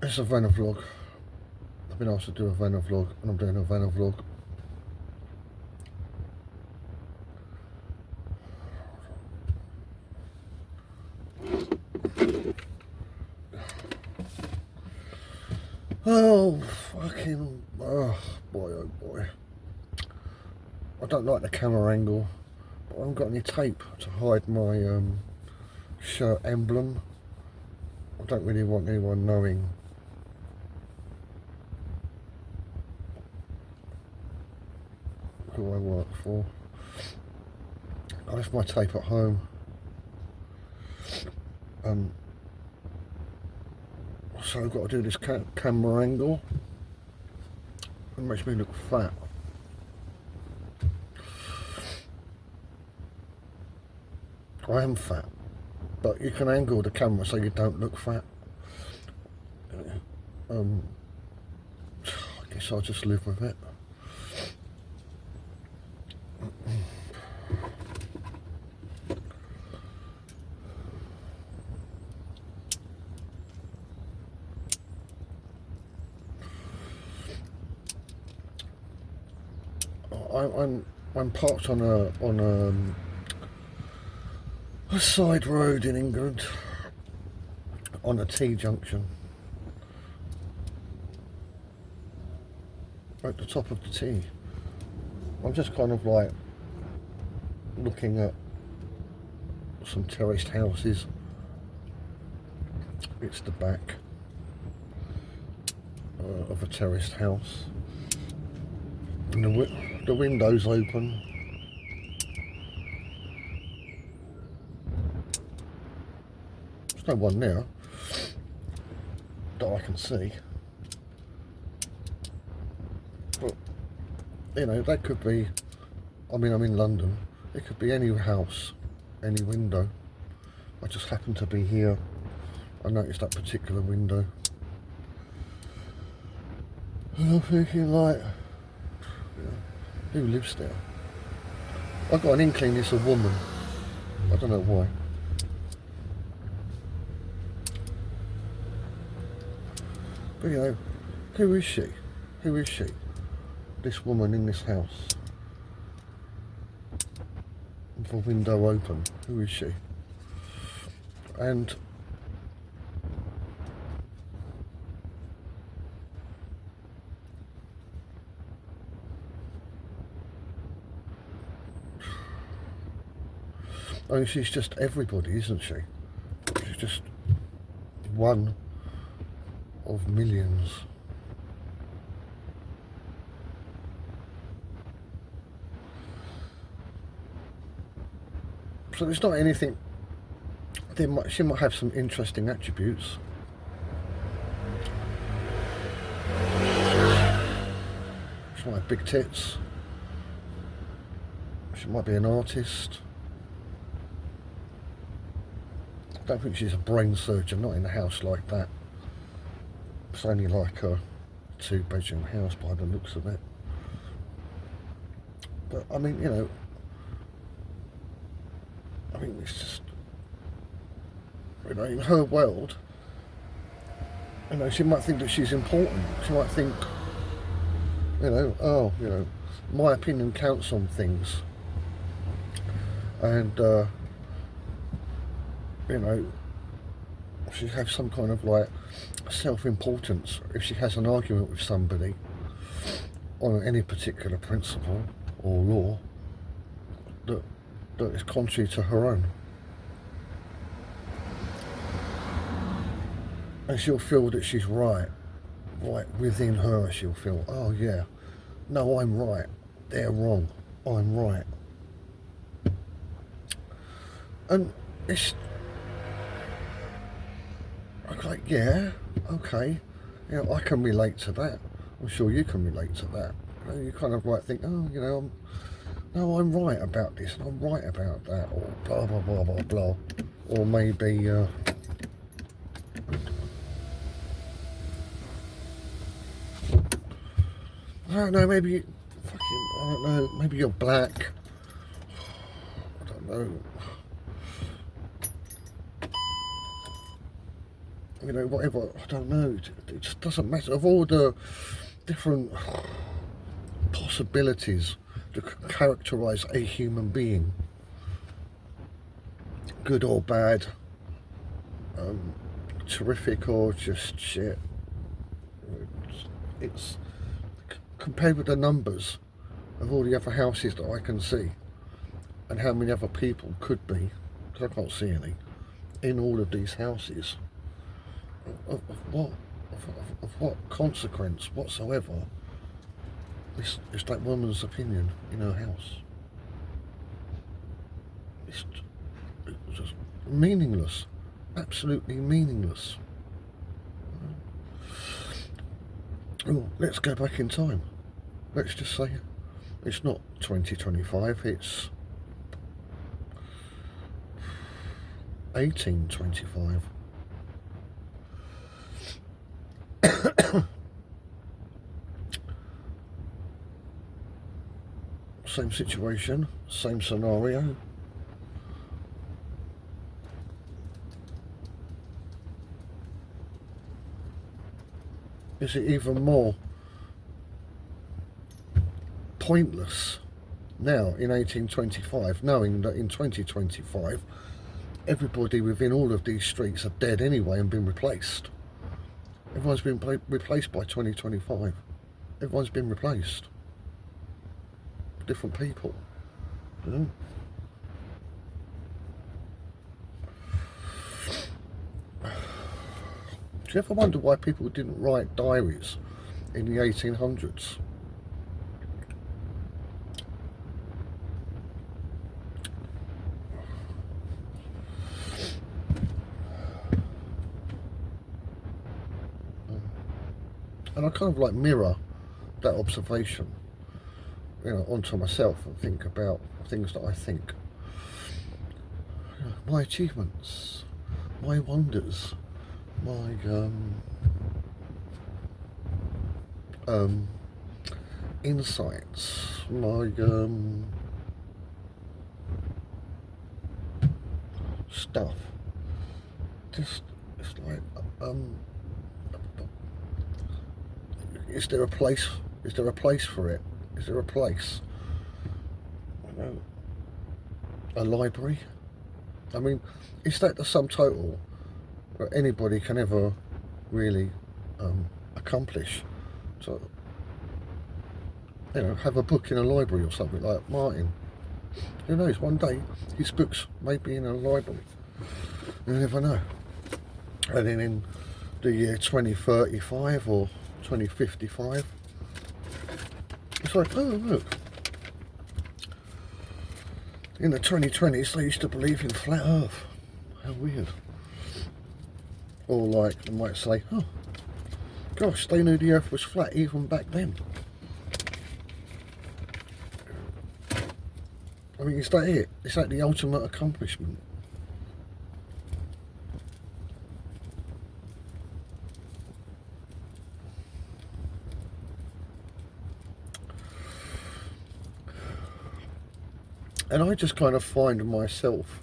It's a VanaVlog. I've been asked to do a VanaVlog, and I'm doing a VanaVlog. Oh, fucking, oh boy, oh boy. I don't like the camera angle, but I haven't got any tape to hide my shirt emblem. I don't really want anyone knowing who I work for. I left my tape at home. So I've got to do this camera angle. It makes me look fat. I am fat, but you can angle the camera so you don't look fat. I guess I'll just live with it. I'm parked on a side road in England, on a T-junction, at the top of the T. I'm just kind of like looking at some terraced houses. It's the back of a terraced house, and the window's open. There's no one there that I can see, but you know, that could be, I mean, I'm in London, it could be any house, any window. I just happen to be here. I noticed that particular window, and I'm thinking, like, who lives there? I got an inkling it's a woman. I don't know why. But you know, who is she? Who is she? This woman in this house, with the window open. Who is she? And I mean, she's just everybody, isn't she? She's just one of millions. So there's not anything. She might have some interesting attributes. She might have big tits. She might be an artist. I don't think she's a brain surgeon, not in a house like that. It's only like a 2-bedroom house by the looks of it. But I mean, you know, I mean, it's just, you know, in her world, you know, she might think that she's important. She might think, you know, oh, you know, my opinion counts on things. And, you know, she has some kind of like self-importance if she has an argument with somebody on any particular principle or law that is contrary to her own. And she'll feel that she's right within her. She'll feel, oh yeah, no, I'm right, they're wrong, I'm right. And it's like, yeah, okay, you know, I can relate to that. I'm sure you can relate to that. You know, you kind of like think, oh, you know, no, I'm right about this, and I'm right about that, or blah blah blah blah blah, or maybe I don't know, maybe fucking, I don't know, maybe you're black. I don't know. you know, whatever, I don't know, it just doesn't matter. Of all the different possibilities that characterise a human being, good or bad, terrific or just shit, it's compared with the numbers of all the other houses that I can see and how many other people could be, because I can't see any, in all of these houses, of what consequence whatsoever is that woman's opinion in her house. It's just meaningless, absolutely meaningless. Oh, let's go back in time. Let's just say it's not 2025, it's 1825. Same situation, same scenario. Is it even more pointless now in 1825, knowing that in 2025 everybody within all of these streets are dead anyway and been replaced? Everyone's been replaced by 2025. Everyone's been replaced. Different people, you know. Do you ever wonder why people didn't write diaries in the 1800s? And I kind of like mirror that observation, you know, onto myself and think about things that I think. You know, my achievements, my wonders, my insights, my stuff. Just, it's like, is there a place? Is there a place for it? Is there a place? You know, a library? I mean, is that the sum total that anybody can ever really accomplish? So, you know, have a book in a library or something like Martin. Who knows? One day his books may be in a library. You never know. And then in the year 2035 or 2055. It's like, oh look, in the 2020s they used to believe in flat earth. How weird. Or like, they might say, oh gosh, they knew the earth was flat even back then. I mean, is that it? Is that the ultimate accomplishment? And I just kind of find myself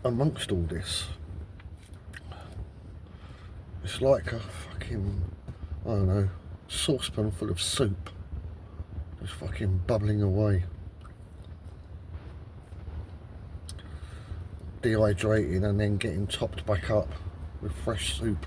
amongst all this. It's like a fucking, I don't know, saucepan full of soup. Just fucking bubbling away. Dehydrating and then getting topped back up with fresh soup.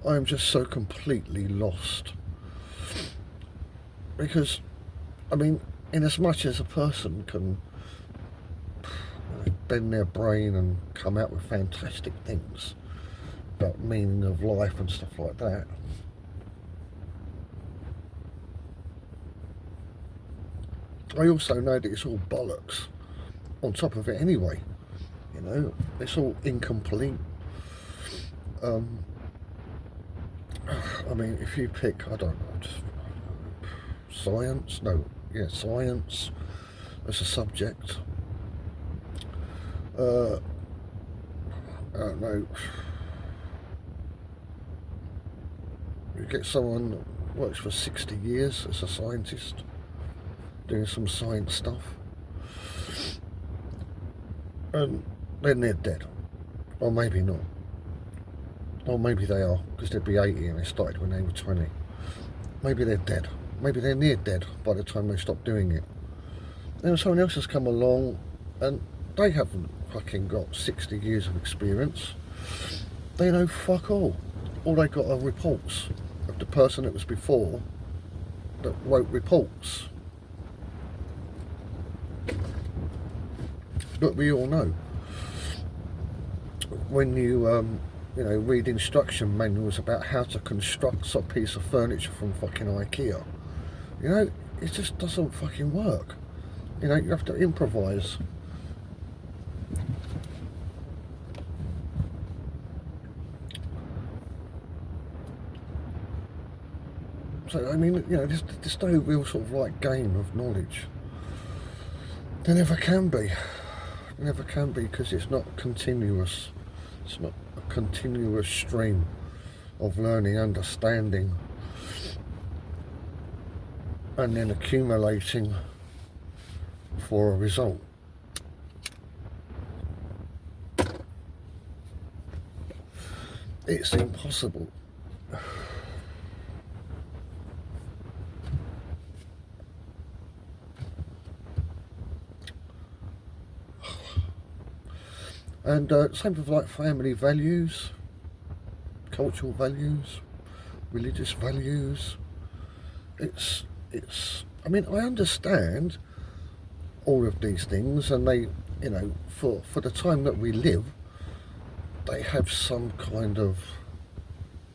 I am just so completely lost. Because, I mean, in as much as a person can bend their brain and come out with fantastic things about meaning of life and stuff like that, I also know that it's all bollocks on top of it anyway. You know, it's all incomplete. I mean, if you pick, I don't know, just science, no, yeah, science as a subject, I don't know, you get someone that works for 60 years as a scientist, doing some science stuff, and then they're dead. Or maybe not. Or maybe they are, because they'd be 80 and they started when they were 20. Maybe they're dead. Maybe they're near dead by the time they stop doing it. Then someone else has come along and they haven't fucking got 60 years of experience. They know fuck all. All they got are reports of the person that was before that wrote reports. But we all know, when you read instruction manuals about how to construct a piece of furniture from fucking IKEA, it just doesn't fucking work. You have to improvise. So, I mean, there's no real sort of like game of knowledge. There never can be. There never can be, because it's not continuous. It's not a continuous stream of learning, understanding, and then accumulating for a result. It's impossible. And same with like family values, cultural values, religious values. I mean, I understand all of these things, and they, for the time that we live, they have some kind of,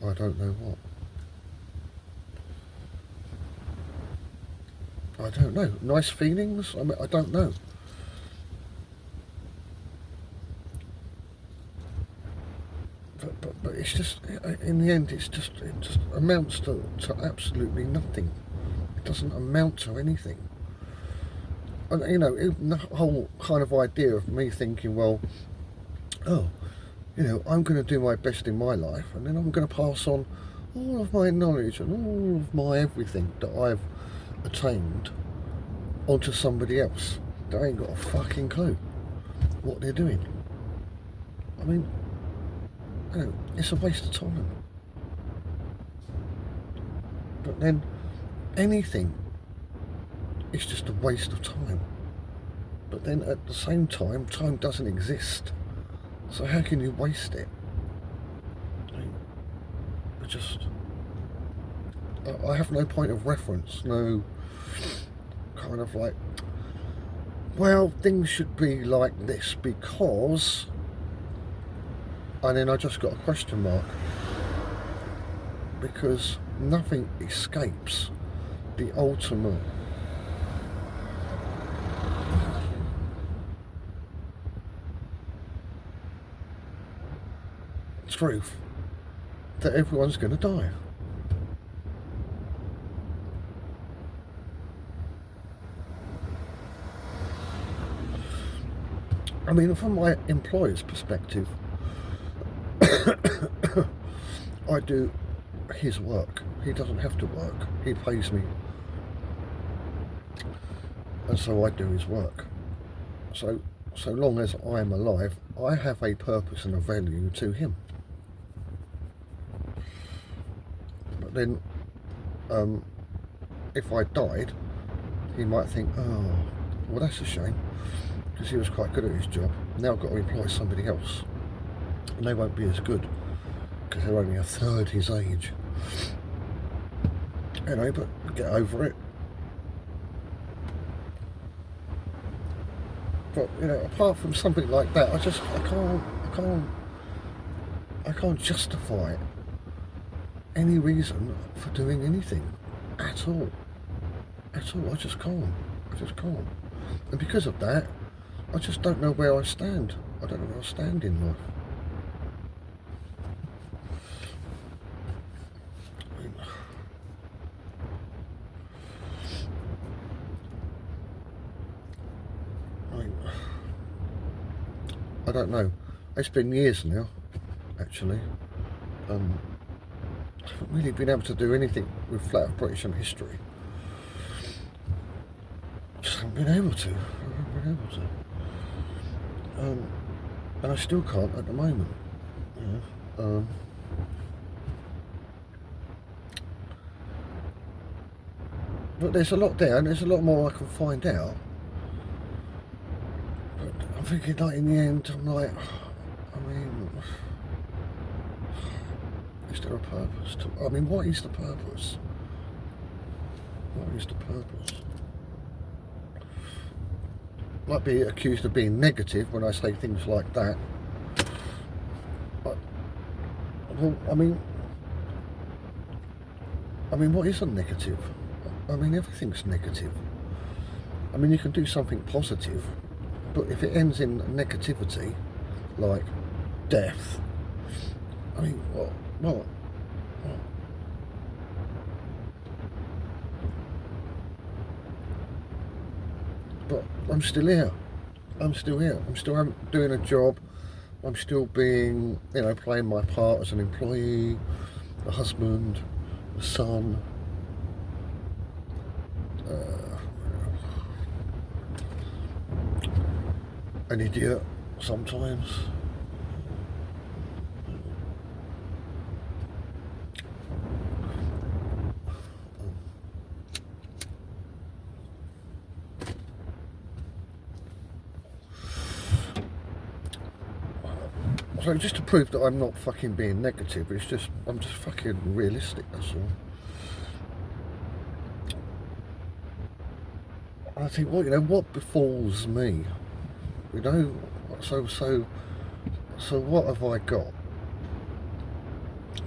I don't know what. I don't know, nice feelings? I mean, I don't know. But it's just, in the end, it just amounts to absolutely nothing. It doesn't amount to anything. And the whole kind of idea of me thinking, well, I'm going to do my best in my life, and then I'm going to pass on all of my knowledge and all of my everything that I've attained onto somebody else that ain't got a fucking clue what they're doing. I mean, it's a waste of time. But then anything is just a waste of time. But then at the same time, time doesn't exist. So how can you waste it? I have no point of reference, no kind of like, well, things should be like this because, and then I just got a question mark, because nothing escapes the ultimate truth that everyone's going to die. I mean, from my employer's perspective, I do his work. He doesn't have to work. He pays me. And so I do his work. So long as I am alive, I have a purpose and a value to him. But then, if I died, he might think, oh, well, that's a shame, because he was quite good at his job. Now I've got to employ somebody else, and they won't be as good because they're only a third his age. But get over it. But apart from something like that, I can't justify any reason for doing anything at all. At all, I just can't. And because of that, I just don't know where I stand. I don't know where I stand in life. I don't know. It's been years now, actually. I haven't really been able to do anything with flat Earth British and history. Just haven't been able to. And I still can't at the moment. But there's a lot there, and there's a lot more I can find out. But I'm thinking, like, in the end, I'm like, I mean, is there a purpose to? I mean, what is the purpose? What is the purpose? Might be accused of being negative when I say things like that. But, well, I mean, what is a negative? I mean, everything's negative. I mean, you can do something positive, but if it ends in negativity, like death, I mean, what? But I'm still here. I'm still here. I'm still doing a job. I'm still being, you know, playing my part as an employee, a husband, a son. An idiot sometimes. So just to prove that I'm not fucking being negative, it's just, I'm just fucking realistic, that's all. I think, well, you know, what befalls me? You know, so what have I got?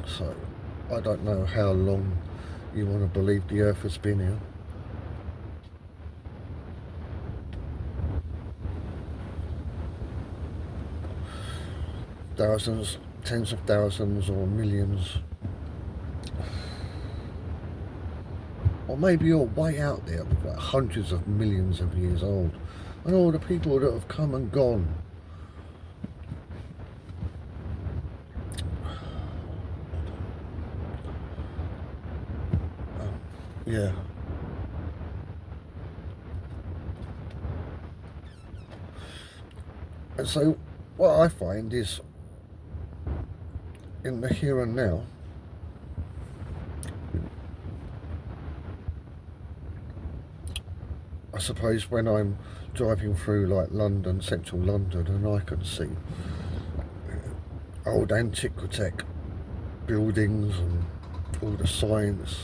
So, I don't know how long you want to believe the Earth has been here. Thousands, tens of thousands or millions. Or maybe you're way out there, like hundreds of millions of years old. And all the people that have come and gone. Yeah. And so what I find is, in the here and now, I suppose when I'm driving through like London, central London, and I can see old antiquitech buildings and all the signs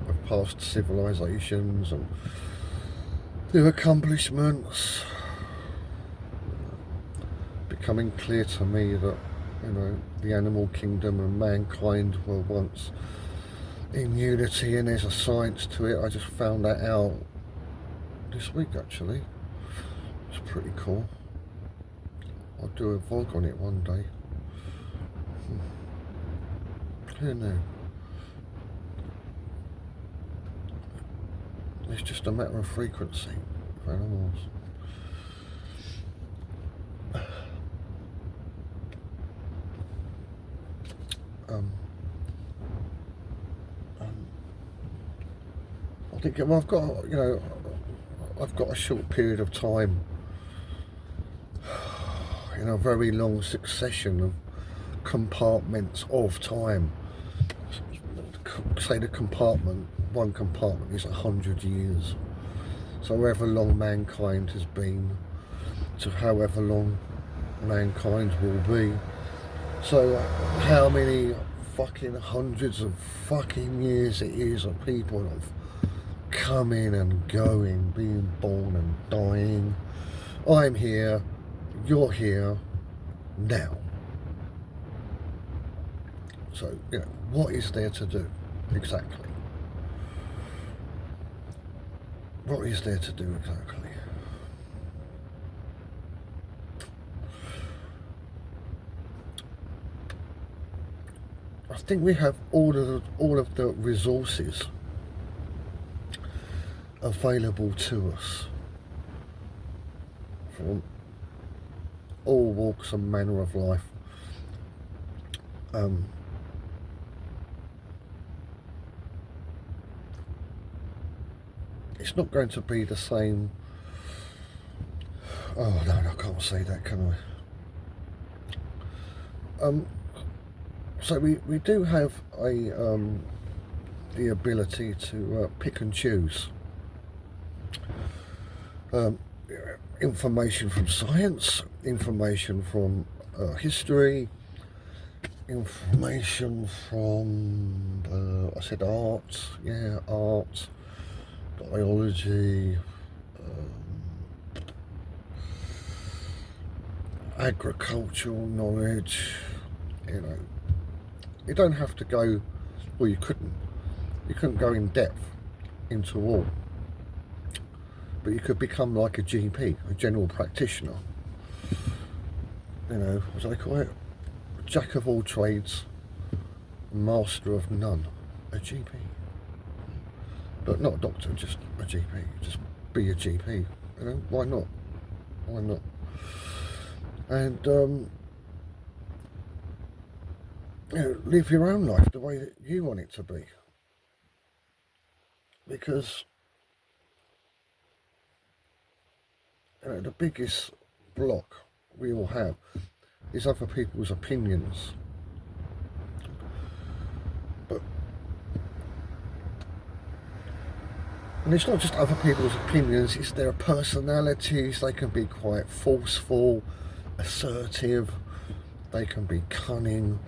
of past civilizations and their accomplishments, becoming clear to me that, you know, the animal kingdom and mankind were once in unity, and there's a science to it. I just found that out this week, actually. It's pretty cool. I'll do a vlog on it one day. Who knew? It's just a matter of frequency for animals. I think, well, I've got, you know, I've got a short period of time, you know, a very long succession of compartments of time. Say the compartment, one compartment is 100 years. So however long mankind has been, to however long mankind will be. So how many fucking hundreds of fucking years it is of people of coming and going, being born and dying. I'm here, you're here, now. So, you know, what is there to do, exactly? What is there to do, exactly? I think we have all of the resources available to us, from all walks and manner of life. It's not going to be the same. Oh no, I can't say that, can I? So we do have the ability to pick and choose information from science, information from history, information from I said art, yeah, art, biology, agricultural knowledge. You know, you don't have to go, well, you couldn't go in depth into all, but you could become like a GP, a general practitioner. You know, what do they call it? Jack of all trades, master of none. A GP. But not a doctor, just a GP. Just be a GP. You know, why not? Why not? And you know, live your own life the way that you want it to be. Because you know, the biggest block we all have is other people's opinions. And it's not just other people's opinions, it's their personalities. They can be quite forceful, assertive, they can be cunning,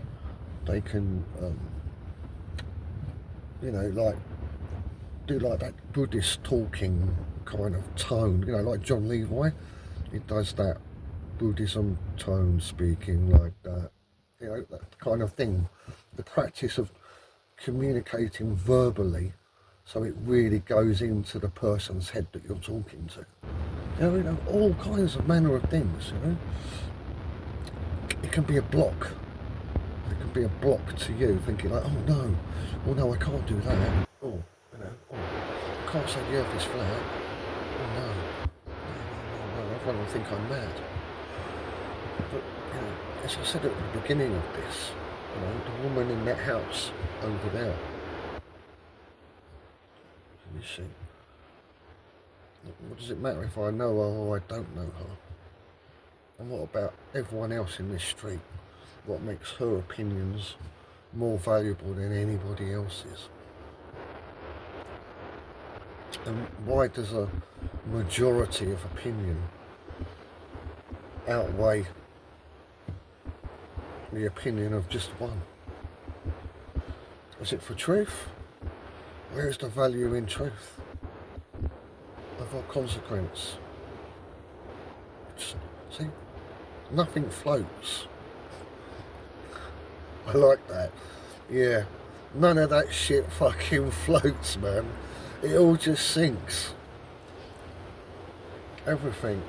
they can, you know, like, do like that Buddhist talking kind of tone, you know, like John Levi, he does that Buddhism tone, speaking like that, you know, that kind of thing. The practice of communicating verbally so it really goes into the person's head that you're talking to. You know, all kinds of manner of things, you know. It can be a block. It can be a block to you, thinking like, oh no, I can't do that. Oh, you know, oh, I can't say the earth is flat. Oh no, everyone will think I'm mad. But, you know, as I said at the beginning of this, you know, the woman in that house over there, you see, what does it matter if I know her or I don't know her? And what about everyone else in this street? What makes her opinions more valuable than anybody else's? And why does a majority of opinion outweigh the opinion of just one? Is it for truth? Where is the value in truth? Of our consequence? See, nothing floats. I like that. Yeah, none of that shit fucking floats, man. It all just sinks. Everything.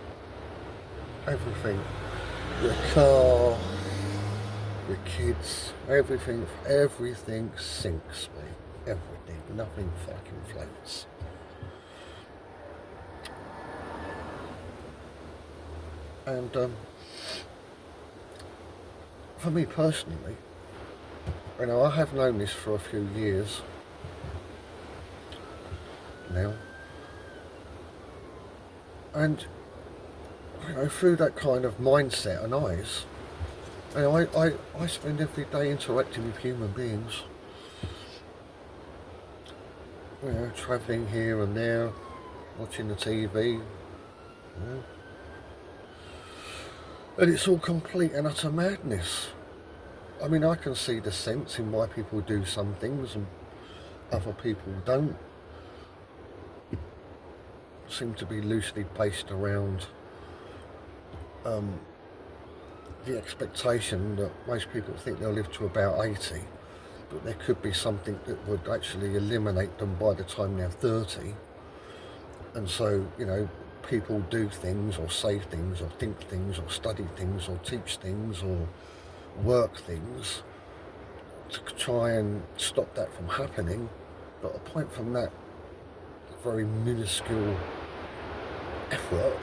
Your car, your kids, everything sinks, mate. Everything. Nothing fucking floats. And for me personally, you know, I have known this for a few years now, and you know, through that kind of mindset and eyes, you know, I spend every day interacting with human beings, you know, travelling here and there, watching the TV, you know, and it's all complete and utter madness. I mean, I can see the sense in why people do some things and other people don't. Seem to be loosely based around the expectation that most people think they'll live to about 80, but there could be something that would actually eliminate them by the time they're 30. And so, you know, people do things or say things or think things or study things or teach things or work things to try and stop that from happening. But apart from that very minuscule effort,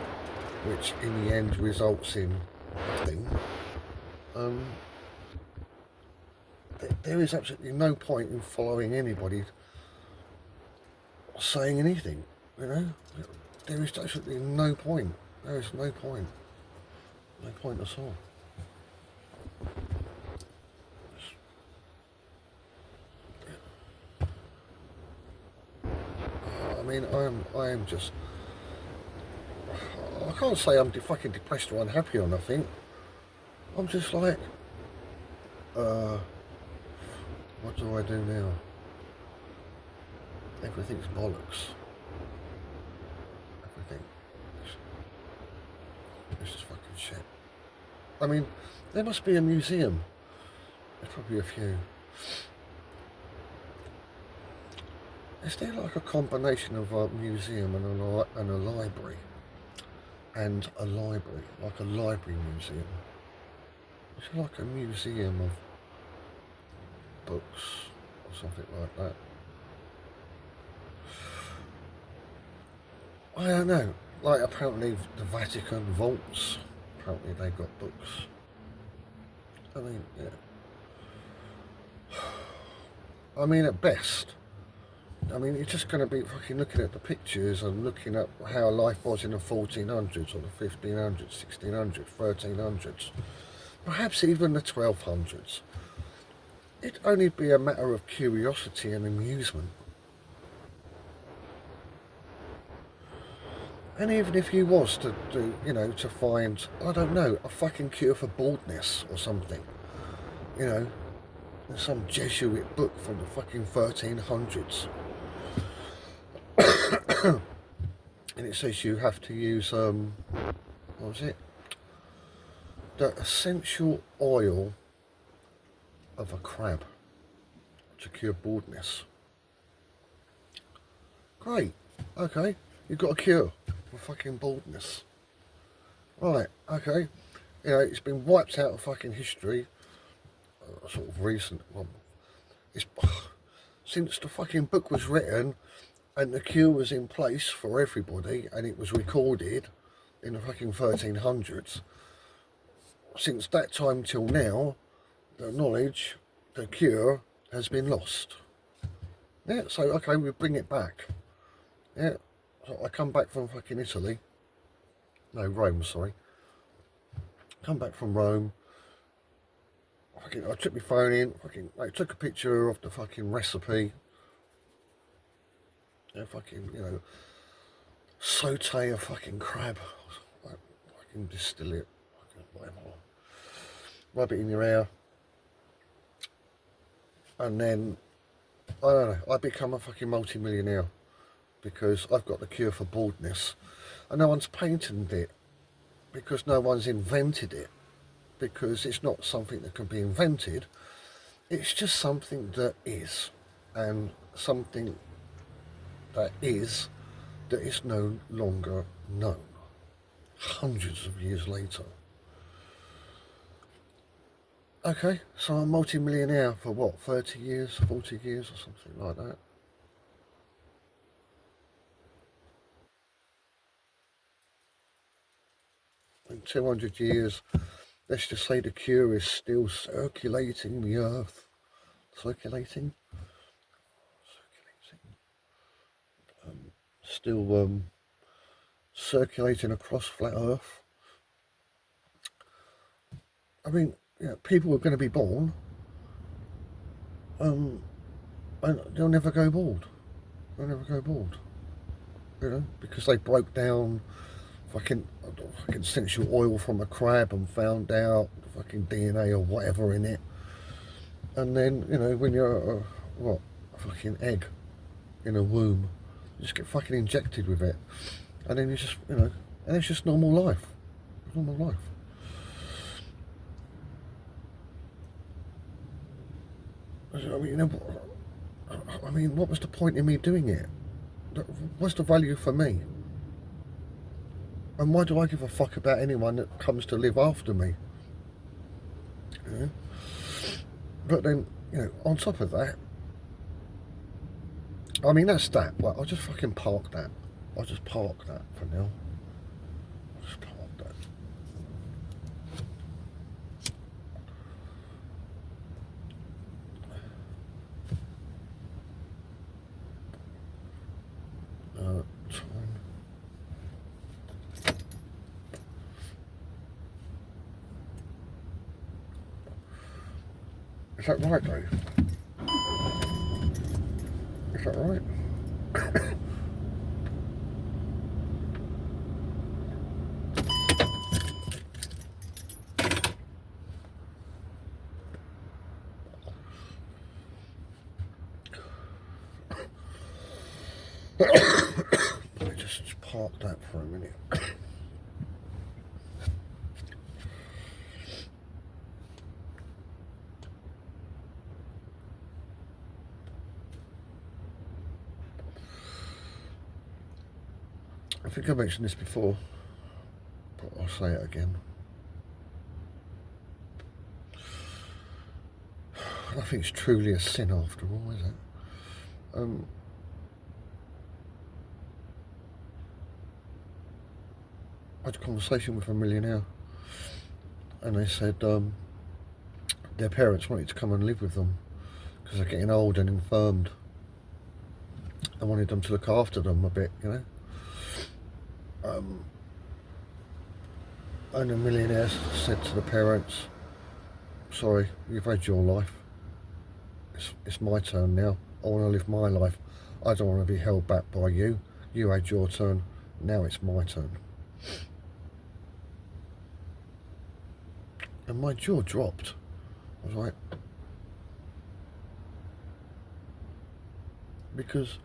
which in the end results in thing, there is absolutely no point in following anybody saying anything, you know. There is absolutely no point. There is no point. No point at all. I mean, I am just, I can't say I'm fucking depressed or unhappy or nothing. I'm just like, what do I do now? Everything's bollocks. Everything. It's just fucking shit. I mean, there must be a museum. There's probably a few. Is there like a combination of a museum and a library? And a library, like a library museum. It's like a museum of books or something like that. I don't know. Like apparently the Vatican vaults, apparently they got books. I mean, yeah. I mean, at best, I mean, you're just going to be fucking looking at the pictures and looking at how life was in the 1400s or the 1500s, 1600s, 1300s, perhaps even the 1200s. It'd only be a matter of curiosity and amusement. And even if you was to do, you know, to find, I don't know, a fucking cure for baldness or something, you know, some Jesuit book from the fucking 1300s. And it says you have to use, what was it? The essential oil of a crab to cure baldness. Great, okay, you've got a cure for fucking baldness. Right, okay, you know, it's been wiped out of fucking history, sort of recent, well, it's, since the fucking book was written and the cure was in place for everybody and it was recorded in the fucking 1300s, since that time till now, the knowledge, the cure has been lost. Yeah, so okay, we bring it back. Yeah, so I come back from fucking Italy. No, Rome, sorry. Come back from Rome. Fucking, I took my phone in, fucking, I took a picture of the fucking recipe. Yeah, fucking, you know, saute a fucking crab. Like, fucking distill it, fucking whatever. Rub it in your hair. And then, I don't know, I become a fucking multi-millionaire because I've got the cure for baldness. And no one's patented it because no one's invented it, because it's not something that can be invented. It's just something that is, and something that is no longer known hundreds of years later. Okay, so I'm multi-millionaire for what, 30 years, 40 years or something like that. In 200 years, let's just say the cure is still circulating the earth. Circulating? Still circulating across flat earth. I mean, yeah, people are going to be born and they'll never go bald. They'll never go bald. You know, because they broke down fucking essential oil from a crab and found out the fucking DNA or whatever in it. And then, you know, when you're a fucking egg in a womb, you just get fucking injected with it. And then you just, you know, and it's just normal life. Normal life. I mean, you know, I mean, what was the point in me doing it? What's the value for me? And why do I give a fuck about anyone that comes to live after me? You know? But then, you know, on top of that, I mean, that's that. Well, I'll just fucking park that. I'll just park that for now. I'll just park that. Is that right though? Is that right? Let me just park that for a minute. I think I mentioned this before, but I'll say it again. Nothing's truly a sin after all, is it? I had a conversation with a millionaire, and they said their parents wanted to come and live with them because they're getting old and infirmed. I wanted them to look after them a bit, you know. And the millionaire said to the parents, sorry, you've had your life. It's my turn now. I want to live my life. I don't want to be held back by you. You had your turn. Now it's my turn. And my jaw dropped. I was like, because,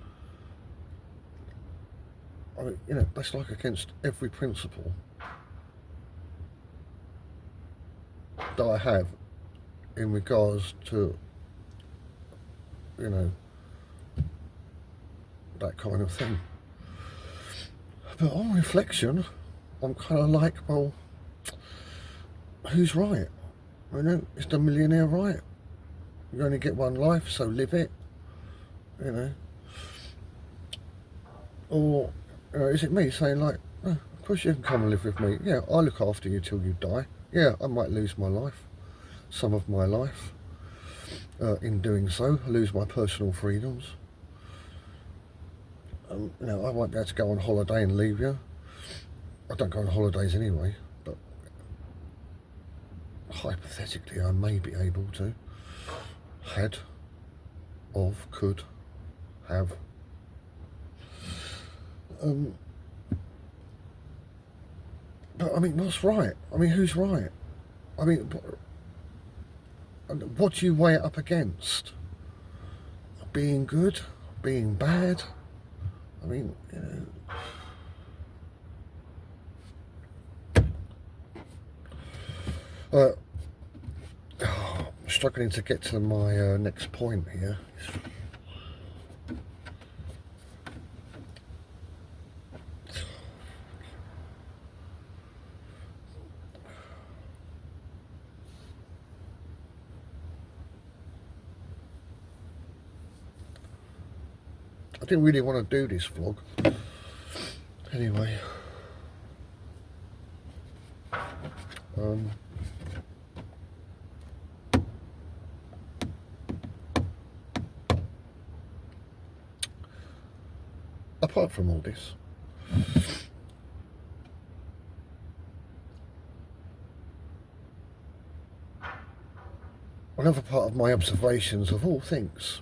I mean, you know, that's like against every principle that I have in regards to, you know, that kind of thing. But on reflection, I'm kind of like, well, who's right? You know, is the millionaire right? You only get one life, so live it, you know. Or is it me saying like, oh, of course you can come and live with me. Yeah, I'll look after you till you die. Yeah, I might lose my life, some of my life. In doing so, I lose my personal freedoms. You know, I won't be able to go on holiday and leave you. I don't go on holidays anyway, but hypothetically I may be able to. Had, of, could, have. But I mean, what's right? I mean, who's right? I mean, what do you weigh it up against? Being good? Being bad? I mean, you know. I'm struggling to get to my next point here. I didn't really want to do this vlog. Anyway. Apart from all this, another part of my observations of all things,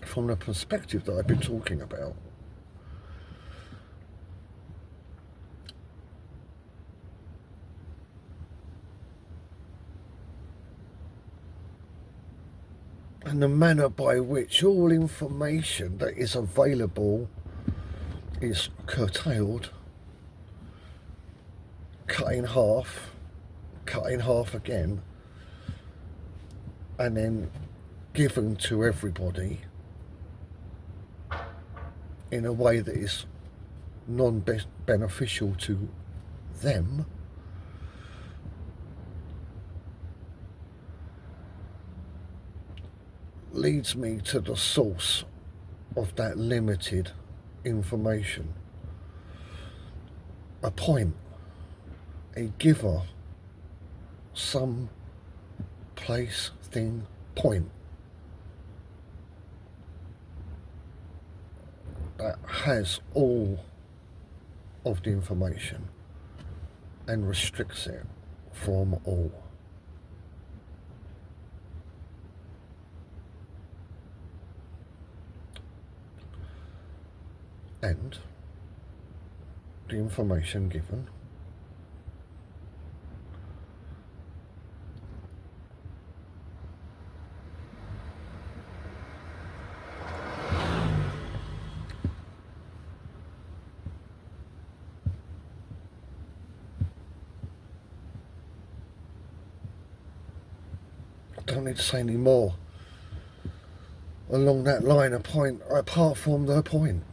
from the perspective that I've been talking about, and the manner by which all information that is available is curtailed, cut in half again, and then given to everybody in a way that is non-beneficial to them, leads me to the source of that limited information. A point, a giver, some place, thing, point that has all of the information and restricts it from all. and the information given I don't need to say any more along that line of point, apart from the point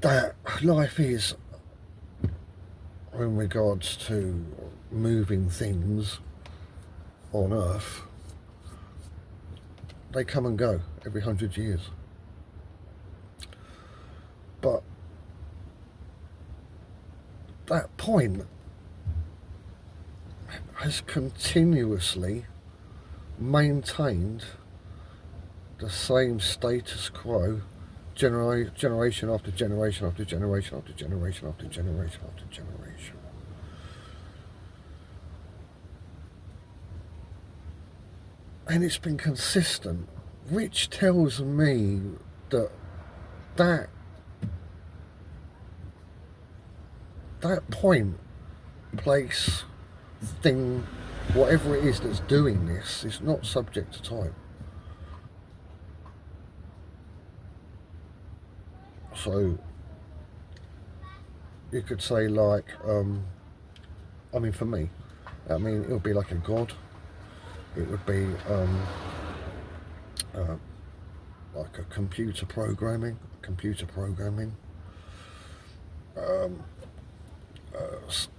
that life is, in regards to moving things on Earth, they come and go every 100 years. But that point has continuously maintained the same status quo, generation after generation after generation after generation after generation after generation. And it's been consistent, which tells me that that point, place, thing, whatever it is that's doing this, is not subject to time. So you could say, like, I mean, for me, I mean, it would be like a god. It would be like a computer programming,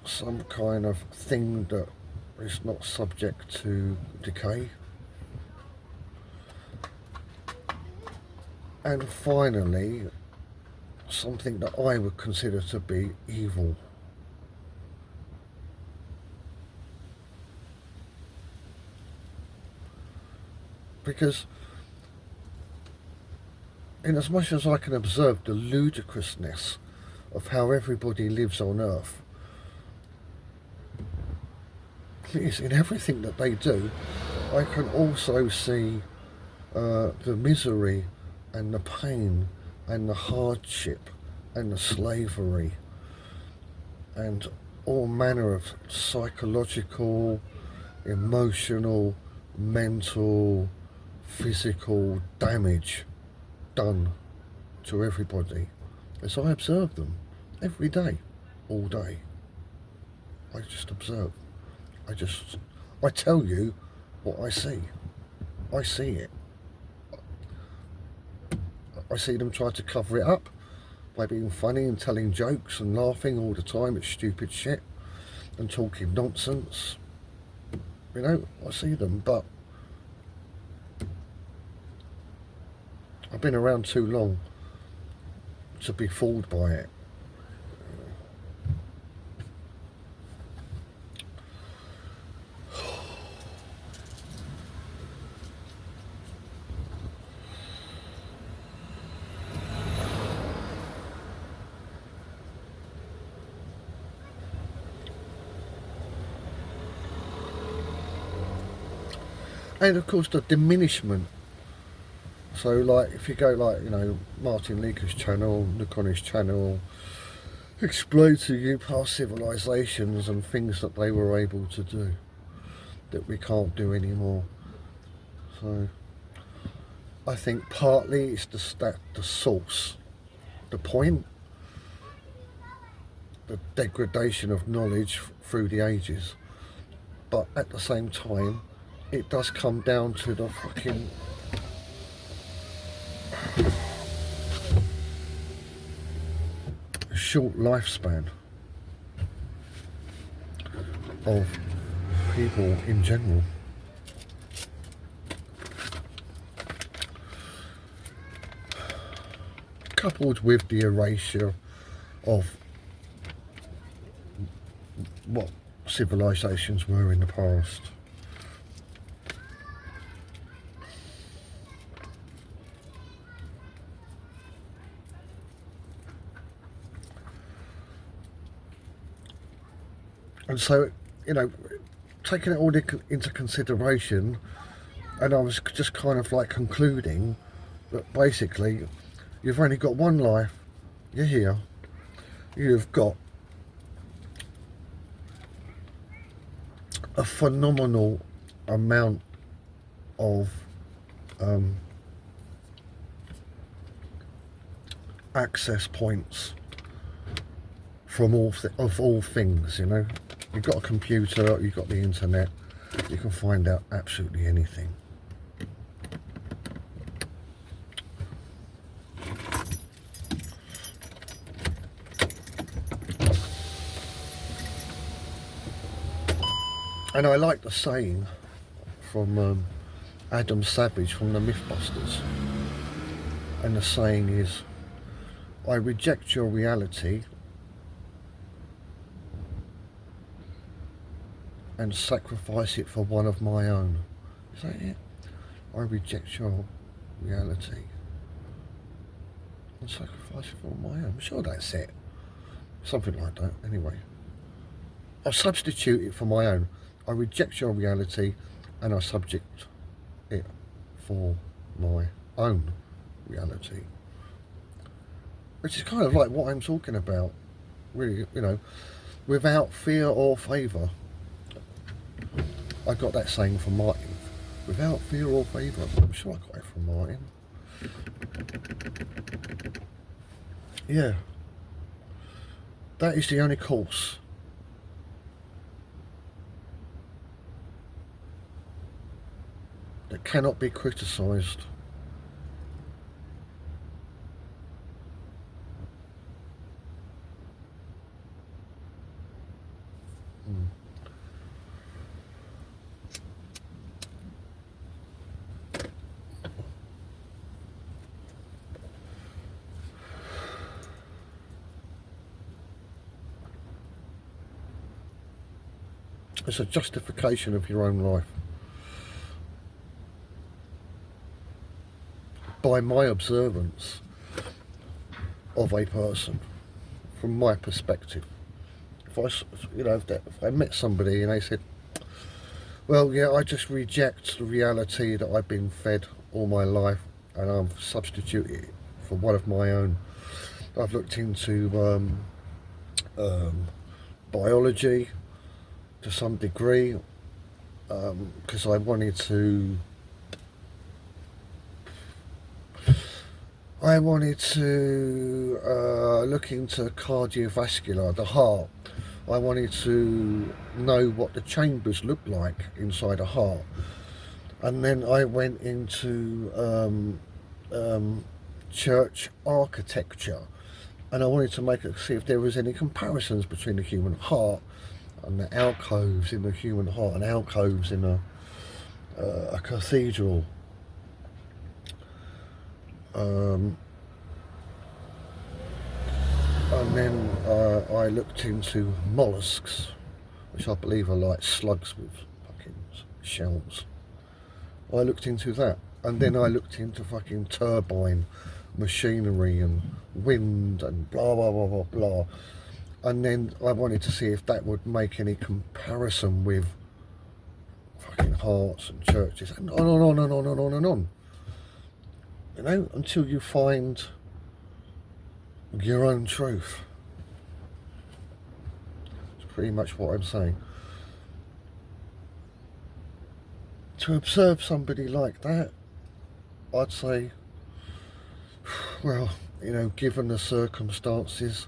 some kind of thing that is not subject to decay. And finally, something that I would consider to be evil. Because in as much as I can observe the ludicrousness of how everybody lives on Earth, is in everything that they do, I can also see the misery and the pain and the hardship and the slavery and all manner of psychological, emotional, mental, physical damage done to everybody as I observe them every day, all day. I just observe. I tell you what I see. I see it. I see them try to cover it up by being funny and telling jokes and laughing all the time at stupid shit and talking nonsense. You know, I see them, but I've been around too long to be fooled by it. And of course the diminishment. So like if you go like, you know, Martin Leaker's channel, look on his channel, explain to you past civilizations and things that they were able to do that we can't do anymore. So I think partly it's the source, the point, the degradation of knowledge through the ages, but at the same time it does come down to the fucking short lifespan of people in general. Coupled with the erasure of what civilizations were in the past. And so, you know, taking it all into consideration, and I was just kind of like concluding But basically, you've only got one life. You're here. You've got a phenomenal amount of access points from all things, you know. You've got a computer, you've got the internet, you can find out absolutely anything. And I like the saying from Adam Savage from the Mythbusters, and the saying is, I reject your reality and sacrifice it for one of my own. Is that it? I reject your reality and sacrifice it for my own. I'm sure that's it. Something like that, anyway. I substitute it for my own. I reject your reality and I subject it for my own reality. Which is kind of like what I'm talking about, really, you know, without fear or favour. I got that saying from Martin. Without fear or favour. I'm sure I got it from Martin. Yeah. That is the only course that cannot be criticised. It's a justification of your own life. By my observance of a person, from my perspective. If I met somebody and they said, well, yeah, I just reject the reality that I've been fed all my life and I've substituted it for one of my own. I've looked into biology to some degree, because I wanted to look into cardiovascular, the heart. I wanted to know what the chambers look like inside a heart. And then I went into church architecture, and I wanted to see if there was any comparisons between the human heart and the alcoves in the human heart and alcoves in a cathedral. And then I looked into mollusks, which I believe are like slugs with fucking shells. I looked into that, and then I looked into fucking turbine machinery and wind and blah blah blah blah blah. And then I wanted to see if that would make any comparison with fucking hearts and churches, and on and on and on and on and on. You know, until you find your own truth. It's pretty much what I'm saying. To observe somebody like that, I'd say, well, you know, given the circumstances,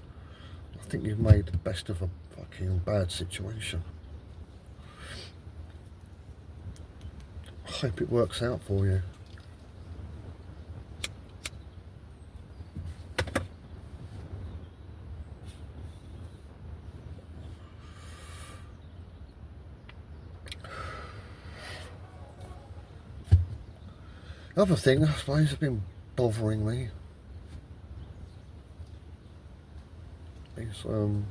I think you've made the best of a fucking bad situation. I hope it works out for you. Other thing, I suppose, has been bothering me is I'm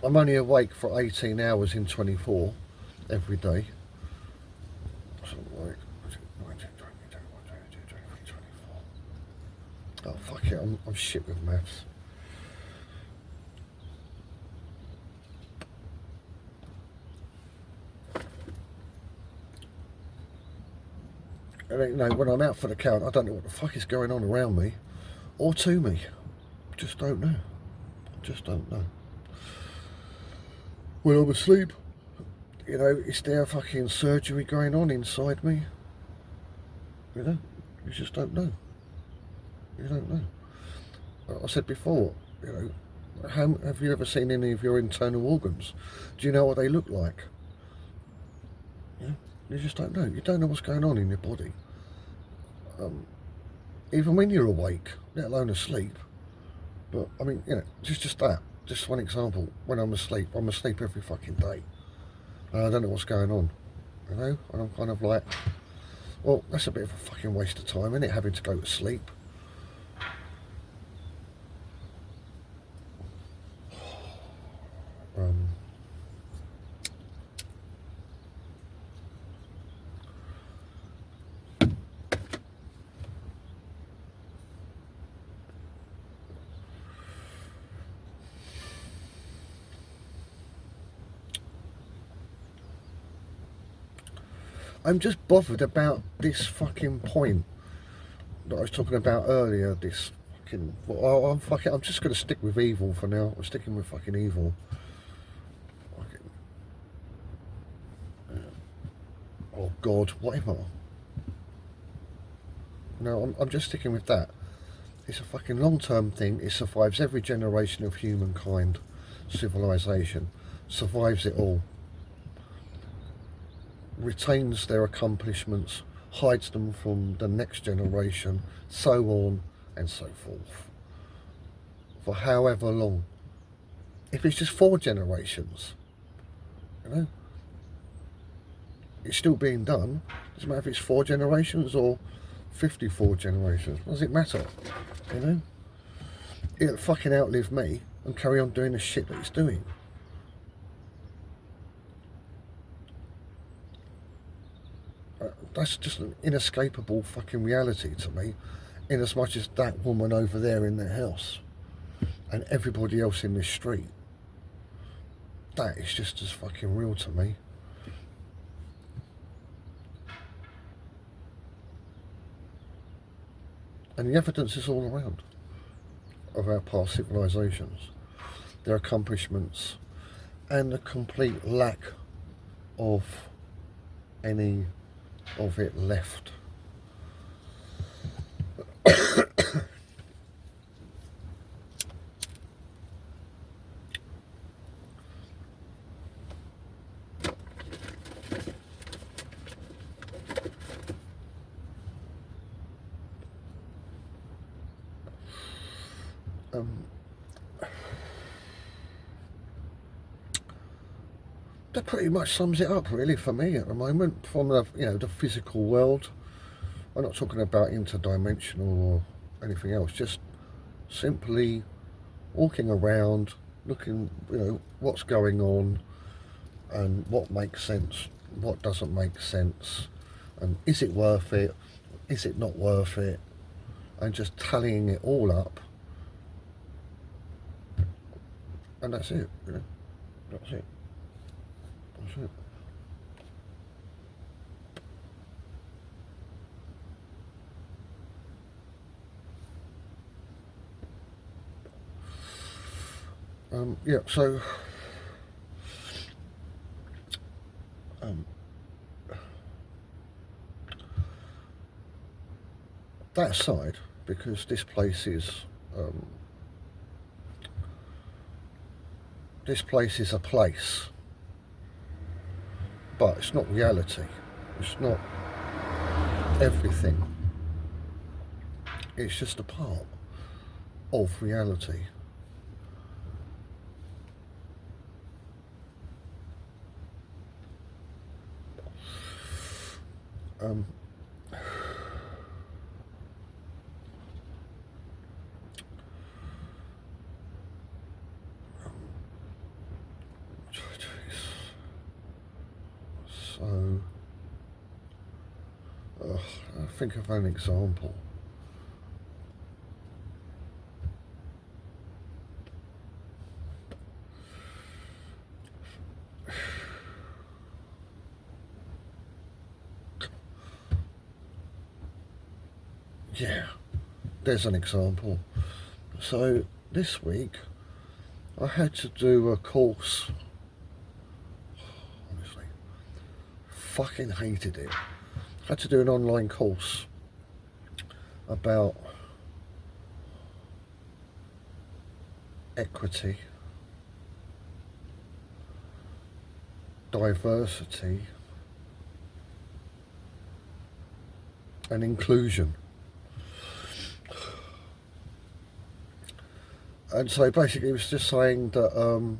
only awake for 18 hours in 24 every day. So like, 19, 20, 21, 22, 23, 24. Oh fuck it, I'm shit with maths. you know, when I'm out for the count, I don't know what the fuck is going on around me or to me. Just don't know. Just don't know. When I'm asleep, you know, is there fucking surgery going on inside me? You know, you just don't know. You don't know. I said before, you know, have you ever seen any of your internal organs? Do you know what they look like? Yeah, you just don't know. You don't know what's going on in your body. Even when you're awake, let alone asleep. But, I mean, you know, just that. Just one example. When I'm asleep every fucking day. And I don't know what's going on. You know? And I'm kind of like, well, that's a bit of a fucking waste of time, isn't it? Having to go to sleep. I'm just bothered about this fucking point that I was talking about earlier. This fucking, well, I'm just going to stick with evil for now. I'm sticking with fucking evil. Oh God, whatever. No, I'm just sticking with that. It's a fucking long-term thing. It survives every generation of humankind, civilization, survives it all. Retains their accomplishments, hides them from the next generation, so on and so forth. For however long. If it's just 4 generations, you know, it's still being done. Doesn't matter if it's 4 generations or 54 generations. What does it matter? You know? It'll fucking outlive me and carry on doing the shit that it's doing. That's just an inescapable fucking reality to me, in as much as that woman over there in their house and everybody else in this street. That is just as fucking real to me. And the evidence is all around of our past civilizations, their accomplishments, and the complete lack of any of it left. That pretty much sums it up, really, for me at the moment. From the, you know, the physical world. I'm not talking about interdimensional or anything else. Just simply walking around, looking, you know, what's going on, and what makes sense, what doesn't make sense, and is it worth it? Is it not worth it? And just tallying it all up, and that's it. You know, that's it. That's it. Yeah, so that aside, because this place is a place, but it's not reality. It's not everything. It's just a part of reality. So, I think of an example. yeah, there's an example. So this week I had to do a course. Honestly, fucking hated it. I had to do an online course about equity, diversity and inclusion. And so basically it was just saying that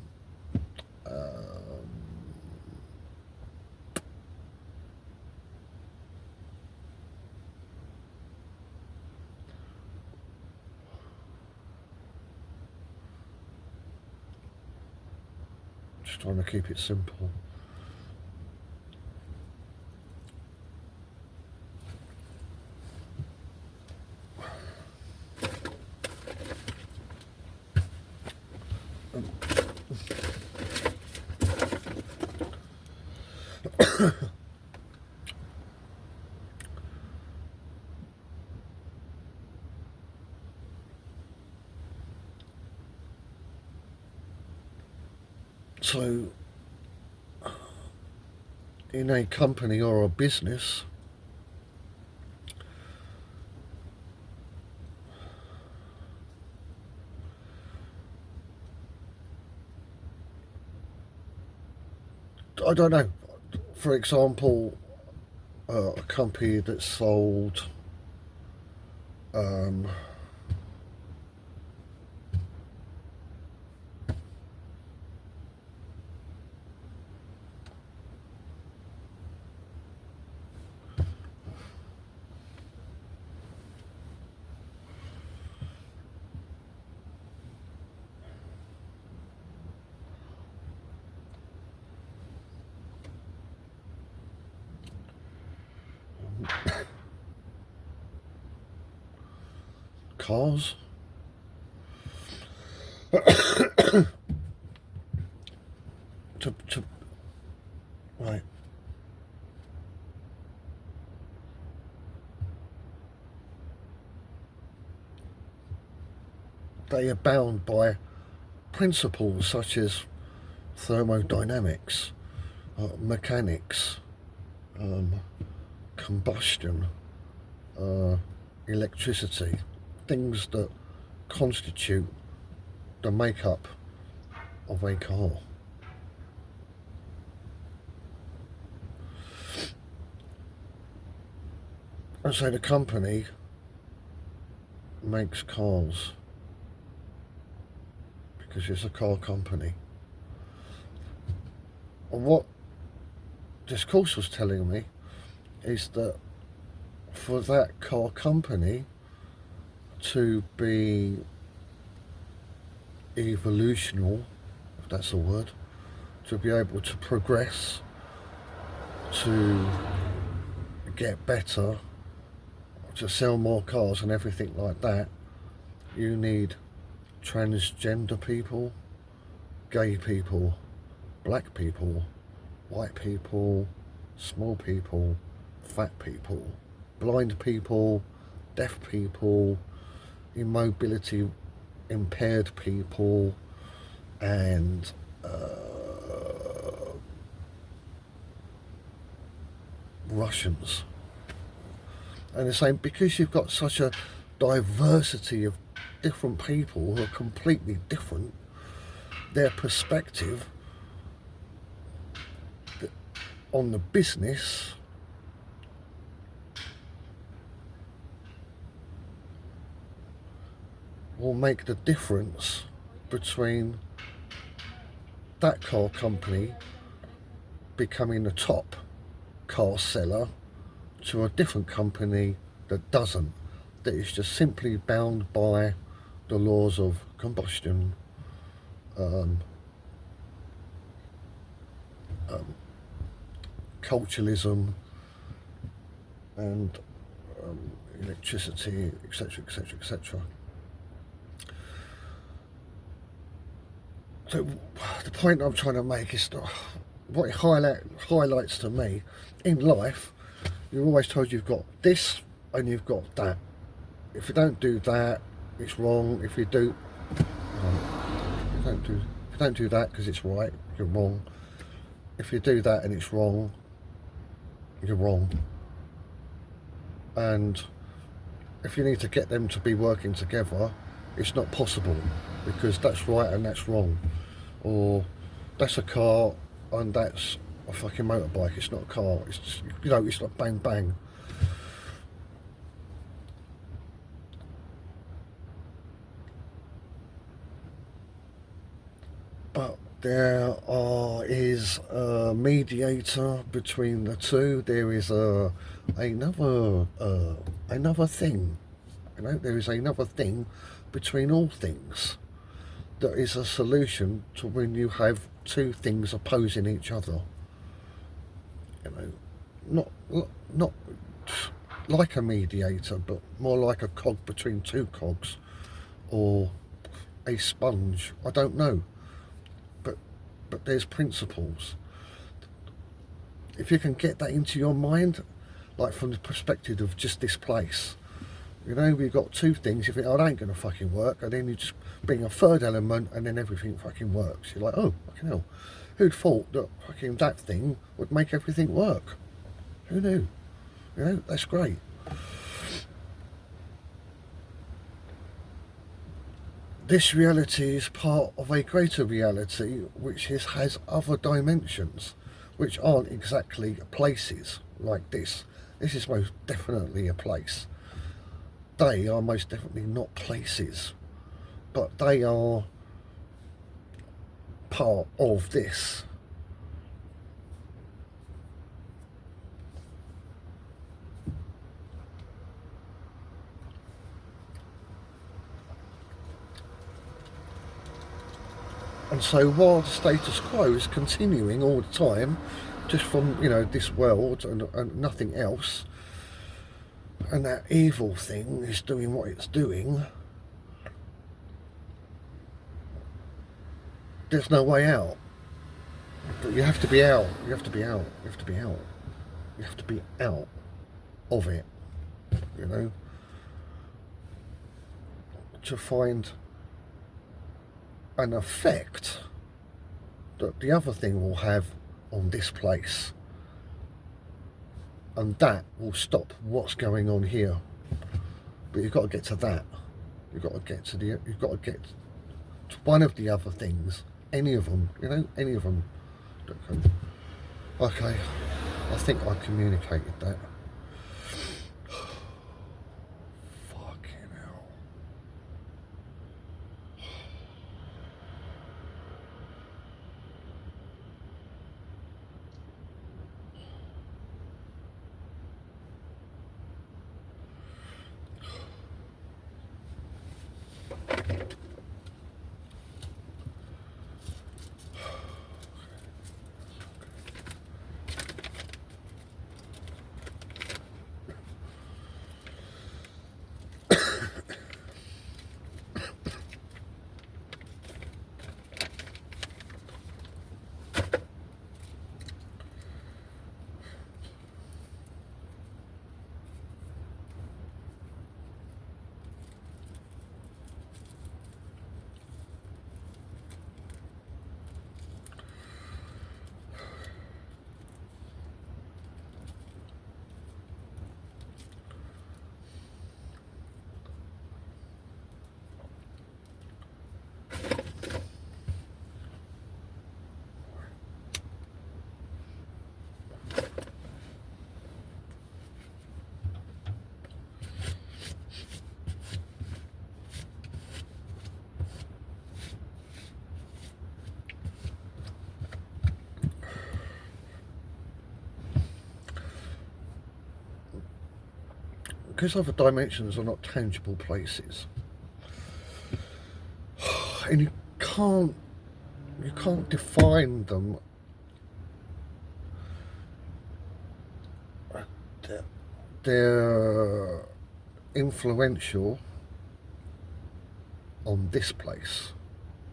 just trying to keep it simple. So in a company or a business, I don't know, for example, a company that sold cars. to right. They are bound by principles such as thermodynamics, mechanics, combustion, electricity, things that constitute the makeup of a car. And so the company makes cars because it's a car company. And what this course was telling me is that for that car company to be evolutional, if that's a word, to be able to progress, to get better, to sell more cars and everything like that, you need transgender people, gay people, black people, white people, small people, fat people, blind people, deaf people, immobility impaired people, and Russians. And they're saying because you've got such a diversity of different people who are completely different, their perspective on the business will make the difference between that car company becoming the top car seller to a different company that doesn't, that is just simply bound by the laws of combustion, culturalism, and electricity, etc., etc., etc. So the point I'm trying to make is that what it highlights to me, in life, you're always told you've got this and you've got that. if you don't do that, it's wrong. If you do, if you don't do that because it's right, you're wrong. If you do that and it's wrong, you're wrong. And if you need to get them to be working together, it's not possible because that's right and that's wrong. Or that's a car and that's a fucking motorbike. It's not a car. It's just, you know, it's not bang bang. But there is a mediator between the two. There is another thing. You know, there is another thing between all things. That is a solution to when you have two things opposing each other. You know, not like a mediator, but more like a cog between two cogs, or a sponge. I don't know. But there's principles. If you can get that into your mind, like from the perspective of just this place, you know, we've got two things. You think, oh, it ain't going to fucking work, and then you just bring a third element, and then everything fucking works. You're like, oh, fucking hell. Who'd thought that fucking that thing would make everything work? Who knew? You know, that's great. This reality is part of a greater reality which has other dimensions, which aren't exactly places like this. This is most definitely a place. They are most definitely not places, but they are part of this. And so while the status quo is continuing all the time, just from, you know, this world and nothing else, and that evil thing is doing what it's doing, there's no way out. But you have to be out. You have to be out. You have to be out. You have to be out of it, you know, to find an effect that the other thing will have on this place, and that will stop what's going on here. But you've got to get to that. You've got to get to to one of the other things, any of them, you know, any of them. Okay, I think I communicated that. Because other dimensions are not tangible places, and you can't define them. They're influential on this place.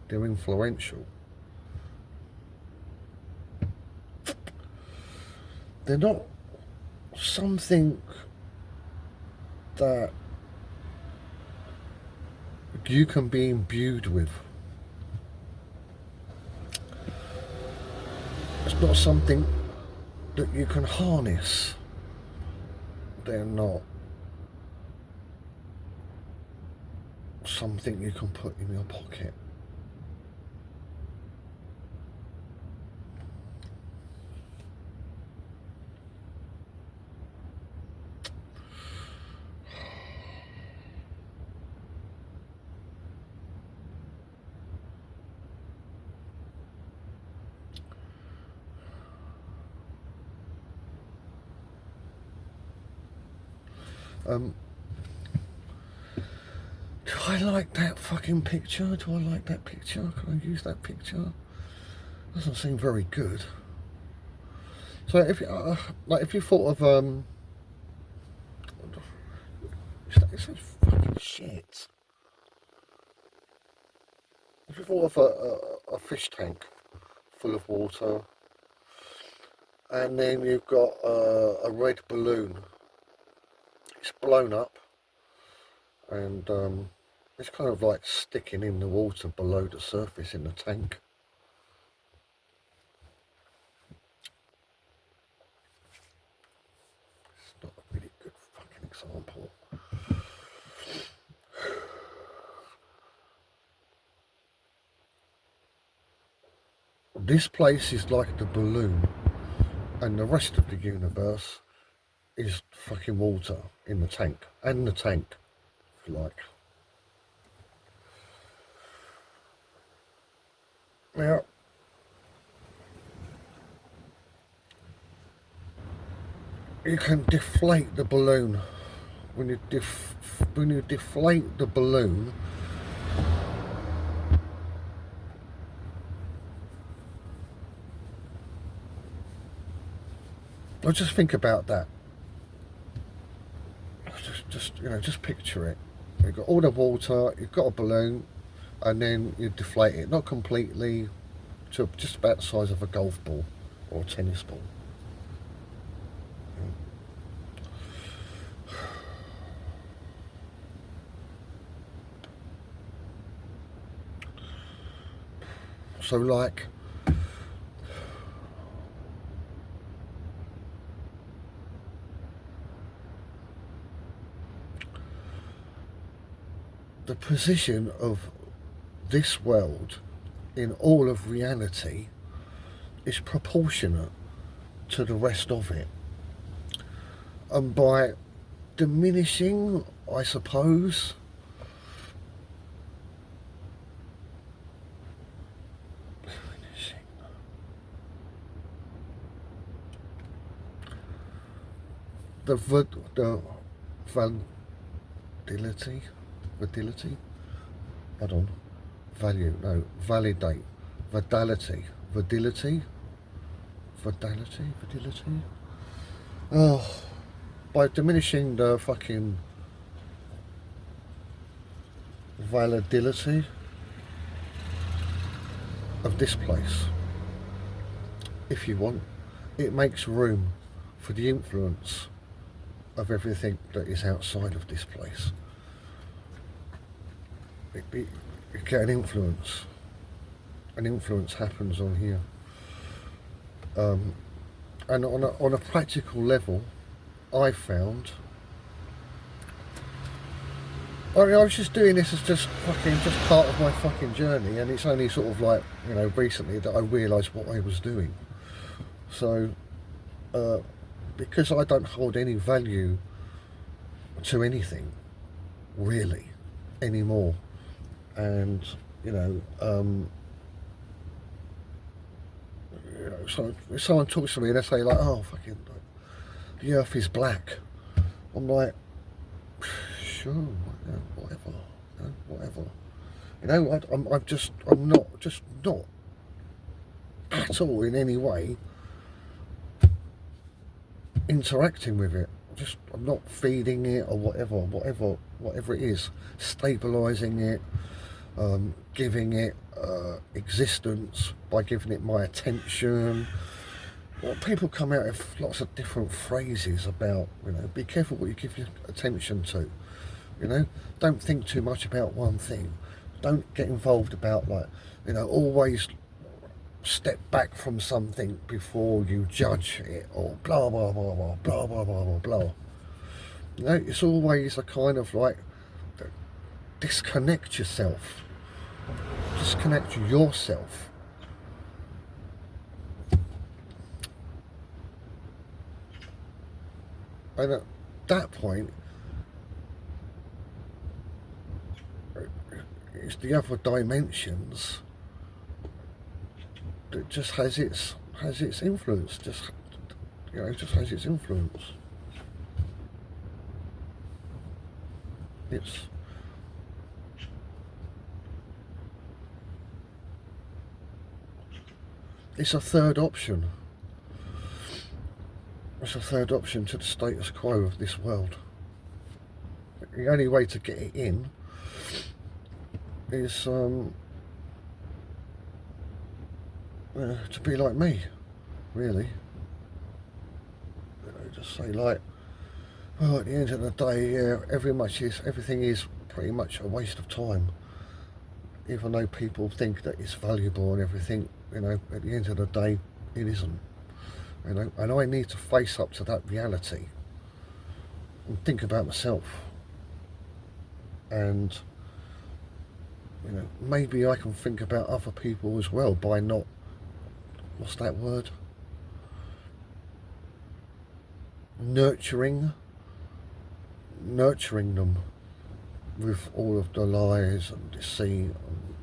They're influential. They're not something that you can be imbued with. It's not something that you can harness. They're not something you can put in your pocket. Do I like that fucking picture? Do I like that picture? Can I use that picture? Doesn't seem very good. So if like if you thought of it's so fucking shit. If you thought of a fish tank full of water, and then you've got a red balloon. It's blown up, and it's kind of like sticking in the water below the surface in the tank. It's not a really good fucking example. This place is like the balloon, and the rest of the universe is fucking water in the tank, and the tank, if you like. Now, you can deflate the balloon. When you deflate the balloon, well, just think about that. Just picture it. You've got all the water, you've got a balloon, and then you deflate it, not completely, to just about the size of a golf ball or a tennis ball. So like, the position of this world in all of reality is proportionate to the rest of it. And by diminishing, I suppose, the validity, hold on, value, no, validate, validity, oh, by diminishing the fucking validity of this place, if you want, it makes room for the influence of everything that is outside of this place. You get an influence. An influence happens on here. And on a practical level, I found, I mean, I was just doing this as just part of my fucking journey, and it's only sort of like, you know, recently that I realised what I was doing. So, because I don't hold any value to anything, really, anymore, and, you know, so if someone talks to me and they say like, oh, fucking, the earth is black, I'm like, sure, whatever, whatever. You know, I'm not at all in any way interacting with it. I'm not feeding it or whatever it is, stabilising it, giving it existence by giving it my attention. Well, people come out with lots of different phrases about, you know, be careful what you give your attention to. You know, don't think too much about one thing. Don't get involved about, like, you know, always step back from something before you judge it, or blah blah blah blah blah blah blah blah blah. You know, it's always a kind of like, disconnect yourself. Disconnect yourself. And at that point, it's the other dimensions that just has its influence. Just, you know, just has its influence. It's a third option. It's a third option to the status quo of this world. The only way to get it in is to be like me, really. You know, just say, like, well, at the end of the day, yeah, everything is pretty much a waste of time. Even though people think that it's valuable and everything, you know, at the end of the day, it isn't. You know, and I need to face up to that reality and think about myself. And, you know, maybe I can think about other people as well by not, what's that word? Nurturing them with all of the lies and deceit and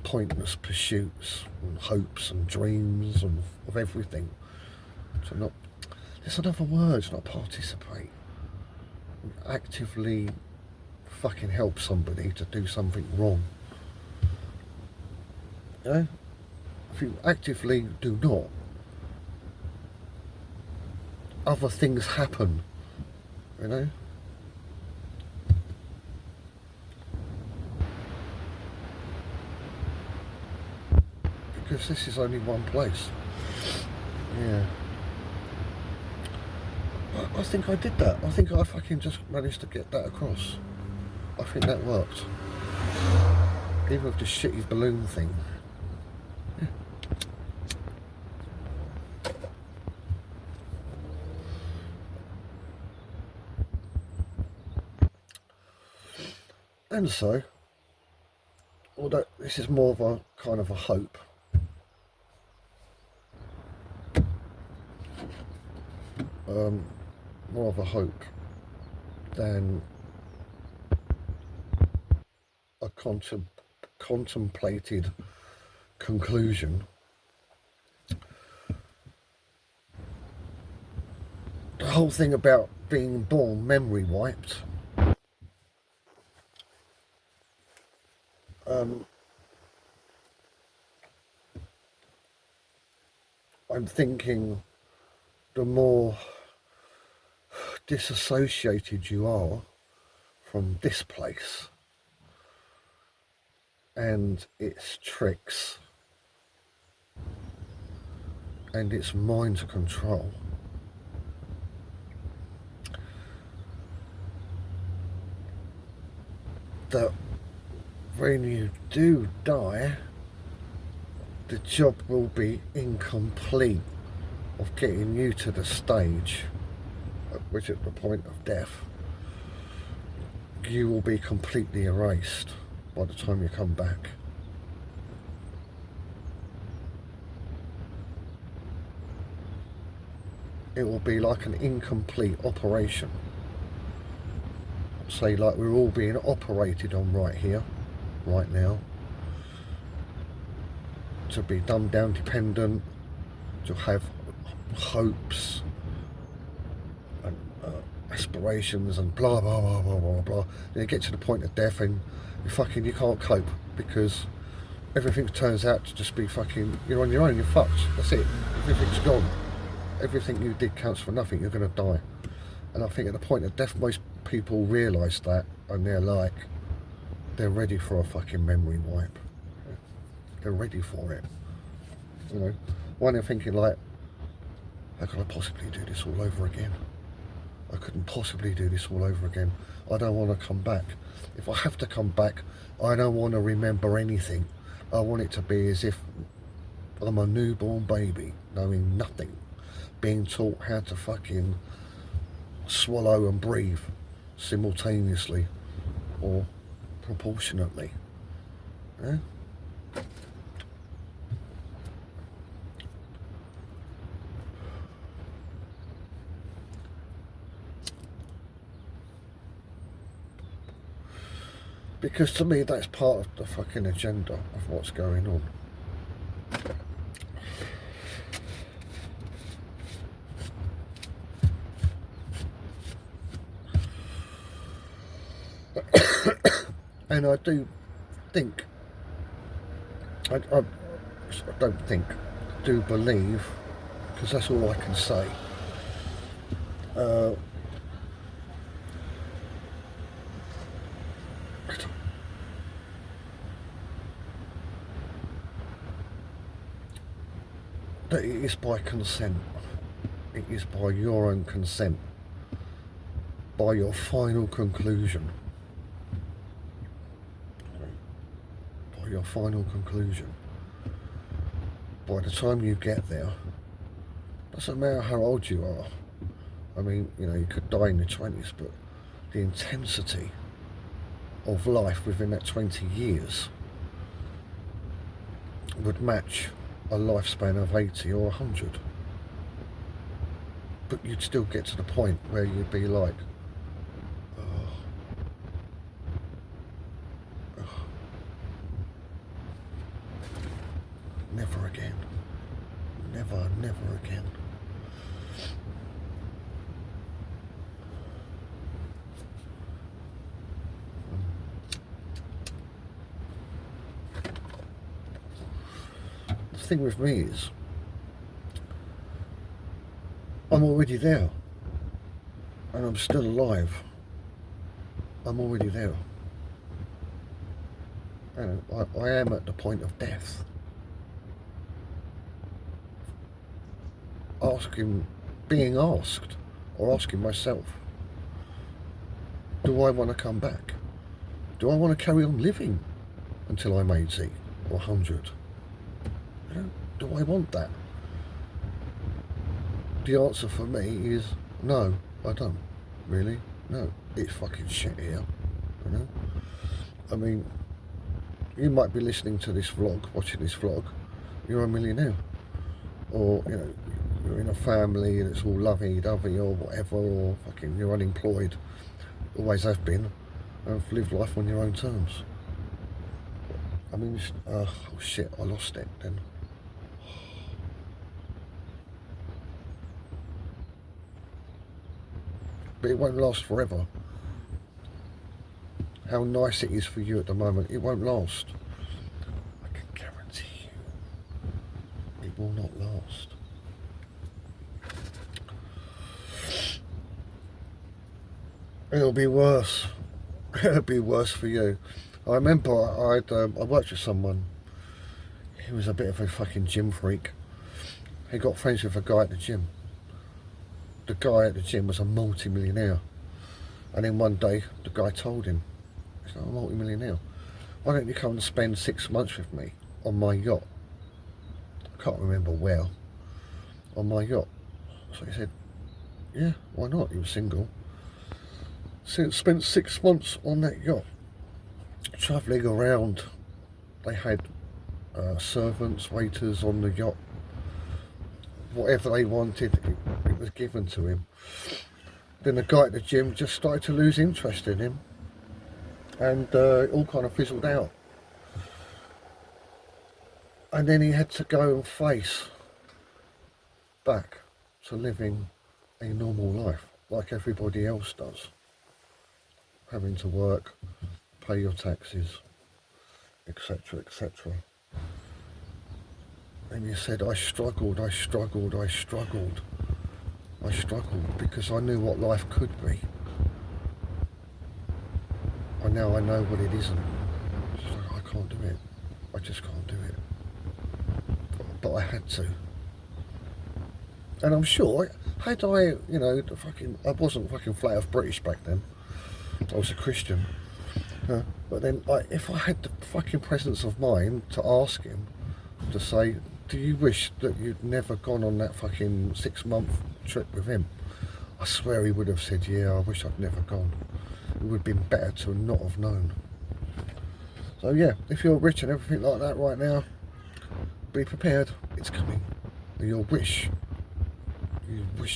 pointless pursuits and hopes and dreams and of everything. So not, there's another word, not participate. Actively fucking help somebody to do something wrong. You know? If you actively do not, other things happen, you know? Because this is only one place. Yeah. I think I did that. I think I fucking just managed to get that across. I think that worked. Even with the shitty balloon thing. Yeah. And so, although this is more of a kind of a hope, more of a hope than a contemplated conclusion. The whole thing about being born memory wiped, I'm thinking the more disassociated you are from this place and its tricks and its mind control, that when you do die, the job will be incomplete of getting you to the stage at which, at the point of death, you will be completely erased by the time you come back. It will be like an incomplete operation. Say, like we're all being operated on right here, right now, to be dumbed down dependent, to have hopes and aspirations and blah blah blah blah blah blah. And you get to the point of death and you can't cope because everything turns out to just be fucking, you're on your own, you're fucked, that's it, everything's gone, everything you did counts for nothing, you're going to die. And I think at the point of death most people realise that, and they're ready for a fucking memory wipe. They're ready for it, you know. One, they're thinking like, how can I possibly do this all over again? I couldn't possibly do this all over again. I don't want to come back. If I have to come back, I don't want to remember anything. I want it to be as if I'm a newborn baby, knowing nothing, being taught how to fucking swallow and breathe simultaneously or proportionately. Yeah? Because to me that's part of the fucking agenda of what's going on. And I do think, I don't think, I do believe, because that's all I can say, that it is by consent. It is by your own consent, by your final conclusion. By your final conclusion. By the time you get there, doesn't matter how old you are. I mean, you know, you could die in your 20s, but the intensity of life within that 20 years would match a lifespan of 80 or 100. But you'd still get to the point where you'd be like, never again. Never, never again. The thing with me is, I'm already there. And I'm still alive. I'm already there. And I am at the point of death. Being asked, or asking myself, do I want to come back? Do I want to carry on living until I'm 80 or 100? You know, do I want that? The answer for me is no, I don't. Really? No. It's fucking shit here. You know? I mean, you might be listening to this vlog, watching this vlog, you're a millionaire. Or, you know, you're in a family and it's all lovey-dovey or whatever, or fucking you're unemployed, always have been, and live life on your own terms. I mean, oh shit, I lost it then. But it won't last forever. How nice it is for you at the moment, it won't last. I can guarantee you, it will not last. It'll be worse. It'll be worse for you. I remember I worked with someone. He was a bit of a fucking gym freak. He got friends with a guy at the gym. The guy at the gym was a multi-millionaire. And then one day, the guy told him, he's not a multi-millionaire. Why don't you come and spend 6 months with me on my yacht? I can't remember where. On my yacht. So he said, yeah, why not? He was single. So spent 6 months on that yacht, travelling around. They had servants, waiters on the yacht. Whatever they wanted, it was given to him. Then the guy at the gym just started to lose interest in him, and it all kind of fizzled out. And then he had to go and face back to living a normal life like everybody else does. Having to work, pay your taxes, etc., etc. And he said, I struggled because I knew what life could be. And now I know what it isn't. It's like, I can't do it. I just can't do it. But I had to. And I'm sure, had I, you know, I wasn't fucking flat off British back then. I was a Christian. But then, if I had the fucking presence of mind to ask him, to say, do you wish that you'd never gone on that fucking 6-month trip with him? I swear he would have said, yeah, I wish I'd never gone. It would have been better to not have known. So yeah, if you're rich and everything like that right now, be prepared, it's coming. You wish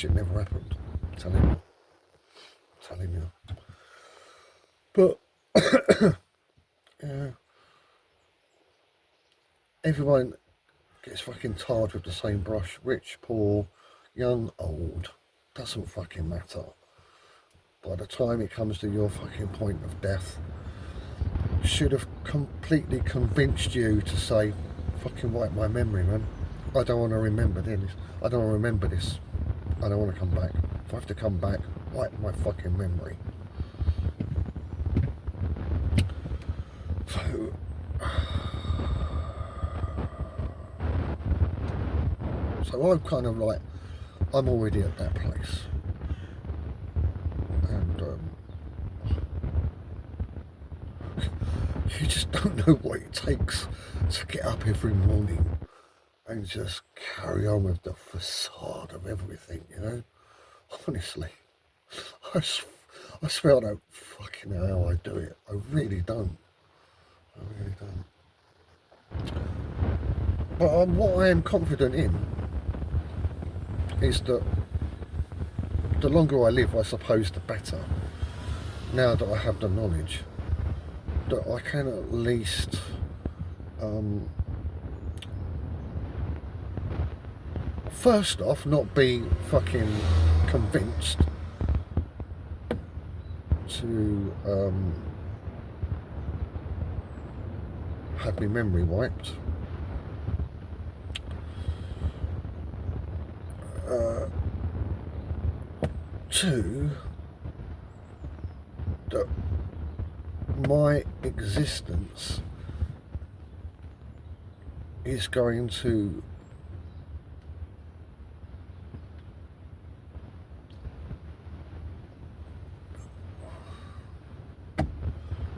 it never happened. Tell him you. But yeah, everyone gets fucking tarred with the same brush. Rich, poor, young, old, doesn't fucking matter. By the time it comes to your fucking point of death, should have completely convinced you to say, fucking wipe my memory, man. I don't want to remember this. I don't want to remember this. I don't want to come back. If I have to come back, wipe my fucking memory. So I'm kind of like, I'm already at that place. And you just don't know what it takes to get up every morning and just carry on with the facade of everything, you know? Honestly, I swear I don't fucking know how I do it. I really don't. I really don't. But what I am confident in is that the longer I live, I suppose, the better. Now that I have the knowledge, that I can at least first off, not be fucking convinced to have my memory wiped. Two, that my existence is going to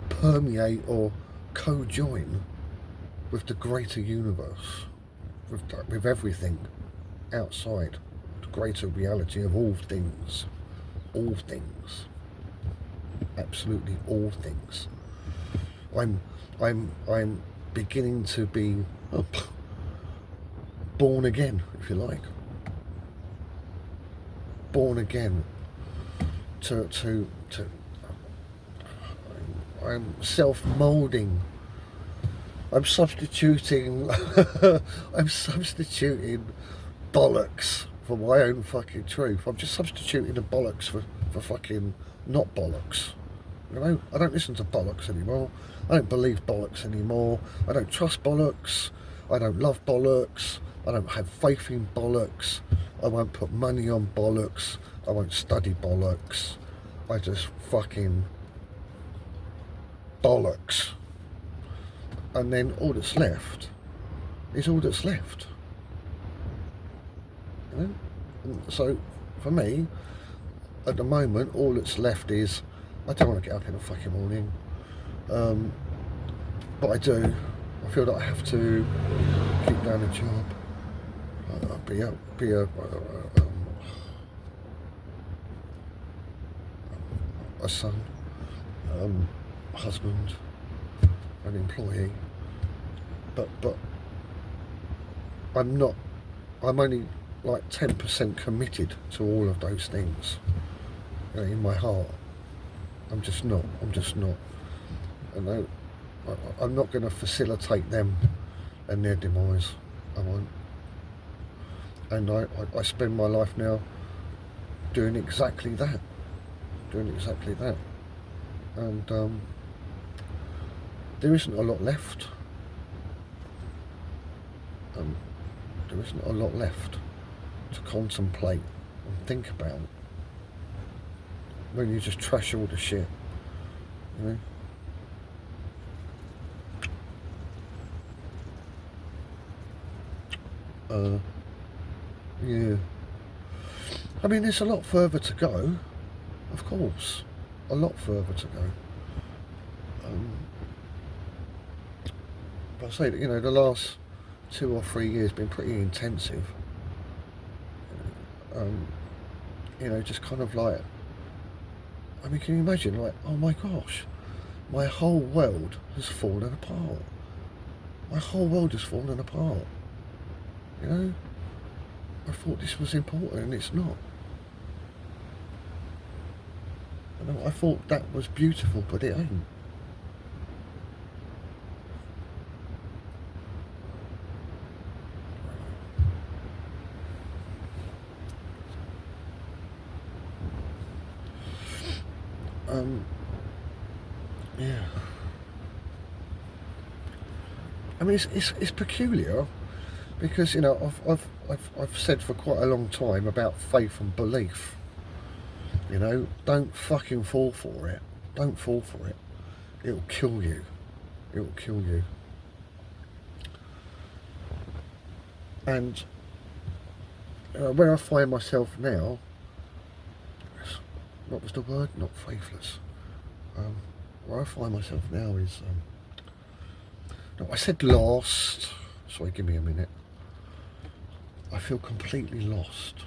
permeate or co-join with the greater universe, with everything outside the greater reality of all things, absolutely all things. I'm beginning to be born again, if you like, born again to I'm self-molding. I'm substituting I'm substituting bollocks for my own fucking truth. I'm just substituting the bollocks for fucking not bollocks. You know, I don't listen to bollocks anymore. I don't believe bollocks anymore. I don't trust bollocks. I don't love bollocks. I don't have faith in bollocks. I won't put money on bollocks. I won't study bollocks. I just fucking bollocks. And then all that's left is all that's left. You know? And so for me, at the moment, all that's left is I don't want to get up in the fucking morning, but I do. I feel that I have to keep down a job, be a son, husband, an employee, but I'm not. I'm only like 10% committed to all of those things. You know, in my heart, I'm just not. And I'm not going to facilitate them and their demise. I won't. And I spend my life now doing exactly that. And there isn't a lot left. There isn't a lot left to contemplate and think about when you just trash all the shit, you know? Yeah. I mean, there's a lot further to go, of course, a lot further to go. But I say that, you know, the last 2 or 3 years been pretty intensive. You know, just kind of like, I mean, can you imagine, like, oh my gosh, my whole world has fallen apart. My whole world has fallen apart. You know, I thought this was important and it's not. You know, I thought that was beautiful, but it ain't. Yeah. I mean, it's peculiar because, you know, I've said for quite a long time about faith and belief. You know, don't fucking fall for it. Don't fall for it. It'll kill you. It'll kill you. And where I find myself now, what was the word? Not faithless. Where I find myself now is, no, I said lost. Sorry, give me a minute. I feel completely lost.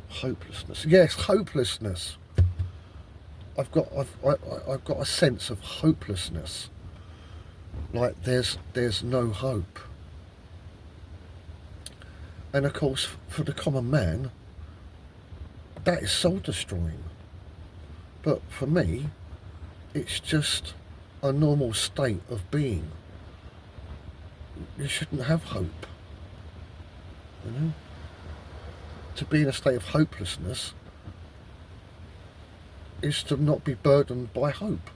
Hopelessness. Yes, hopelessness. I've got a sense of hopelessness. Like there's no hope. And of course, for the common man, that is soul destroying. But for me, it's just a normal state of being. You shouldn't have hope. You know? To be in a state of hopelessness is to not be burdened by hope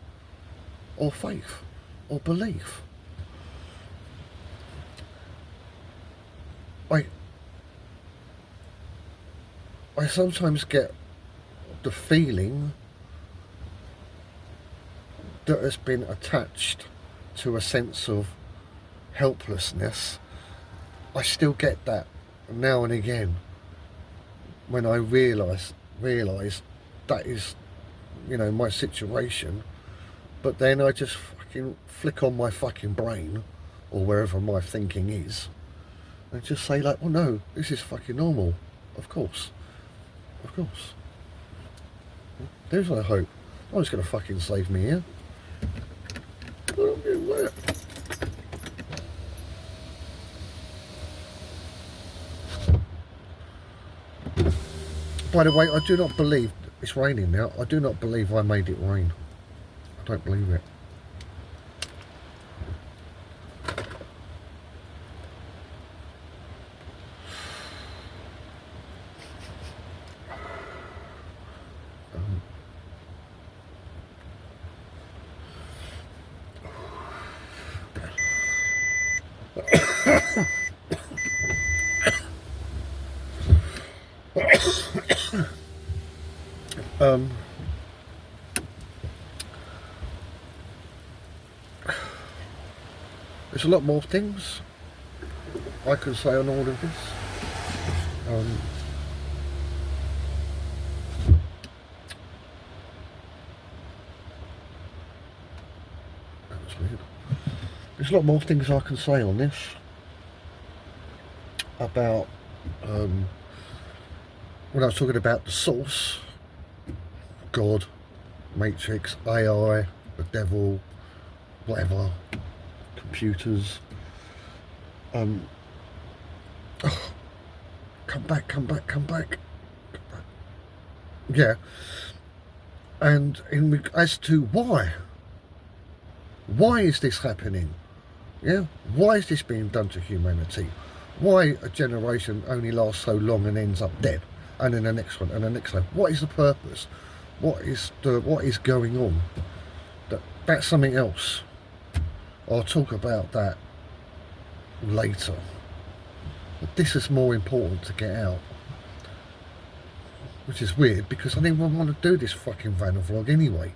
or faith or belief. I sometimes get the feeling that has been attached to a sense of helplessness. I still get that now and again when I realise that is, you know, my situation. But then I just fucking flick on my fucking brain or wherever my thinking is and just say like, well, no, this is fucking normal. Of course. There's no hope. No one's going to fucking save me here. I'm getting wet. By the way, I do not believe it's raining now. I do not believe I made it rain. I don't believe it. There's a lot more things I can say on all of this. That was weird. There's a lot more things I can say on this about when I was talking about the source, God, Matrix, AI, the devil, whatever, computers. Oh, come back. Yeah. And as to why is this happening? Yeah. Why is this being done to humanity? Why a generation only lasts so long and ends up dead, and then the next one and the next one? What is the purpose? What is going on? That's something else. I'll talk about that later. But this is more important to get out. Which is weird because I didn't want to do this fucking VanaVlog anyway.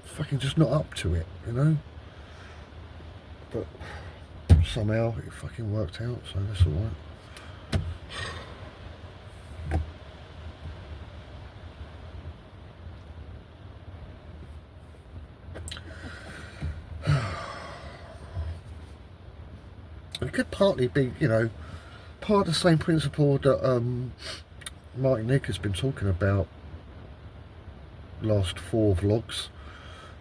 Fucking just not up to it, you know? But somehow it fucking worked out, so that's alright. It could partly be, you know, part of the same principle that Martin Nick has been talking about last 4 vlogs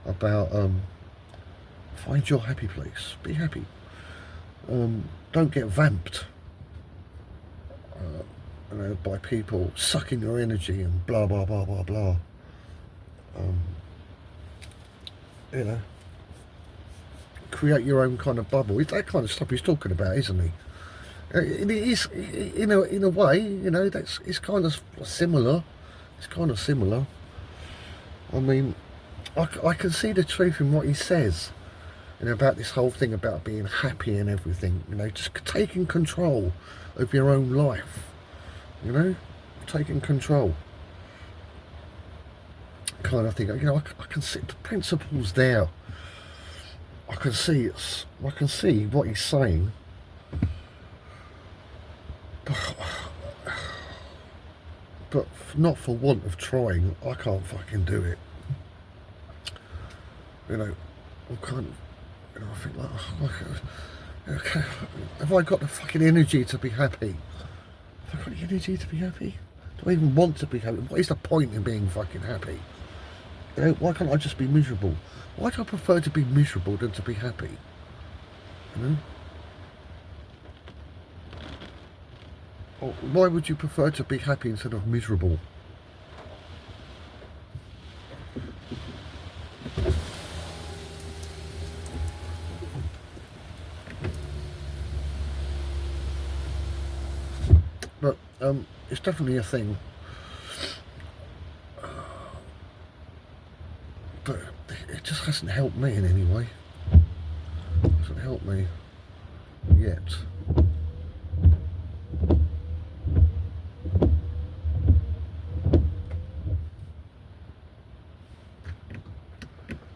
about find your happy place, be happy, don't get vamped you know, by people sucking your energy and blah blah blah blah blah. You know, create your own kind of bubble. It's that kind of stuff he's talking about, isn't he? It is, in a way, you know, it's kind of similar. It's kind of similar. I mean, I can see the truth in what he says, you know, about this whole thing about being happy and everything. You know, just taking control of your own life. You know, taking control, kind of thing. You know, I can see the principles there. I can see it's. I can see what he's saying. But not for want of trying, I can't fucking do it. You know, I'm kind of, you know, I think like, okay, have I got the fucking energy to be happy? Have I got the energy to be happy? Do I even want to be happy? What is the point in being fucking happy? You know, why can't I just be miserable? Why do I prefer to be miserable than to be happy? You know? Or why would you prefer to be happy instead of miserable? But it's definitely a thing. But it just hasn't helped me in any way. It hasn't helped me yet.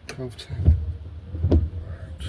$12.10. Right.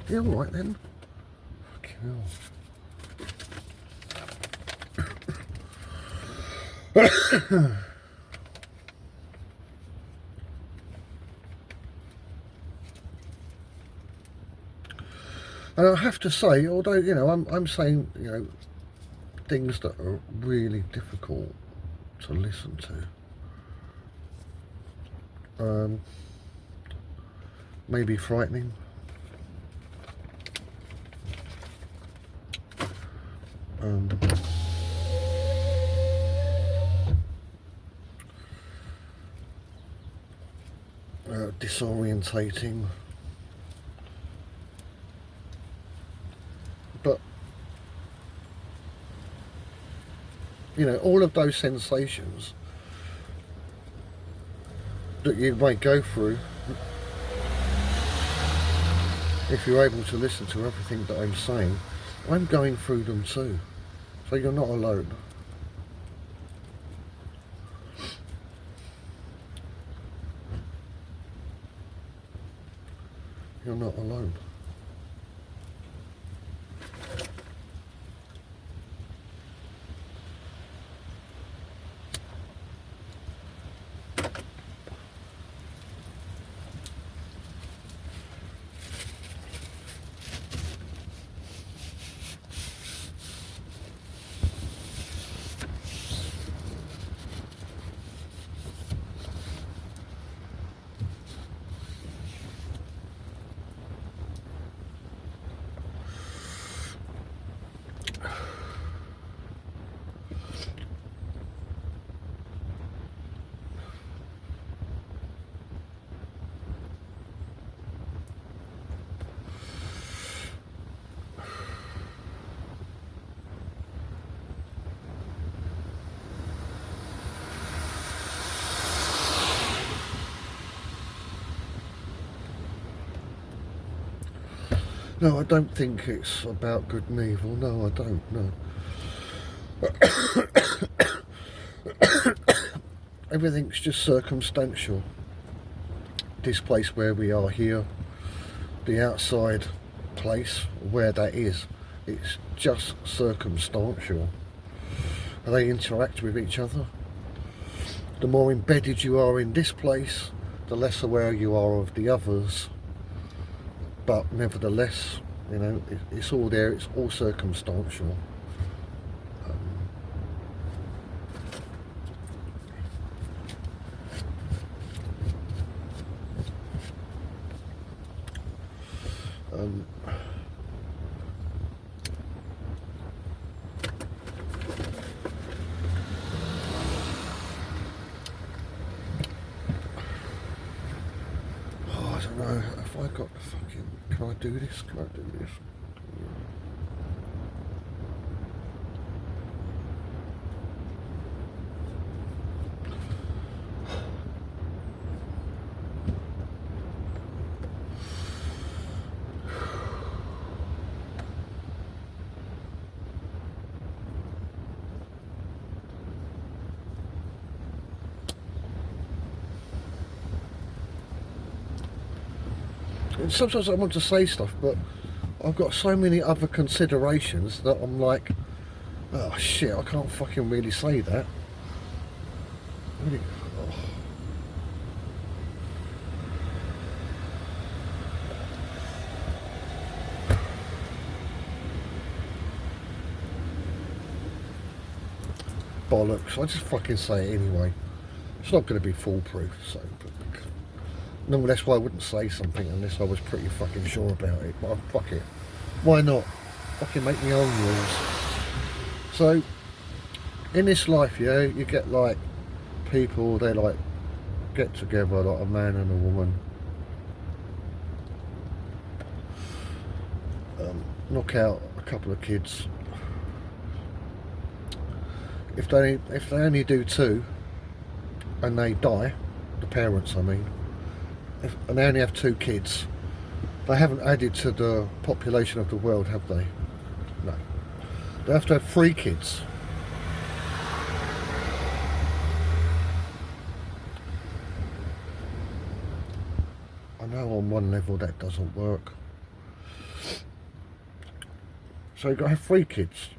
Yeah, all right then. Fucking hell. And I have to say, although, you know, I'm saying, you know, things that are really difficult to listen to, maybe frightening. Disorientating, but you know, all of those sensations that you might go through, if you're able to listen to everything that I'm saying, I'm going through them too, so you're not alone. You're not alone. No, I don't think it's about good and evil. No, I don't. No. Everything's just circumstantial. This place where we are here, the outside place where that is, it's just circumstantial. They interact with each other. The more embedded you are in this place, the less aware you are of the others. But nevertheless, you know, it's all there, it's all circumstantial. I don't know, if I got the fucking, can I do this? Can I do this? And sometimes I want to say stuff, but I've got so many other considerations that I'm like, oh shit, I can't fucking really say that. Really, oh. Bollocks, I just fucking say it anyway. It's not going to be foolproof, so... No, that's why I wouldn't say something unless I was pretty fucking sure about it. But fuck it. Why not? Fucking make my own rules. So, in this life, yeah, you get like people, they like get together, like a man and a woman. Knock out a couple of kids. If they only do two, and they die, the parents I mean, and they only have two kids, they haven't added to the population of the world, have they? No. They have to have 3 kids. I know on one level that doesn't work. So you've got to have 3 kids.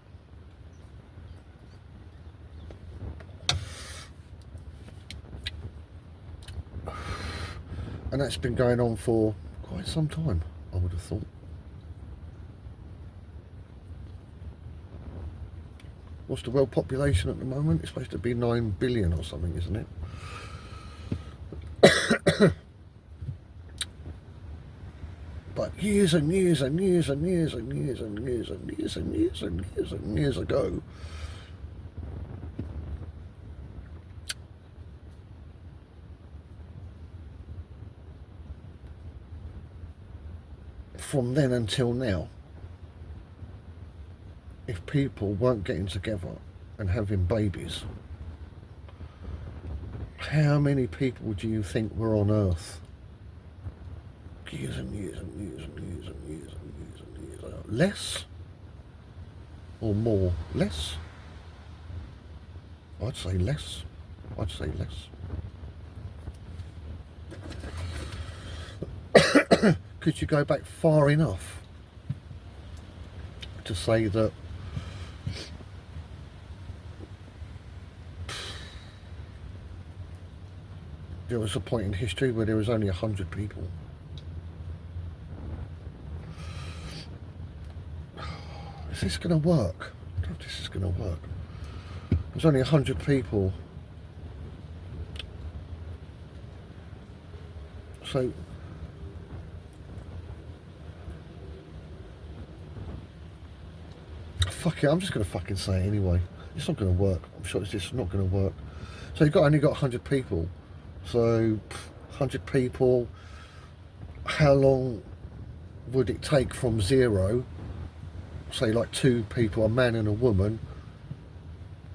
And that's been going on for quite some time, I would have thought. What's the world population at the moment? It's supposed to be 9 billion or something, isn't it? But years and years and years and years and years and years and years and years and years and years ago, from then until now, if people weren't getting together and having babies, how many people do you think were on Earth? Years and years and years and years and years and years and years. Less or more? Less? I'd say less. I'd say less. Could you go back far enough to say that there was a point in history where there was only 100 people? Is this going to work? I don't know if this is going to work. There's only 100 people. So fuck it, I'm just going to fucking say it anyway. It's not going to work. I'm sure it's just not going to work. So you've only got 100 people. So 100 people, how long would it take from 0, say like 2 people, a man and a woman,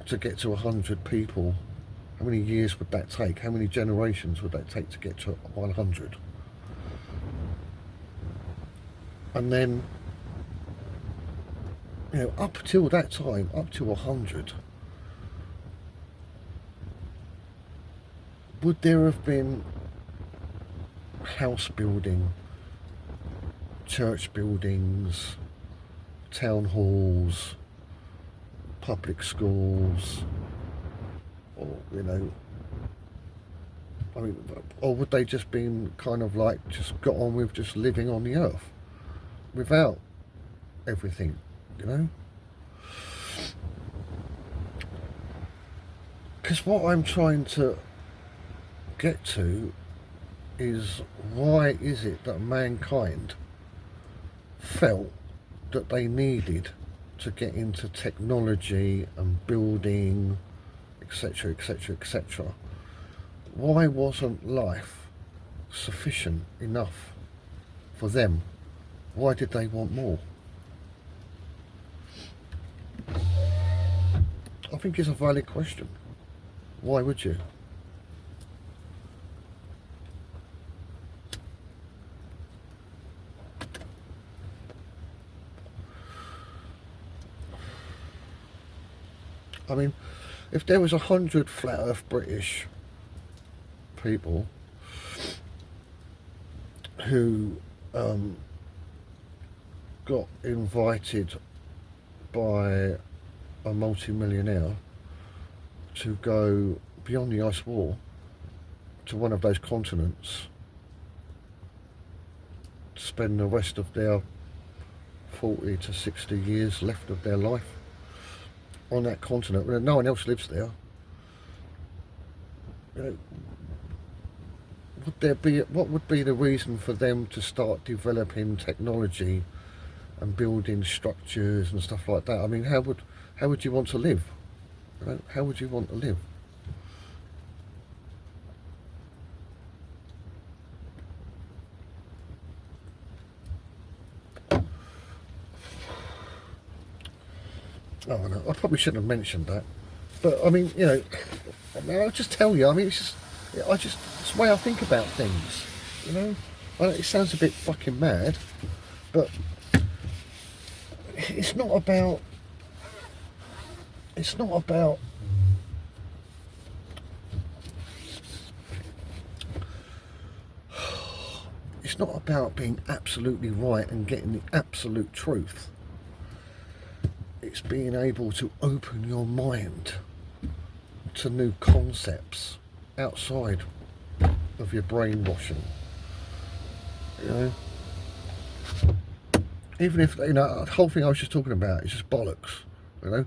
to get to 100 people? How many years would that take? How many generations would that take to get to 100? And then you know, up till that time, up to 100, would there have been house building, church buildings, town halls, public schools, or, you know, I mean, or would they just been kind of like just got on with just living on the earth without everything, you know? Because what I'm trying to get to is, why is it that mankind felt that they needed to get into technology and building, etc, etc, etc? Why wasn't life sufficient enough for them? Why did they want more? I think it's a valid question. Why would you? I mean, if there was 100 flat earth British people who got invited by a multi-millionaire to go beyond the ice wall to one of those continents, to spend the rest of their 40 to 60 years left of their life on that continent where no one else lives there, you know, would there be, what would be the reason for them to start developing technology and building structures and stuff like that? I mean, how would you want to live? You know, how would you want to live? Oh no, I probably shouldn't have mentioned that, but I mean, you know, I mean, I'll just tell you. I mean, it's the way I think about things. You know, it sounds a bit fucking mad, but it's not about. It's not about. It's not about being absolutely right and getting the absolute truth. It's being able to open your mind to new concepts outside of your brainwashing. You know, even if, you know, the whole thing I was just talking about is just bollocks. You know,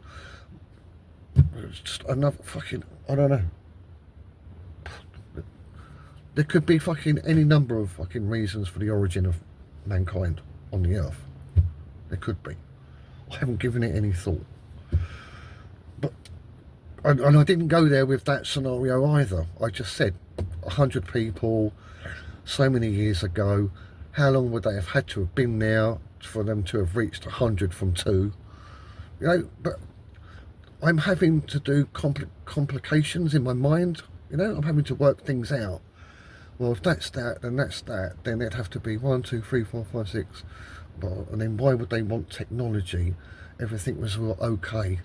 it's just another fucking, I don't know. There could be fucking any number of fucking reasons for the origin of mankind on the earth. There could be. I haven't given it any thought. But, and I didn't go there with that scenario either. I just said 100 people so many years ago. How long would they have had to have been there for them to have reached 100 from 2? You know, but I'm having to do complications in my mind. You know, I'm having to work things out. Well, if that's that, then that's that. Then it'd have to be 1, 2, 3, 4, 5, 6. And then why would they want technology? Everything was all okay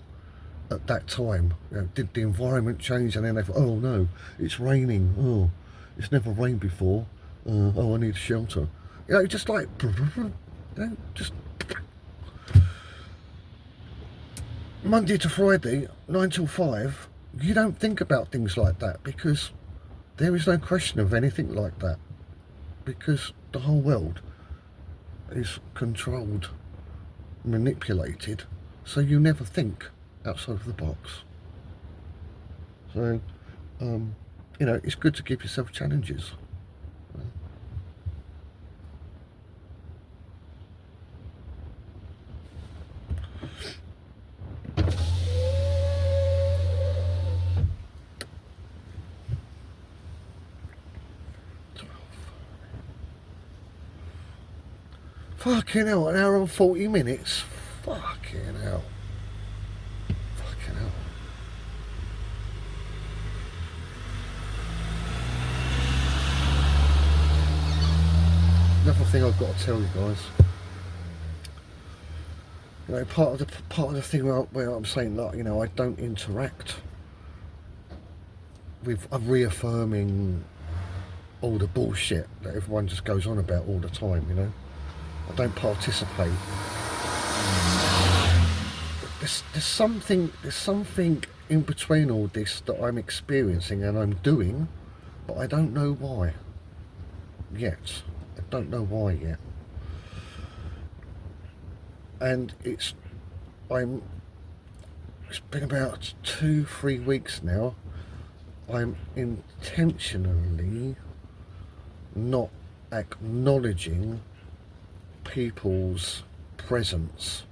at that time. You know, did the environment change? And then they thought, oh no, it's raining. Oh, it's never rained before. Oh, I need shelter. You know, just like, you know, just Monday to Friday, 9 till 5. You don't think about things like that because there is no question of anything like that, because the whole world is controlled, manipulated, so you never think outside of the box. So, you know, it's good to give yourself challenges. Fucking hell, an hour and 40 minutes. Fucking hell. Fucking hell. Another thing I've got to tell you guys. You know, part of the thing where I'm saying that, you know, I don't interact with reaffirming all the bullshit that everyone just goes on about all the time, you know. I don't participate. There's something in between all this that I'm experiencing and I'm doing, but I don't know why yet. I don't know why yet. And it's been about 2-3 weeks now. I'm intentionally not acknowledging people's presence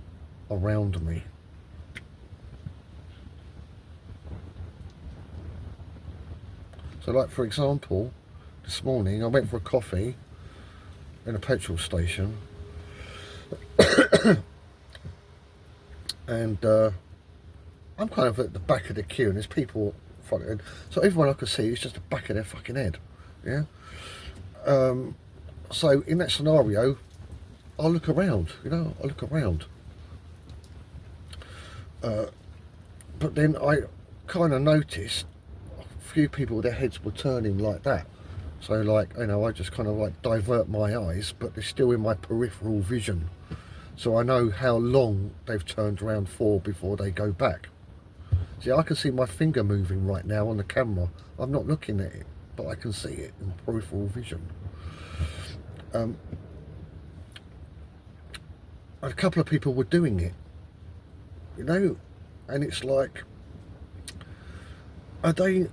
around me. So, like, for example, this morning I went for a coffee in a petrol station, and I'm kind of at the back of the queue, and there's people front end, so everyone I could see is just the back of their fucking head. Yeah. So in that scenario, I'll look around. You know, I look around. But then I kind of noticed a few people, their heads were turning like that. So, like, you know, I just kind of like divert my eyes, but they're still in my peripheral vision. So I know how long they've turned around for before they go back. See, I can see my finger moving right now on the camera. I'm not looking at it, but I can see it in peripheral vision. A couple of people were doing it, you know, and it's like, are they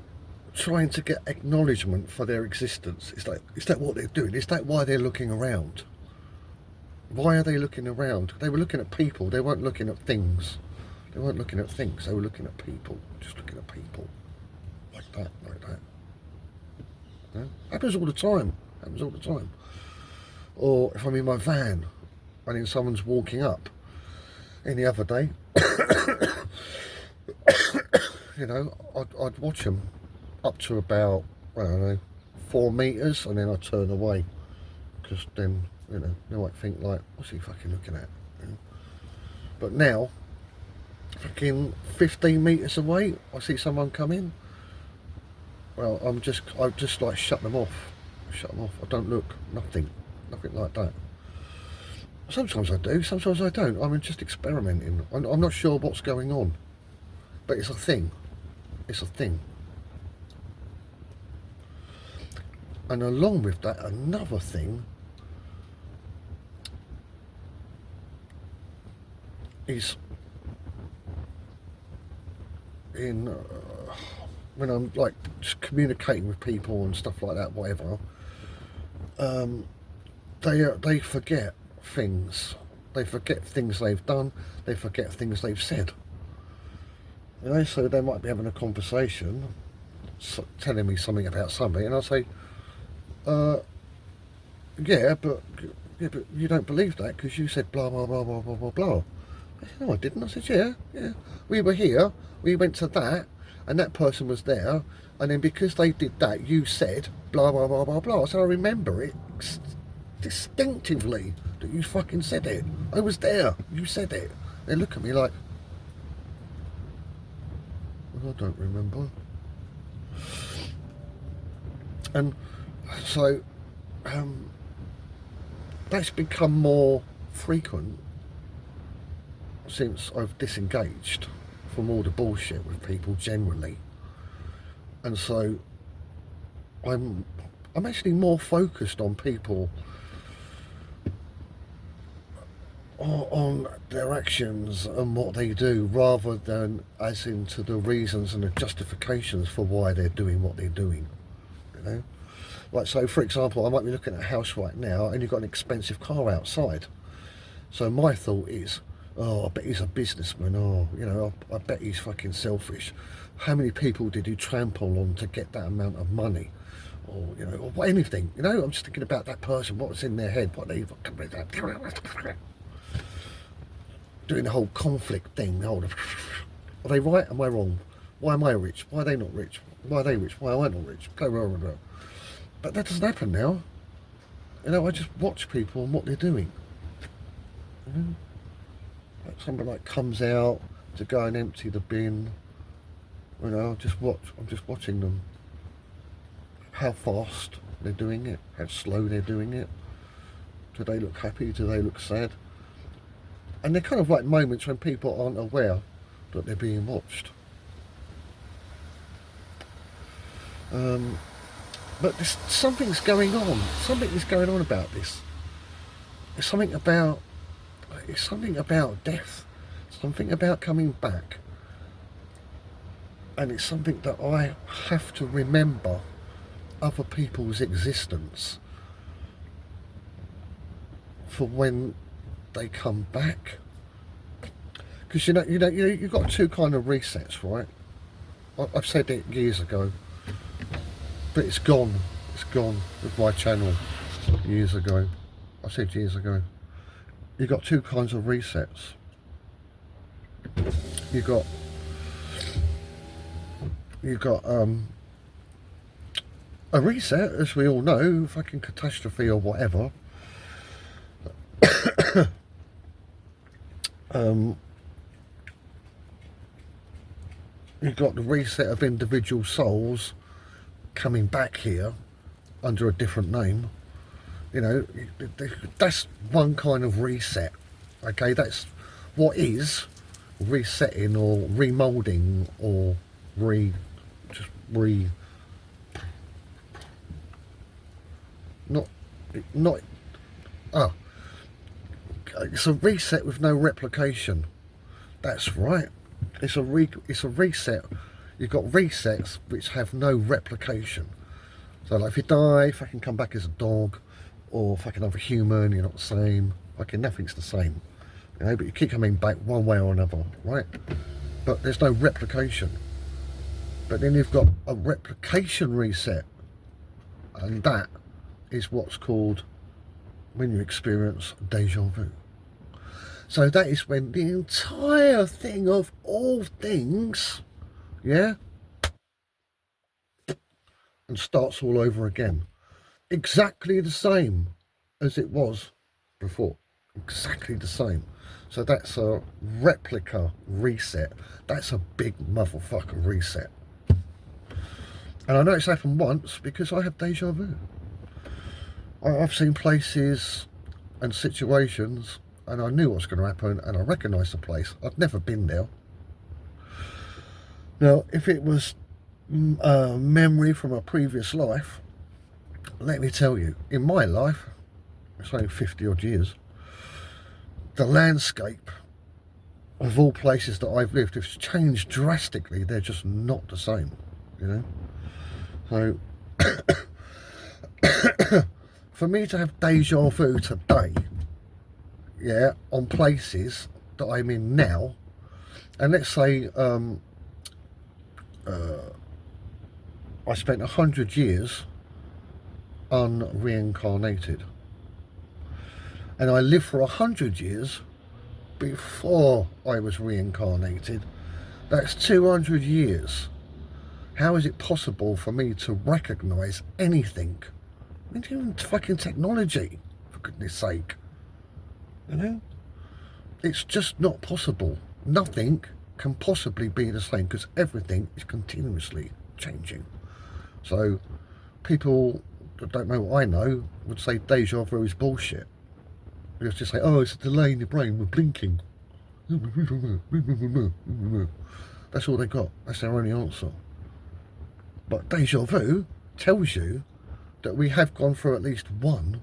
trying to get acknowledgement for their existence? It's like, is that what they're doing? Is that why they're looking around? Why are they looking around? They were looking at people. They weren't looking at things. They weren't looking at things. They were looking at people. Just looking at people. Like that, like that. Yeah? Happens all the time. Happens all the time. Or if I'm in my van and then someone's walking up. Any other day, you know, I'd watch them up to about, I don't know, 4 meters, and then I'd turn away, because then, you know, they might think like, what's he fucking looking at? You know? But now, fucking 15 meters away, I see someone come in. Well, I just like shut them off. Shut them off. I don't look. Nothing like that. Sometimes I do, sometimes I don't. I'm just experimenting. I'm not sure what's going on, but it's a thing. It's a thing. And along with that, another thing is in when I'm like just communicating with people and stuff like that, whatever. They forget things. They forget things they've done. They forget things they've said. You know, so they might be having a conversation, telling me something about something, and I'll say, yeah, but you don't believe that because you said blah blah blah blah blah blah blah. I said, no, I didn't. I said, yeah. We were here. We went to that, and that person was there, and then because they did that, you said blah blah blah blah blah. So I remember it distinctively that you fucking said it. I was there. You said it. They look at me like, well, I don't remember. And so that's become more frequent since I've disengaged from all the bullshit with people generally. And so I'm actually more focused on people, on their actions and what they do, rather than as into the reasons and the justifications for why they're doing what they're doing, you know. Like, so for example, I might be looking at a house right now and you've got an expensive car outside, so my thought is, oh, I bet he's a businessman, oh, you know, I bet he's fucking selfish. How many people did he trample on to get that amount of money? Or, you know, or anything, you know. I'm just thinking about that person, what was in their head, what they doing the whole conflict thing. Are they right? Am I wrong? Why am I rich? Why are they not rich? Why are they rich? Why am I not rich? Blah, blah, blah, blah. But that doesn't happen now. You know, I just watch people and what they're doing. You know? Somebody like comes out to go and empty the bin. You know, I'm just watching them. How fast they're doing it, how slow they're doing it. Do they look happy? Do they look sad? And they're kind of like moments when people aren't aware that they're being watched. But something's going on. Something is going on about this. It's something about death. Something about coming back. And it's something that I have to remember other people's existence for when they come back. Because you've got two kind of resets, right? I've said it years ago, but it's gone with my channel years ago. I said years ago. You've got two kinds of resets. You've got a reset, as we all know, fucking catastrophe or whatever. You've got the reset of individual souls coming back here under a different name. You know, that's one kind of reset. Okay, that's what is resetting or remoulding or it's a reset with no replication. That's right. It's a reset. You've got resets which have no replication. So like if you die, fucking come back as a dog, or fucking other human, you're not the same. Fucking nothing's the same. You know, but you keep coming back one way or another, right? But there's no replication. But then you've got a replication reset, and that is what's called when you experience deja vu. So that is when the entire thing of all things, yeah, and starts all over again. Exactly the same as it was before. Exactly the same. So that's a replica reset. That's a big motherfucker reset. And I know it's happened once because I have deja vu. I've seen places and situations and I knew what was going to happen and I recognised the place. I'd never been there. Now, if it was a memory from a previous life, let me tell you, in my life, it's only 50 odd years, the landscape of all places that I've lived has changed drastically. They're just not the same, you know. So for me to have deja vu today, yeah, on places that I'm in now, and let's say I spent 100 years unreincarnated, and I lived for 100 years before I was reincarnated. That's 200 years. How is it possible for me to recognise anything? I mean, even fucking technology, for goodness sake. You know? It's just not possible. Nothing can possibly be the same because everything is continuously changing. So people that don't know what I know would say deja vu is bullshit. You just say, oh, it's a delay in your brain, we're blinking. That's all they got. That's their only answer. But deja vu tells you that we have gone through at least one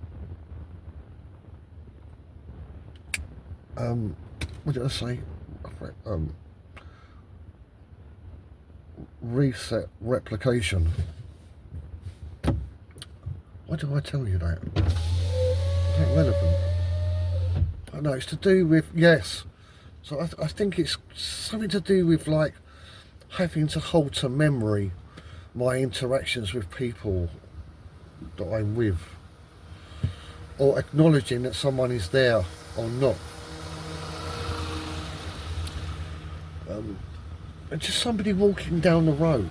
what did I say? Reset replication. Why do I tell you that? Is that relevant? I know it's to do with, yes. So I think it's something to do with like having to hold to memory my interactions with people that I'm with, or acknowledging that someone is there or not. And just somebody walking down the road.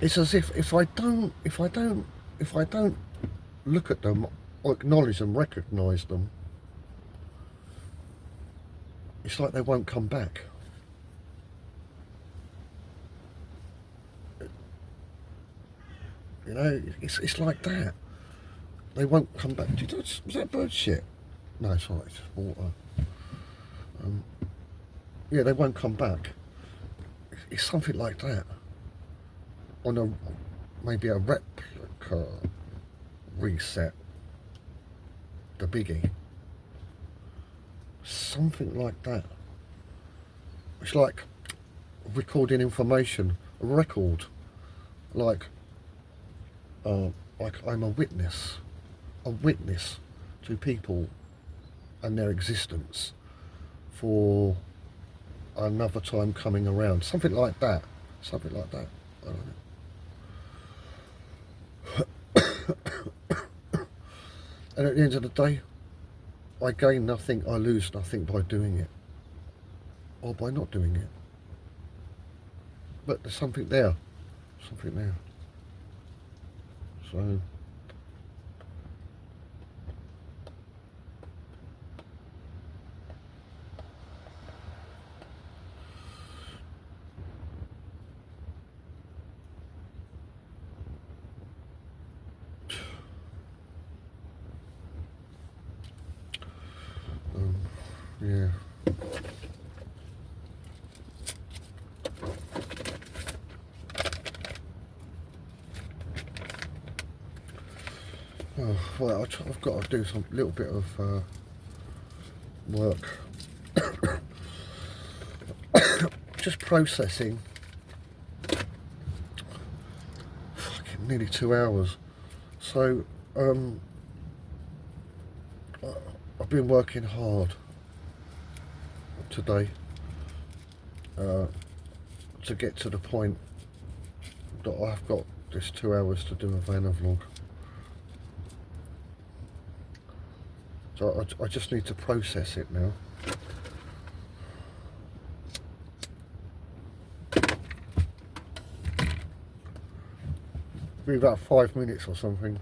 It's as if I don't look at them or acknowledge them, recognise them, it's like they won't come back. You know, it's like that. They won't come back. Was that bird shit? No, it's alright, it's just water. Yeah, they won't come back. It's something like that. On a maybe a replica reset, the biggie. Something like that. It's like recording information, a record. Like I'm a witness to people and their existence for another time coming around. Something like that. Something like that. I don't know. And at the end of the day, I gain nothing, I lose nothing by doing it. Or by not doing it. But there's something there. Something there. So yeah. Oh, well, I've got to do some little bit of work. Just processing. Fucking nearly 2 hours. So, I've been working hard today to get to the point that I've got this 2 hours to do a VanaVlog. So I just need to process it now. Be about 5 minutes or something.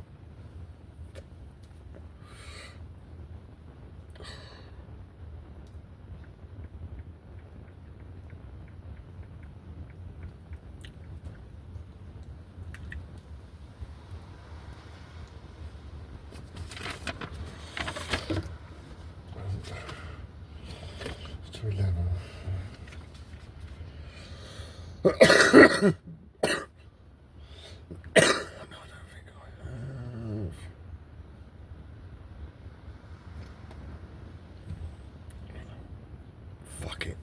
It's 11. Fuck it.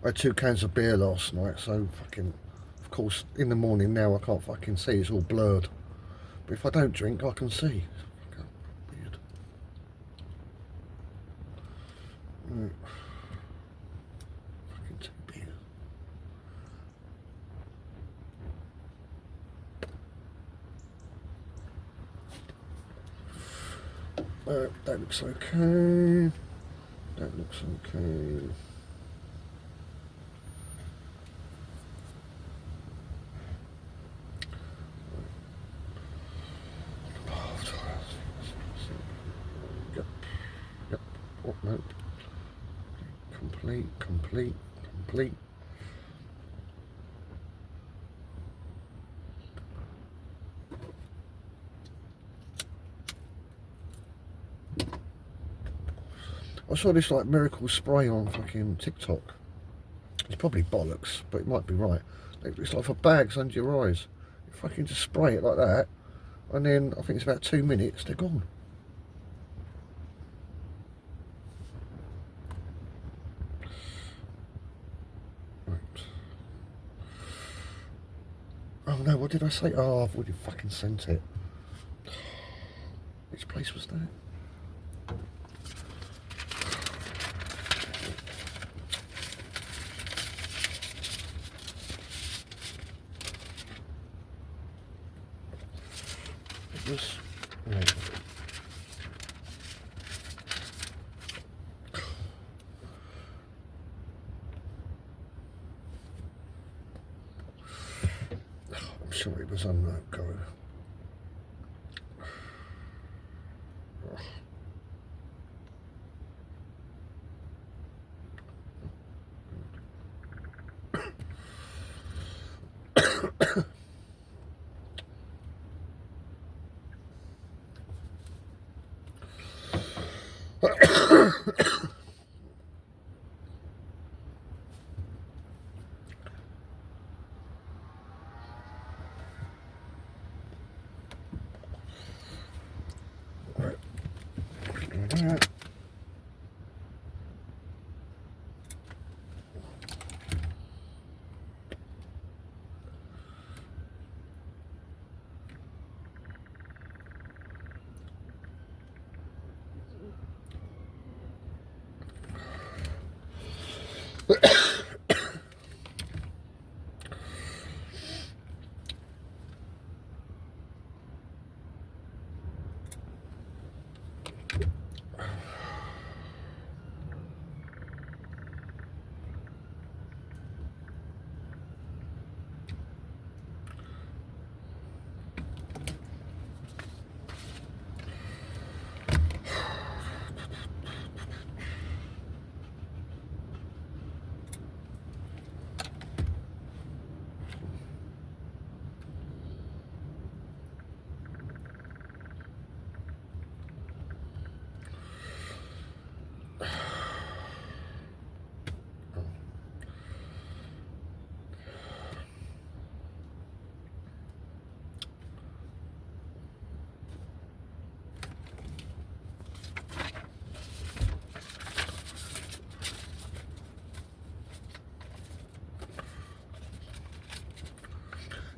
I had 2 cans of beer last night, so fucking, of course, in the morning now I can't fucking see, it's all blurred. But if I don't drink, I can see. It's weird. Right. Fucking 2 beers. That looks okay. That looks okay. Yep. Oh, no. Complete. I saw this like miracle spray on fucking TikTok. It's probably bollocks, but it might be right. It's like for bags under your eyes. You fucking just spray it like that, and then I think it's about 2 minutes, they're gone. Right. Oh no, what did I say? Oh, I've already fucking sent it. Which place was that? It was... No. I'm sure it was on that go.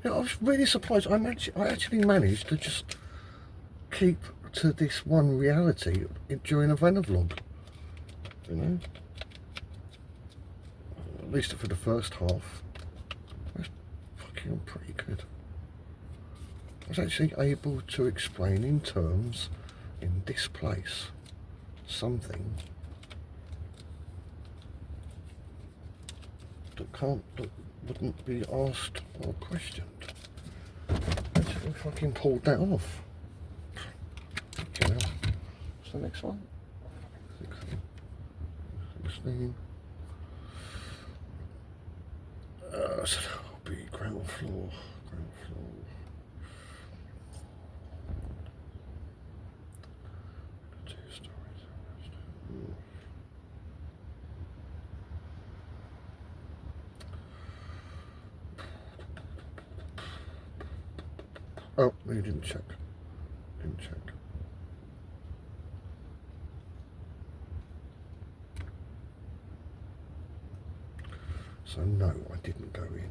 Yeah, I was really surprised. I actually managed to just keep to this one reality during a VanaVlog. You know, at least for the first half. That's fucking pretty good. I was actually able to explain in terms in this place something that wouldn't be asked or questioned. Actually fucking pulled that off. Okay, what's the next one? 16. So that'll be ground floor. Two stories. Oh, no, you didn't check. So no, I didn't go in.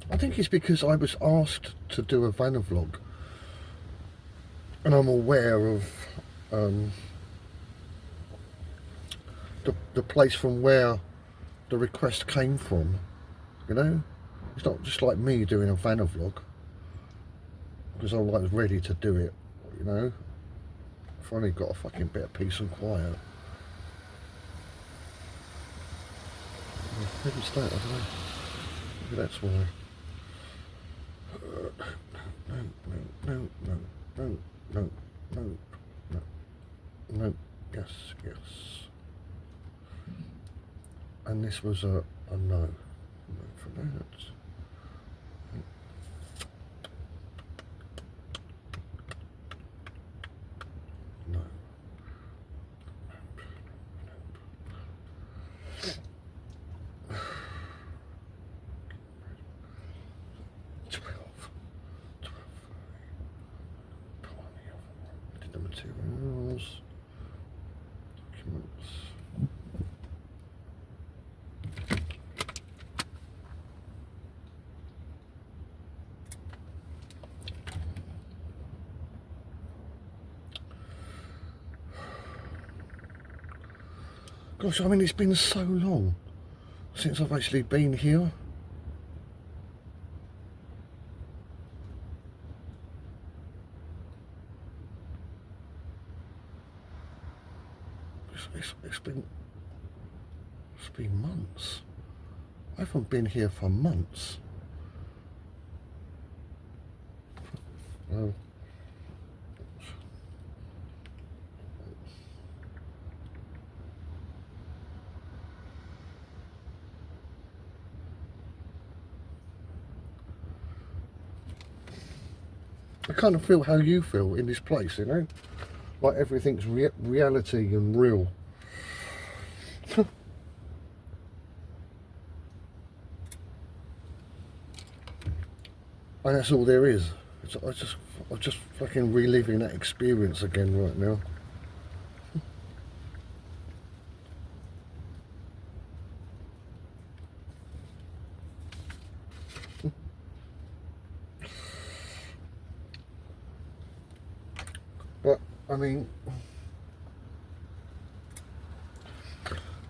I think it's because I was asked to do a VanaVlog, and I'm aware of the place from where the request came from. You know, it's not just like me doing a VanaVlog because I'm like ready to do it. You know, finally got a fucking bit of peace and quiet. Maybe it's that, I don't know. Maybe that's why. No, yes. And this was a no. No for that. No. 12. Did the materials. Documents. Gosh, I mean, it's been so long since I've actually been here. It's been months. I haven't been here for months. No. I kind of feel how you feel in this place, you know? Like everything's reality and real. And that's all there is. I'm just fucking reliving that experience again right now. But, I mean,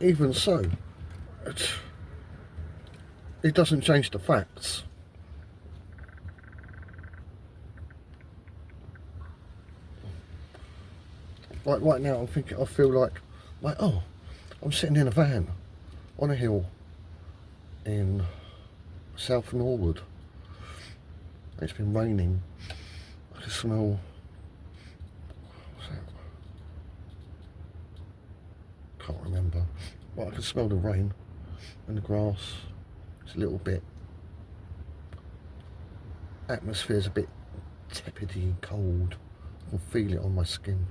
even so, it doesn't change the facts. Like right now, I feel like, oh, I'm sitting in a van on a hill in South Norwood. It's been raining. I can smell, what's that? Can't remember. But I can smell the rain and the grass. It's a little bit, atmosphere's a bit tepidly and cold. I can feel it on my skin.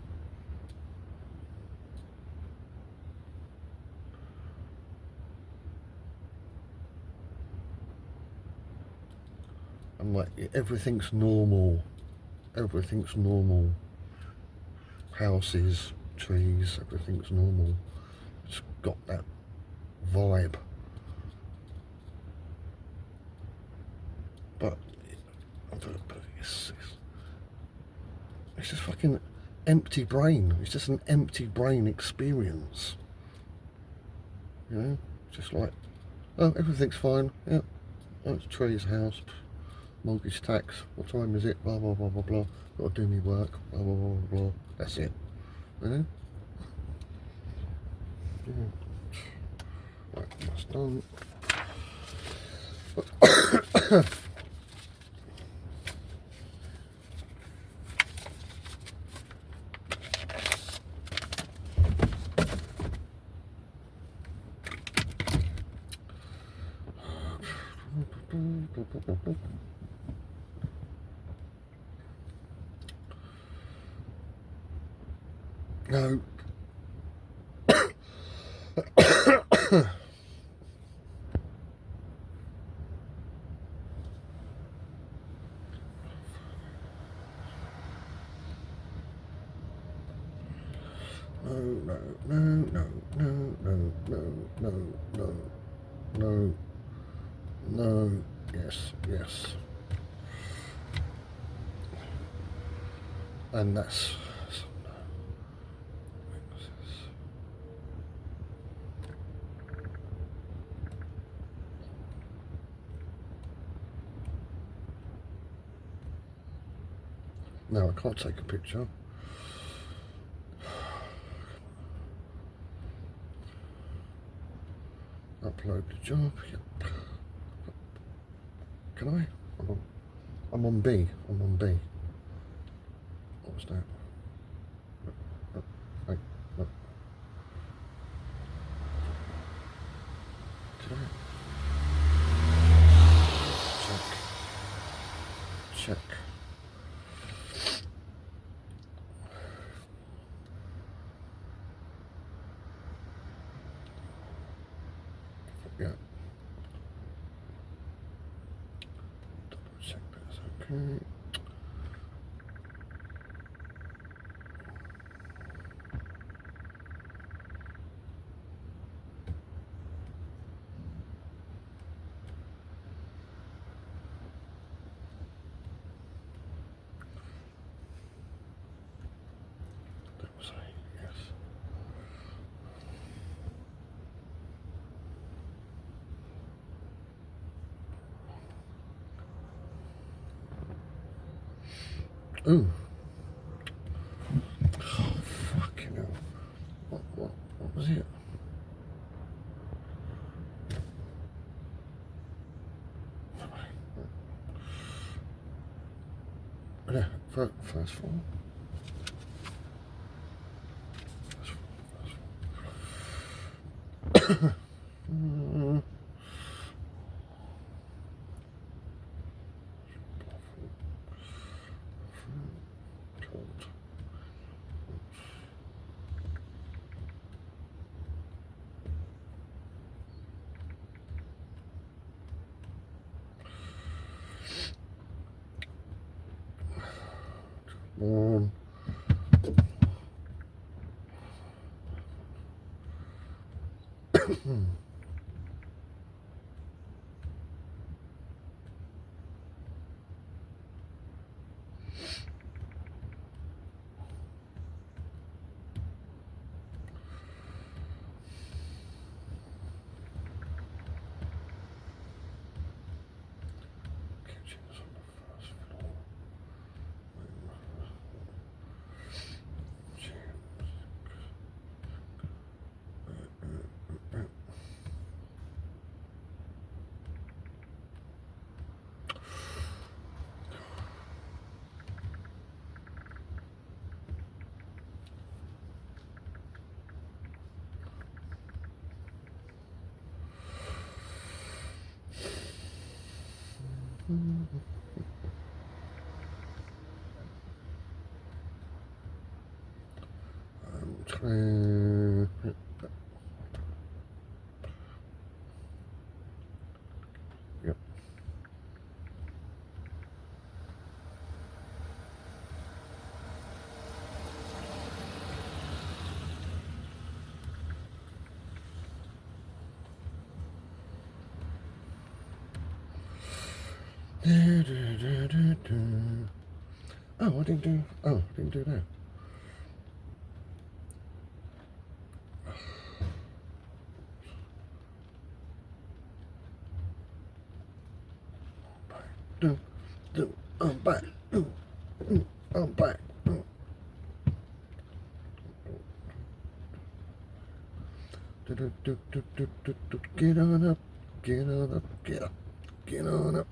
I'm like, everything's normal. Everything's normal. Houses, trees, everything's normal. It's got that vibe. But it's just fucking empty brain. It's just an empty brain experience. You know? Just like, oh, everything's fine. Yeah. Oh, it's trees, house, mortgage, tax. What time is it? Blah, blah, blah, blah, blah. Got to do me work. Blah, blah, blah, blah, blah. That's it. You know? Yeah. Right, that's done. No. No, no, no, no, no, no, no, no, no, no, yes, yes. And that's no, I can't take a picture. Upload the job. Yep. Can I? I'm on B. I'm on B. What was that? Wait, no. Did I? Check. Check. Yeah. Double check that's okay. That was a yes. Ooh. Oh, fucking hell. What was it? Yeah, first floor. Mm. One. Kitchen's on the first floor. Yep. Oh, I didn't do. Oh, I didn't do that. I'm back. I'm back. Get on up, get on up, get up, get on up.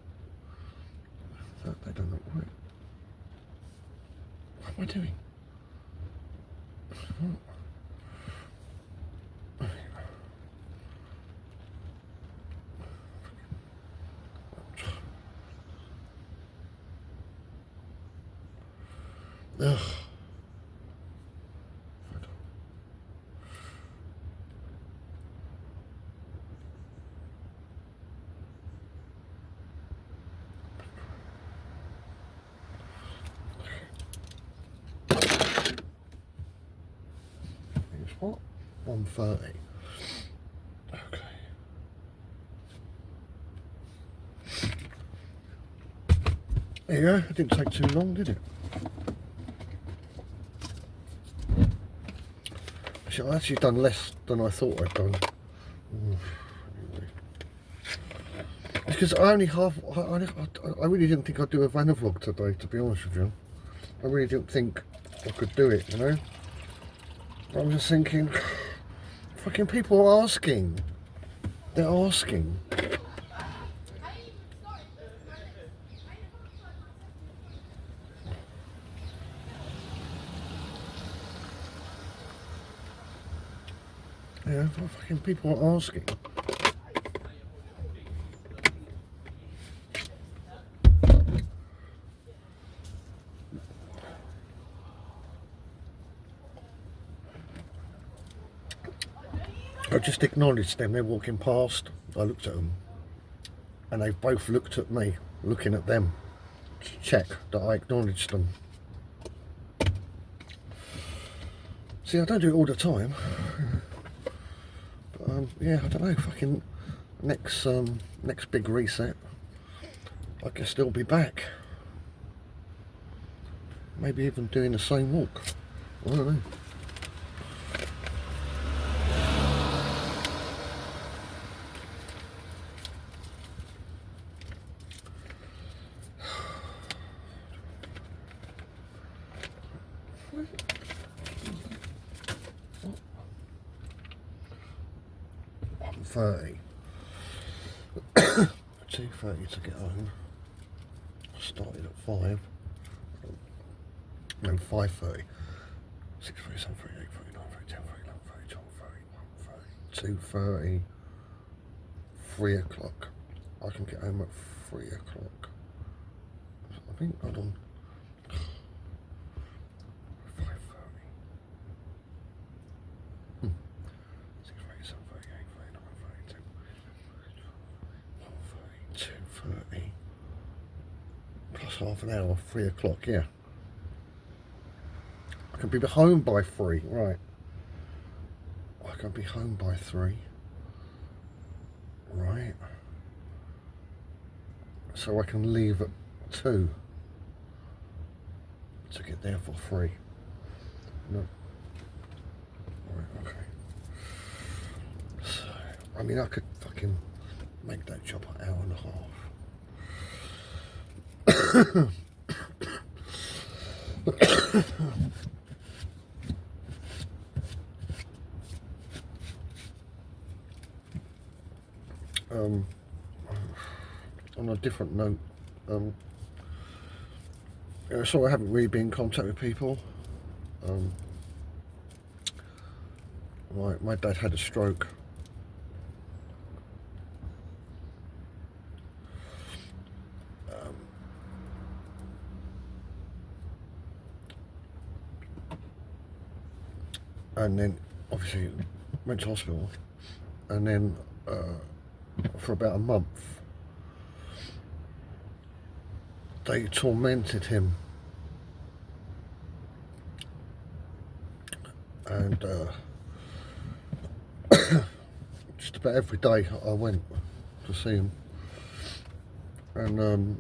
I don't know what. What am I doing? Ugh. It's what? 1:30. Okay. There you go. It didn't take too long, did it? I've actually done less than I thought I'd done. Because I only I really didn't think I'd do a VanaVlog today, to be honest with you. I really didn't think I could do it, you know. I'm just thinking, fucking people are asking. They're asking. Yeah, fucking people are asking. I just acknowledged them. They're walking past. I looked at them, and they both looked at me, looking at them, to check that I acknowledged them. See, I don't do it all the time. But yeah, I don't know. Fucking next big reset, I guess still be back. Maybe even doing the same walk. I don't know. .30. 2:30 to get home. Started at 5. No, 5:30. 6:30, 7:30, 8:30, 9:30, 10:30, 11:30, 12:30, 1:30, 2:30, 3 o'clock. I can get home at 3 o'clock. I think, hold on. 5:30. 6:30, 7:30, 8:30, 9:30, 10:30, 1:30, 2:30. Plus half an hour, 3 o'clock, yeah. I can be home by 3, right. I can be home by 3. Right. So I can leave at 2 to get there for 3. No. Right, okay. So, I mean, I could fucking make that job an hour and a half. On a different note, so I haven't really been in contact with people. My dad had a stroke. And then obviously went to hospital, and then for about a month they tormented him, and just about every day I went to see him, and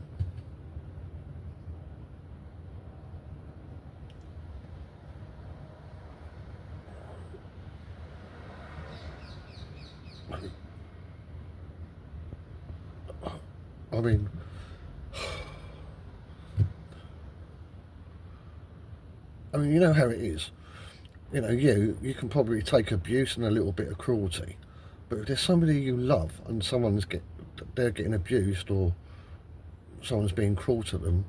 I mean, you know how it is. You know, you can probably take abuse and a little bit of cruelty, but if there's somebody you love and they're getting abused, or someone's being cruel to them,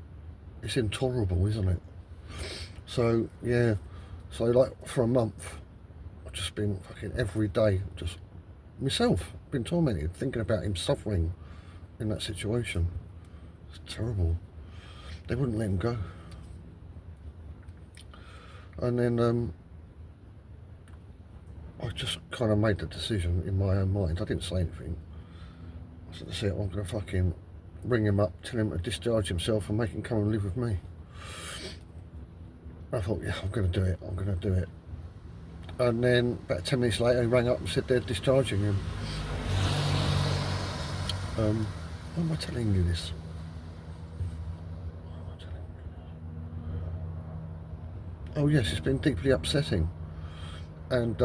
it's intolerable, isn't it? So yeah, so like for a month, I've just been fucking every day, just myself, been tormented, thinking about him suffering in that situation. It's terrible. They wouldn't let him go. And then I just kind of made the decision in my own mind. I didn't say anything. I said, that's it, I'm going to fucking ring him up, tell him to discharge himself and make him come and live with me. I thought, yeah, I'm going to do it, I'm going to do it. And then about 10 minutes later he rang up and said they're discharging him. Why am I telling you this? Oh yes, it's been deeply upsetting. And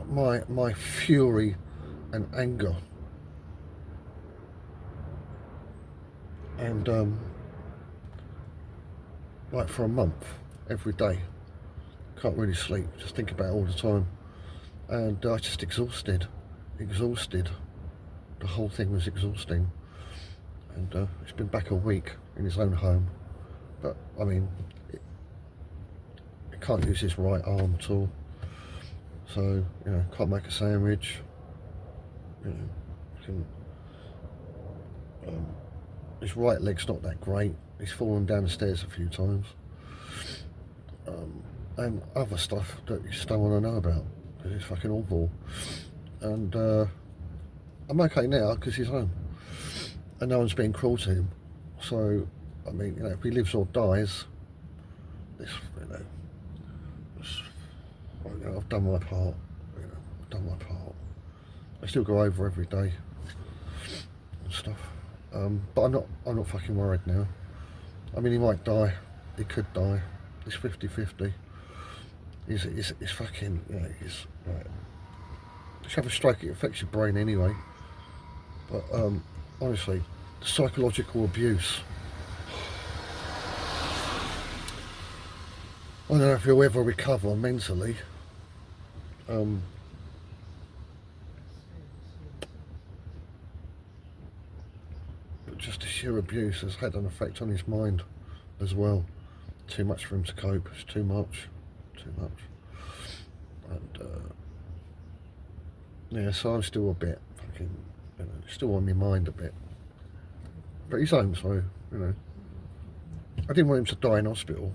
my fury and anger, and like for a month, every day, can't really sleep, just think about it all the time, and I just exhausted. The whole thing was exhausting, and it's been back a week in his own home, but I mean, it can't use his right arm at all. So, you know, can't make a sandwich, you know, his right leg's not that great, he's fallen down the stairs a few times, and other stuff that you just don't want to know about, because it's fucking awful. And I'm okay now because he's home, and no one's being cruel to him. So, I mean, you know, if he lives or dies, this, you know, I've done my part, you know, I've done my part. I still go over every day and stuff, but I'm not fucking worried now. I mean, he might die, he could die, it's 50-50. He's fucking, you know, he's, right. If you have a stroke, it affects your brain anyway, but honestly, the psychological abuse, I don't know if you'll ever recover mentally. But just sheer abuse has had an effect on his mind as well. Too much for him to cope. It's too much. And yeah, so I'm still a bit fucking, you know, still on my mind a bit. But he's home, so, you know. I didn't want him to die in hospital.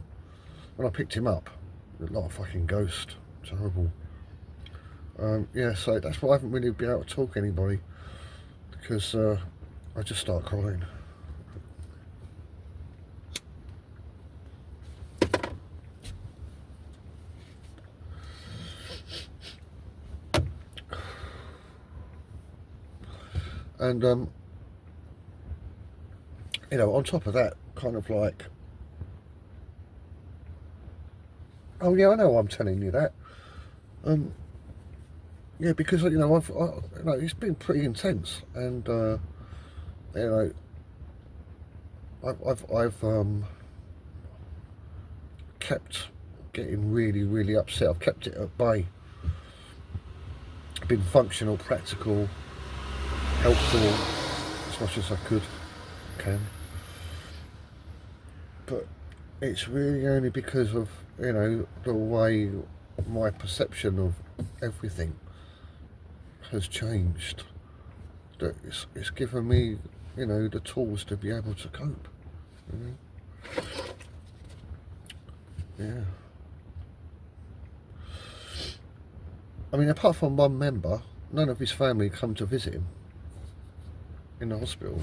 When I picked him up, he looked like a fucking ghost. Terrible. Yeah, so that's why I haven't really been able to talk to anybody, because I just start crying. And you know, on top of that, kind of like, oh yeah, I know I'm telling you that. Yeah, because you know, you know, it's been pretty intense, and you know, I've kept getting really upset. I've kept it at bay. Been functional, practical, helpful as much as I can. But it's really only because of, you know, the way my perception of everything has changed, that it's given me, you know, the tools to be able to cope, you know? Yeah. I mean, apart from one member, none of his family come to visit him in the hospital.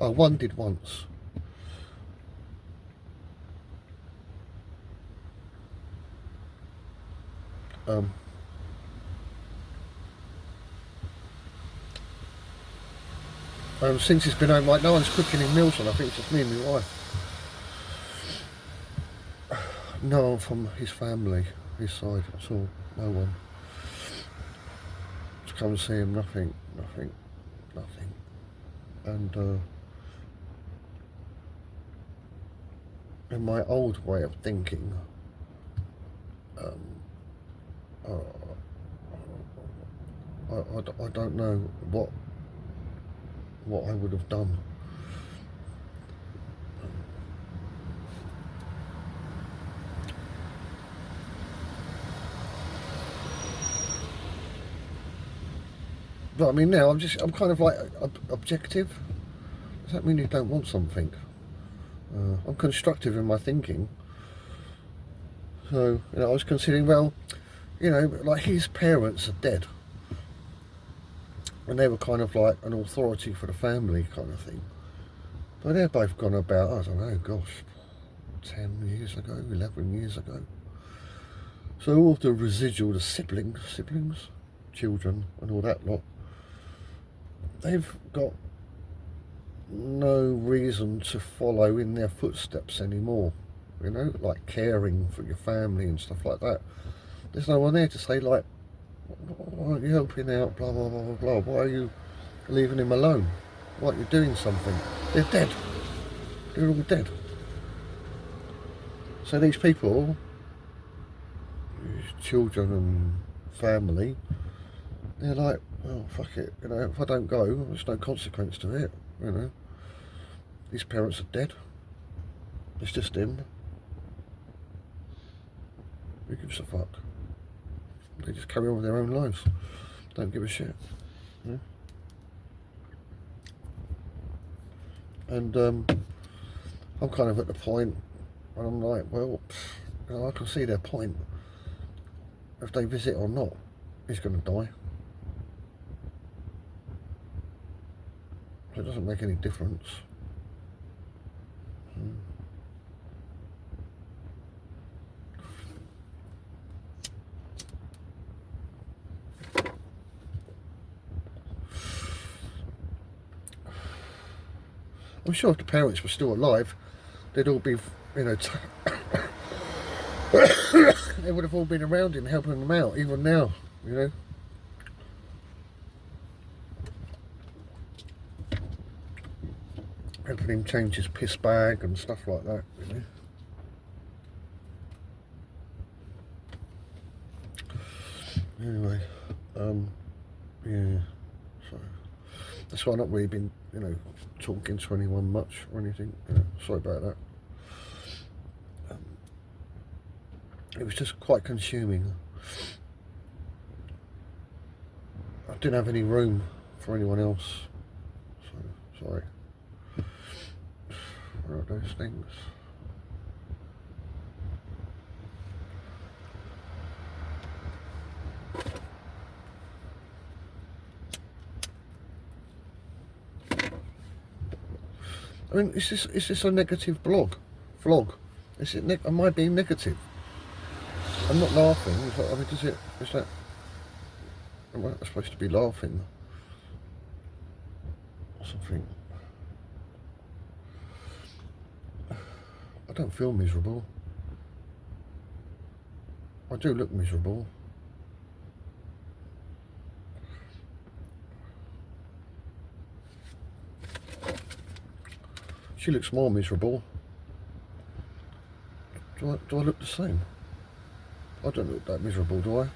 Oh, one did once. Since he's been home, like, no one's cooking him meals, and I think it's just me and my wife. No one from his family, his side at all. No one. To come and see him, nothing. And in my old way of thinking, I don't know what I would have done. But I mean, now I'm kind of like objective. Does that mean you don't want something? I'm constructive in my thinking. So, you know, I was considering, well, you know, like, his parents are dead, and they were kind of like an authority for the family kind of thing. But they're both gone about, I don't know, gosh, 10 years ago, 11 years ago. So all the residual, the siblings, children and all that lot, they've got no reason to follow in their footsteps anymore, you know, like caring for your family and stuff like that. There's no one there to say, like, why aren't you helping out, blah blah blah blah, why are you leaving him alone, why aren't you doing something? They're dead. They're all dead. So these people, children and family, they're like, well, fuck it, you know, if I don't go, there's no consequence to it, you know. His parents are dead. It's just him. Who gives a fuck? They just carry on with their own lives. Don't give a shit. Yeah? And I'm kind of at the point where I'm like, well, you know, I can see their point. If they visit or not, he's going to die. So it doesn't make any difference. I'm sure if the parents were still alive, they'd all be, you know, they would have all been around him, helping him out, even now, you know. Helping him change his piss bag and stuff like that, you know. Anyway, yeah, so That's why I've not really been, you know, talking to anyone much or anything. Sorry about that. It was just quite consuming. I didn't have any room for anyone else. So, sorry. Where are those things? I mean, is this a negative vlog? Is it? Am I being negative? I'm not laughing. I mean, is that? Am I supposed to be laughing or something? I don't feel miserable. I do look miserable. She looks more miserable. Do I look the same? I don't look that miserable, do I?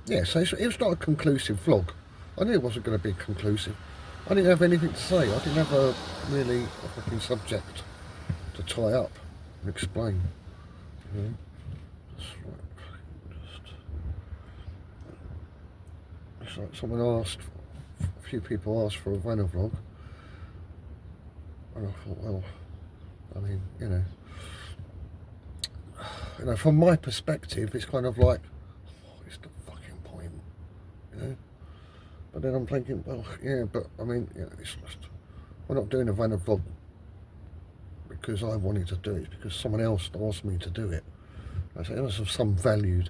Yeah, so it was not a conclusive vlog. I knew it wasn't going to be conclusive. I didn't have anything to say. I didn't have a fucking subject to tie up and explain. You know? That's right. It's like someone asked, a few people asked for a VanaVlog. And I thought, well, I mean, you know, from my perspective, it's kind of like, what's the fucking point, you know? But then I'm thinking, well, yeah, but I mean, you know, it's just, we're not doing a VanaVlog because I wanted to do it, it's because someone else asked me to do it. I say it was of some value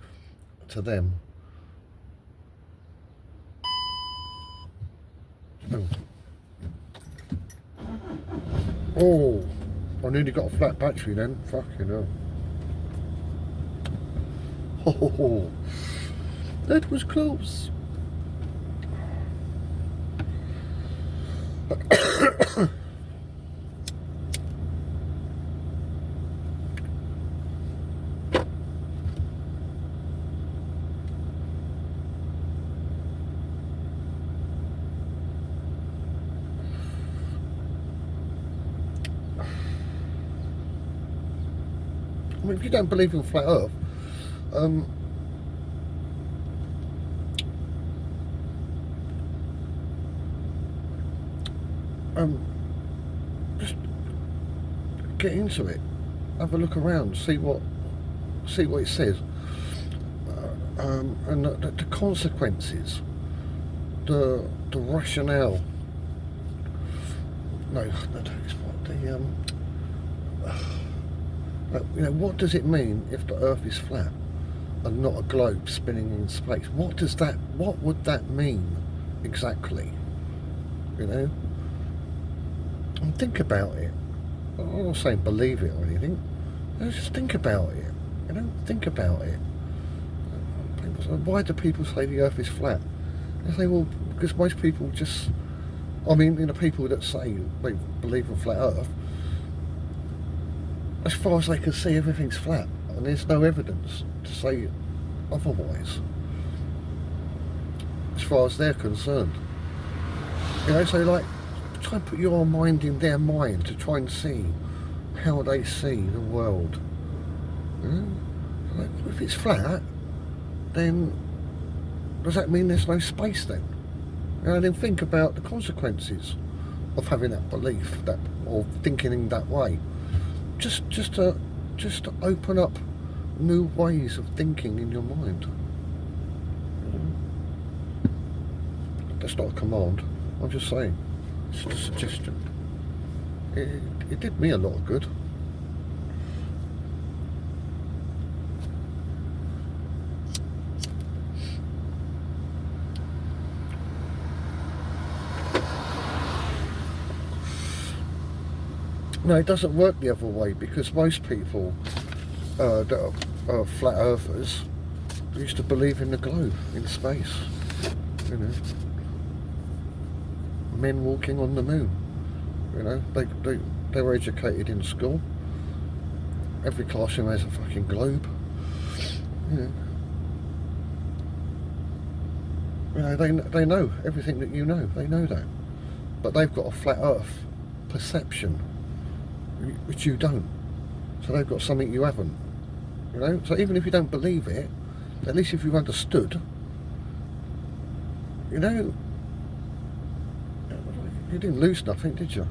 to them. Oh, I nearly got a flat battery then. Fucking hell. Oh, that was close. I mean, if you don't believe in flat Earth, just get into it, have a look around, see what it says, and the consequences, the rationale. No, it's what the you know, what does it mean if the Earth is flat and not a globe spinning in space? What would that mean exactly? You know? And think about it. I'm not saying believe it or anything. Just think about it. You know, think about it. People say, why do people say the Earth is flat? They say, well, because most people just, I mean, you know, people that say they believe in flat Earth, as far as they can see, everything's flat, and there's no evidence to say otherwise. As far as they're concerned. You know, so like, try and put your mind in their mind to try and see how they see the world. You know? Like, if it's flat, then does that mean there's no space then? You know, then think about the consequences of having that belief, that, or thinking in that way. Just to open up new ways of thinking in your mind. You know? That's not a command. I'm just saying. It's a suggestion. It did me a lot of good. No, it doesn't work the other way, because most people that are flat earthers used to believe in the globe, in space. You know, men walking on the moon. You know, they were educated in school. Every classroom has a fucking globe. You know, they know everything that you know. They know that, but they've got a flat Earth perception, which you don't. So they've got something you haven't. You know, so even if you don't believe it, at least if you've understood, you know, you didn't lose nothing, did you?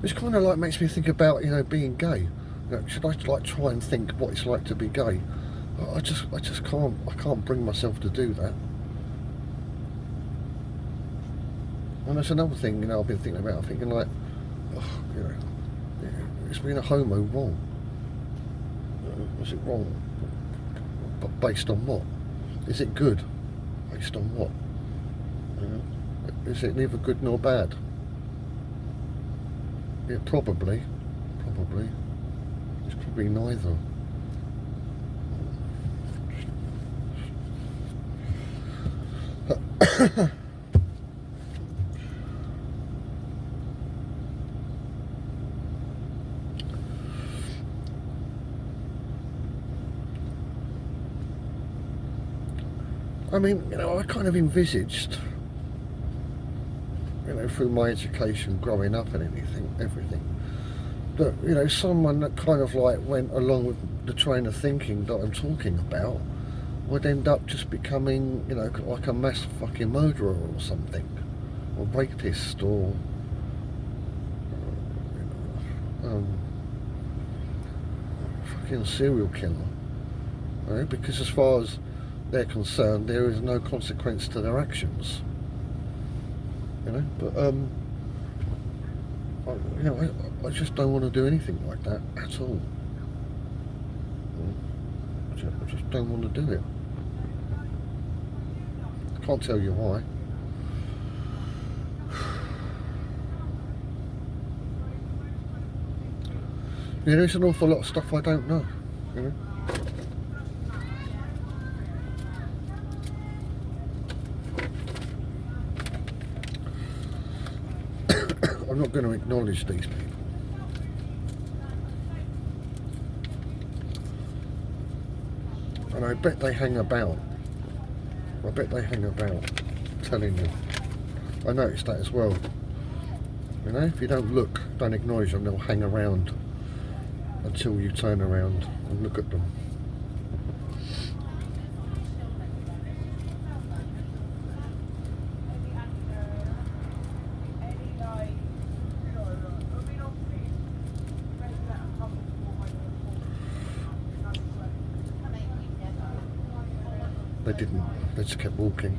Which kind of like makes me think about, you know, being gay. You know, should I like try and think what it's like to be gay? I just can't bring myself to do that. And that's another thing, you know, I've been thinking about. I'm thinking like, oh, you know, is being a homo wrong? Was it wrong? But based on what? Is it good? Based on what? You know, is it neither good nor bad? Yeah, probably. It's probably neither. I mean, you know, I kind of envisaged, you know, through my education, growing up and everything, that, you know, someone that kind of like went along with the train of thinking that I'm talking about would end up just becoming, you know, like a mass fucking murderer or something, or rapist, or fucking serial killer. Right? Because as far as they're concerned, there is no consequence to their actions. You know, but you know, I just don't want to do anything like that at all. I just don't want to do it. I can't tell you why. You know, there's an awful lot of stuff I don't know. You know. I'm not going to acknowledge these people. And I bet they hang about. I'm telling you. I noticed that as well. You know, if you don't look, don't acknowledge them, they'll hang around until you turn around and look at them. They didn't, they just kept walking.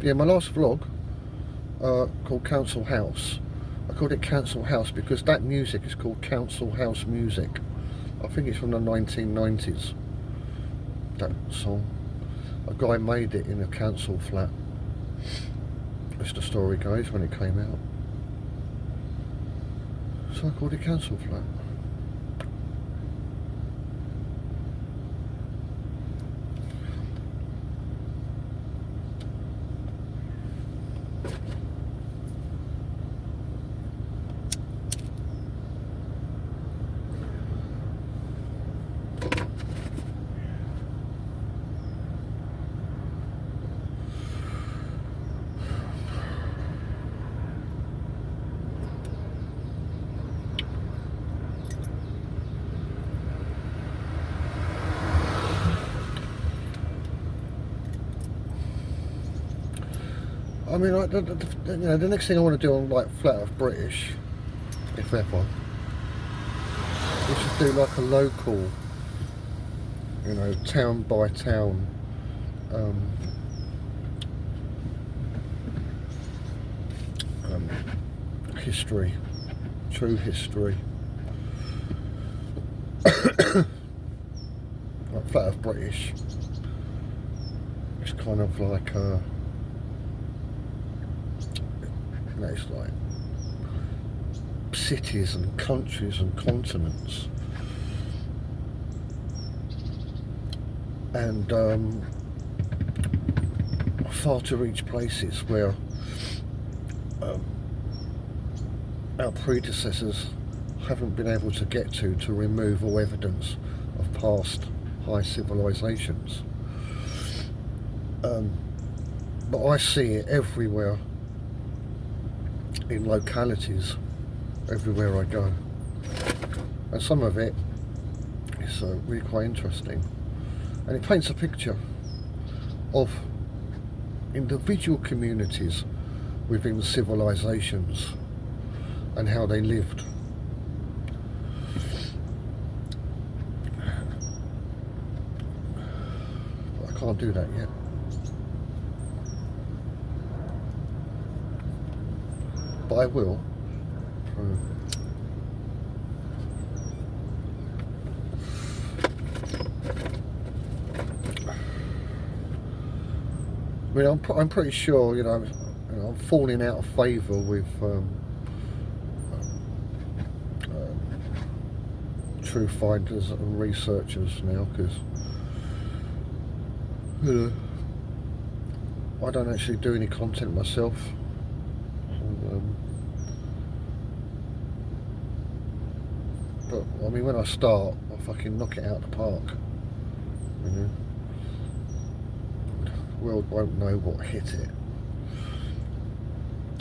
Yeah, my last vlog called Council House. I called it Council House because that music is called Council House music. I think it's from the 1990s, that song. A guy made it in a council flat as the story goes, when it came out. So I called it Council Flat. I mean, like, you know, the next thing I want to do on like Flat Earth British, if ever, is to do like a local, you know, town by town history, true history. Like Flat Earth British, it's kind of like a, you know, it's like cities and countries and continents, and far to reach places where our predecessors haven't been able to get to remove all evidence of past high civilizations. But I see it everywhere, in localities, everywhere I go, and some of it is really quite interesting, and it paints a picture of individual communities within civilizations and how they lived. But I can't do that yet. But I will. I mean, I'm pretty sure, you know, I'm falling out of favour with true finders and researchers now, because, you know, I don't actually do any content myself. But I mean, when I start, I fucking knock it out of the park. You know, the world won't know what hit it.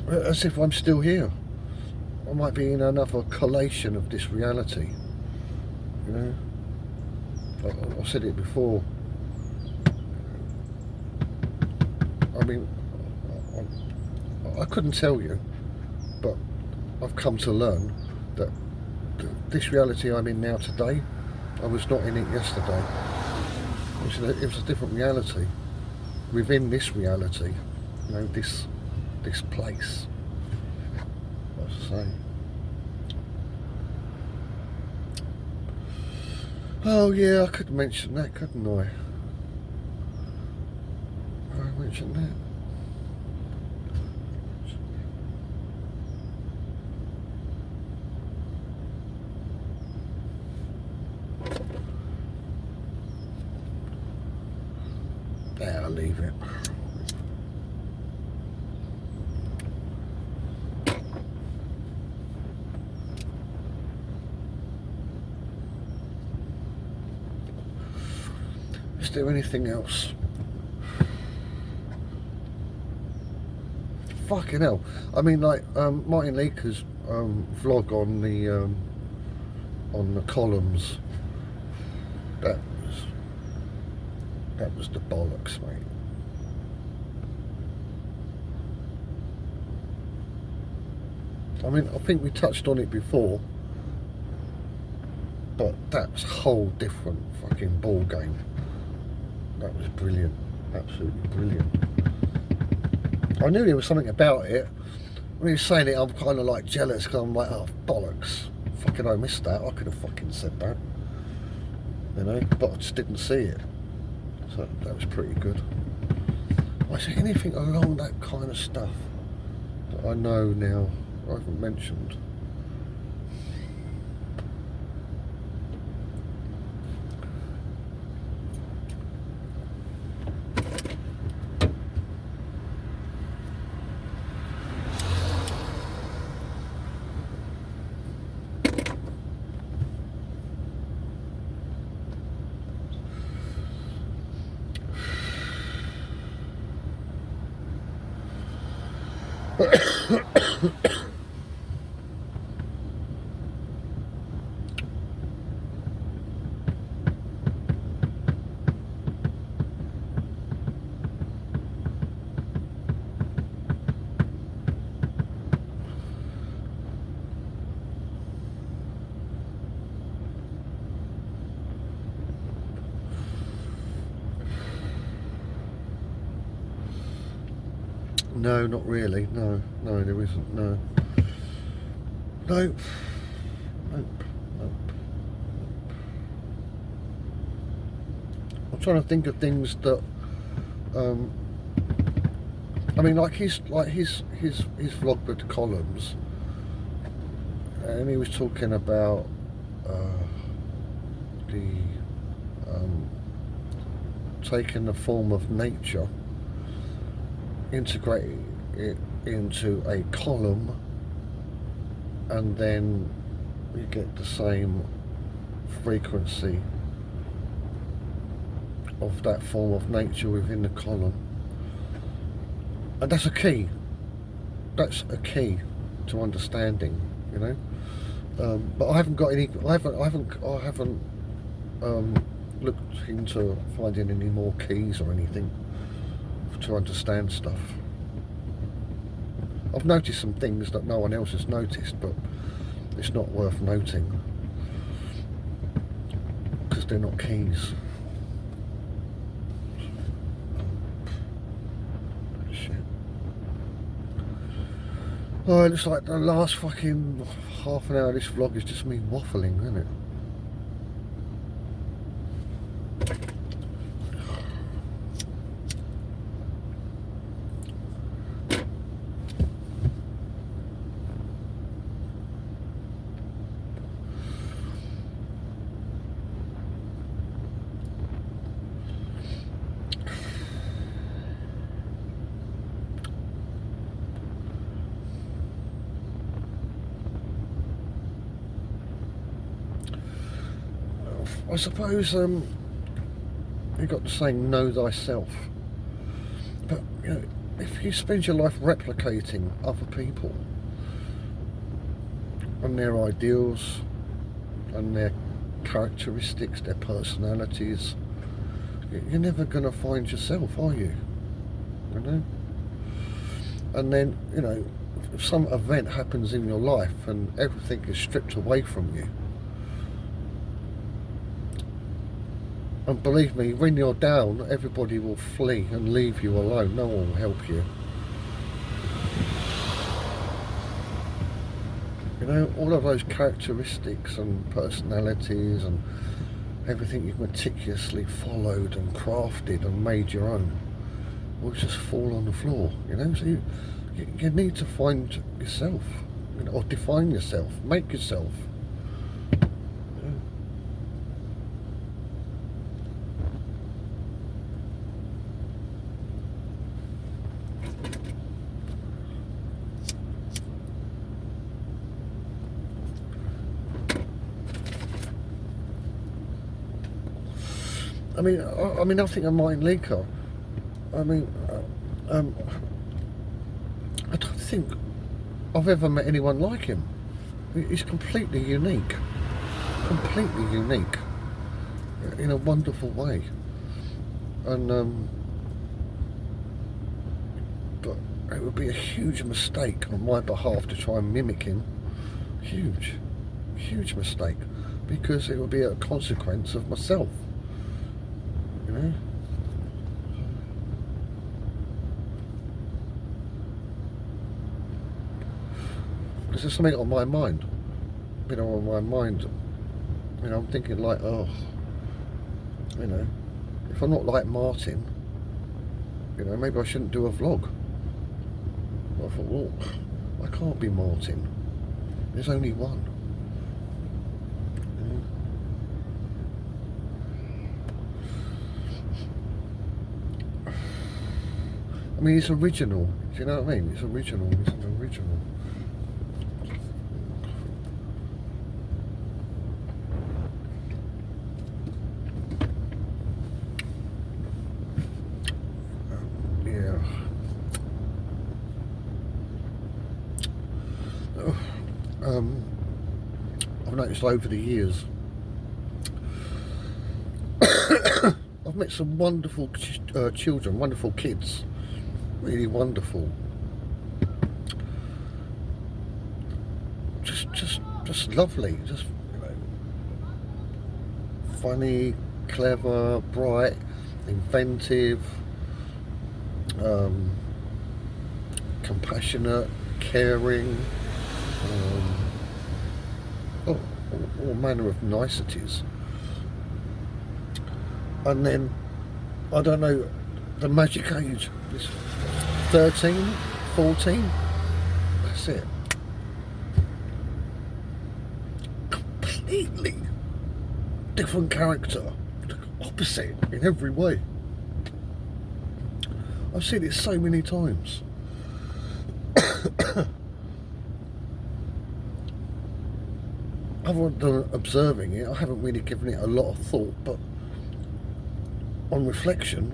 As if I'm still here. I might be in another collation of this reality. You know, I said it before. I mean, I couldn't tell you, but I've come to learn that this reality I'm in now today, I was not in it yesterday. It was a different reality. Within this reality, you know, this place. What to say? Oh yeah, I could mention that, couldn't I? I mentioned that. Yeah, I'll leave it. Is there anything else? Fucking hell. I mean, like, Martin Leaker's vlog on the columns, that was the bollocks, mate. I mean, I think we touched on it before, but that's a whole different fucking ball game. That was brilliant, absolutely brilliant. I knew there was something about it. When he was saying it, I'm kind of like jealous, because I'm like, oh, bollocks. Fucking I missed that. I could have fucking said that. You know, but I just didn't see it. So that was pretty good. I say anything along that kind of stuff that I know now I haven't mentioned. No, not really. No, there isn't. No. Nope. Nope. I'm trying to think of things that, I mean, like his vlog with the columns, and he was talking about the taking the form of nature, integrating it into a column, and then you get the same frequency of that form of nature within the column. And that's a key. That's a key to understanding, you know. But I haven't got any. I haven't looked into finding any more keys or anything to understand stuff. I've noticed some things that no one else has noticed, but it's not worth noting because they're not keys. Oh, it looks like the last fucking half an hour of this vlog is just me waffling, isn't it? I suppose you got the saying, know thyself. But you know, if you spend your life replicating other people and their ideals and their characteristics, their personalities, you're never going to find yourself, are you? You know? And then, you know, if some event happens in your life and everything is stripped away from you, and believe me, when you're down, everybody will flee and leave you alone. No one will help you. You know, all of those characteristics and personalities and everything you've meticulously followed and crafted and made your own will just fall on the floor, you know. So you need to find yourself, you know, or define yourself, make yourself. I mean, nothing of Martin Leaker. I mean, I don't think I've ever met anyone like him. He's completely unique in a wonderful way. And but it would be a huge mistake on my behalf to try and mimic him. Huge mistake, because it would be a consequence of myself. You know? Because there's something on my mind. You know, on my mind. You know, I'm thinking like, oh, you know, if I'm not like Martin, you know, maybe I shouldn't do a vlog. But I thought, well, I can't be Martin. There's only one. I mean, it's original. Do you know what I mean? It's original. It's an original. Yeah. I've noticed over the years, I've met some wonderful children, wonderful kids. Really wonderful. Just lovely. Just, you know, funny, clever, bright, inventive, compassionate, caring, all manner of niceties. And then, I don't know, the magic age is 13, 14, that's it. Completely different character, opposite in every way. I've seen it so many times. Other than observing it, I haven't really given it a lot of thought, but on reflection,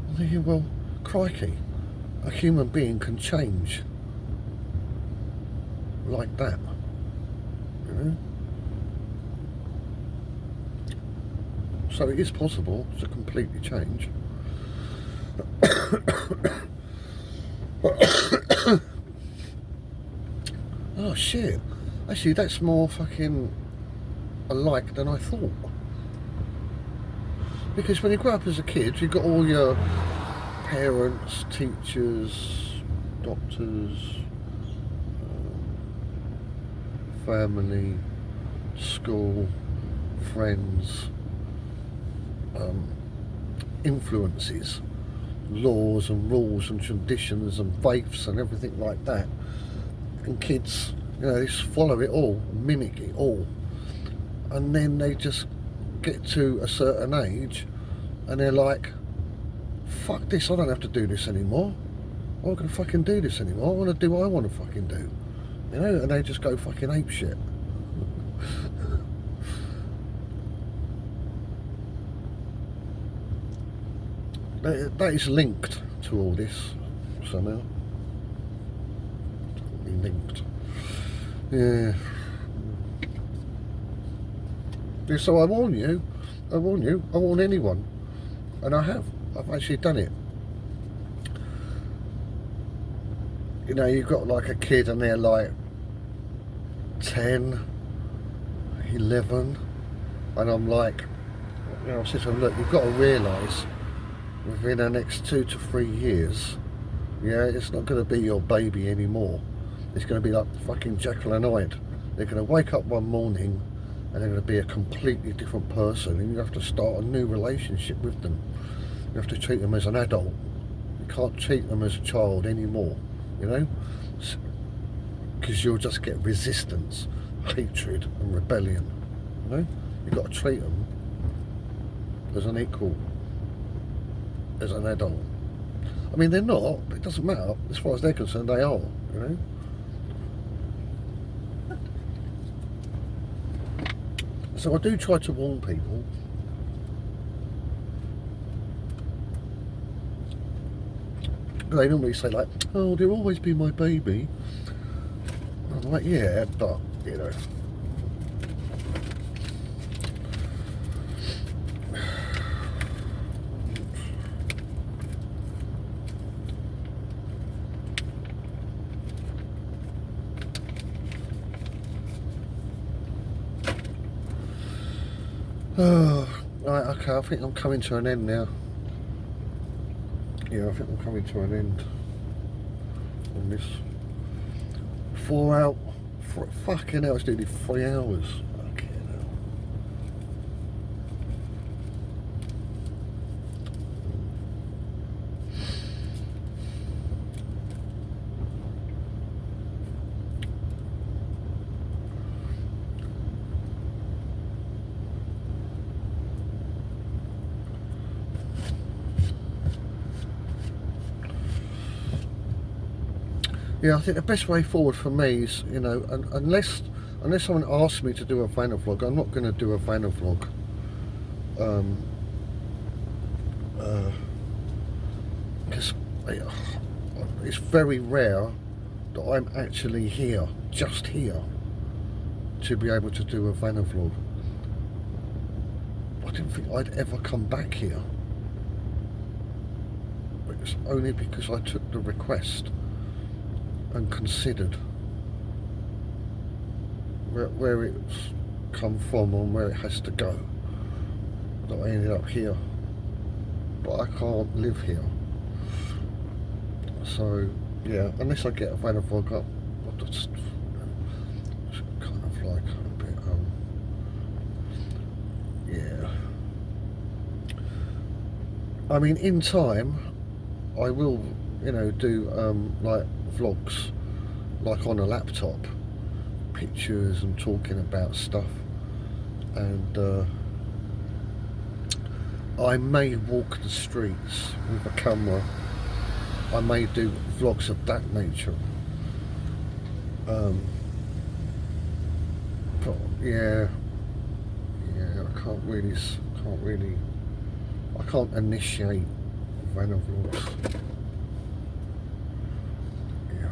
I'm thinking, well, crikey, a human being can change like that, you know? So it is possible to completely change. Oh shit, actually that's more fucking alike than I thought. Because when you grow up as a kid, you've got all your parents, teachers, doctors, family, school, friends, influences, laws and rules and traditions and faiths and everything like that. And kids, you know, they just follow it all, mimic it all. And then they just get to a certain age and they're like, fuck this, I don't have to do this anymore. I'm not going to fucking do this anymore. I want to do what I want to fucking do. You know, and they just go fucking apeshit. That is linked to all this somehow. Linked. Yeah. Yeah, so I warn you, I warn anyone, and I have. I've actually done it. You know, you've got like a kid and they're like 10, 11, and I'm like, you know, I said to them, look, you've got to realise within the next 2 to 3 years, yeah, it's not going to be your baby anymore. It's going to be like fucking Jekyll and Hyde. They're going to wake up one morning and they're going to be a completely different person, and you have to start a new relationship with them. You have to treat them as an adult. You can't treat them as a child anymore, you know? Because you'll just get resistance, hatred and rebellion, you know? You've got to treat them as an equal, as an adult. I mean, they're not, but it doesn't matter. As far as they're concerned, they are, you know? So I do try to warn people. They normally say like, oh, they'll always be my baby. I'm like, yeah, but, you know. Oh, right, okay, I think I'm coming to an end now. Yeah, I think I'm coming to an end on this. 4 hours, fucking hell, it's nearly 3 hours. Fucking hell. yeah, I think the best way forward for me is, you know, unless someone asks me to do a VanaVlog, I'm not going to do a VanaVlog. Because it's very rare that I'm actually here, just here, to be able to do a VanaVlog. I didn't think I'd ever come back here. But it's only because I took the request and considered where it's come from and where it has to go, that I ended up here. But I can't live here. So yeah, unless I get a VanaVlog up, I'll just kind of like a bit yeah. I mean, in time I will, you know, do like vlogs like on a laptop, pictures and talking about stuff, and I may walk the streets with a camera. I may do vlogs of that nature. But yeah, I can't initiate VanaVlogs. Yeah.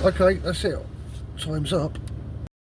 Okay, that's it. Time's up.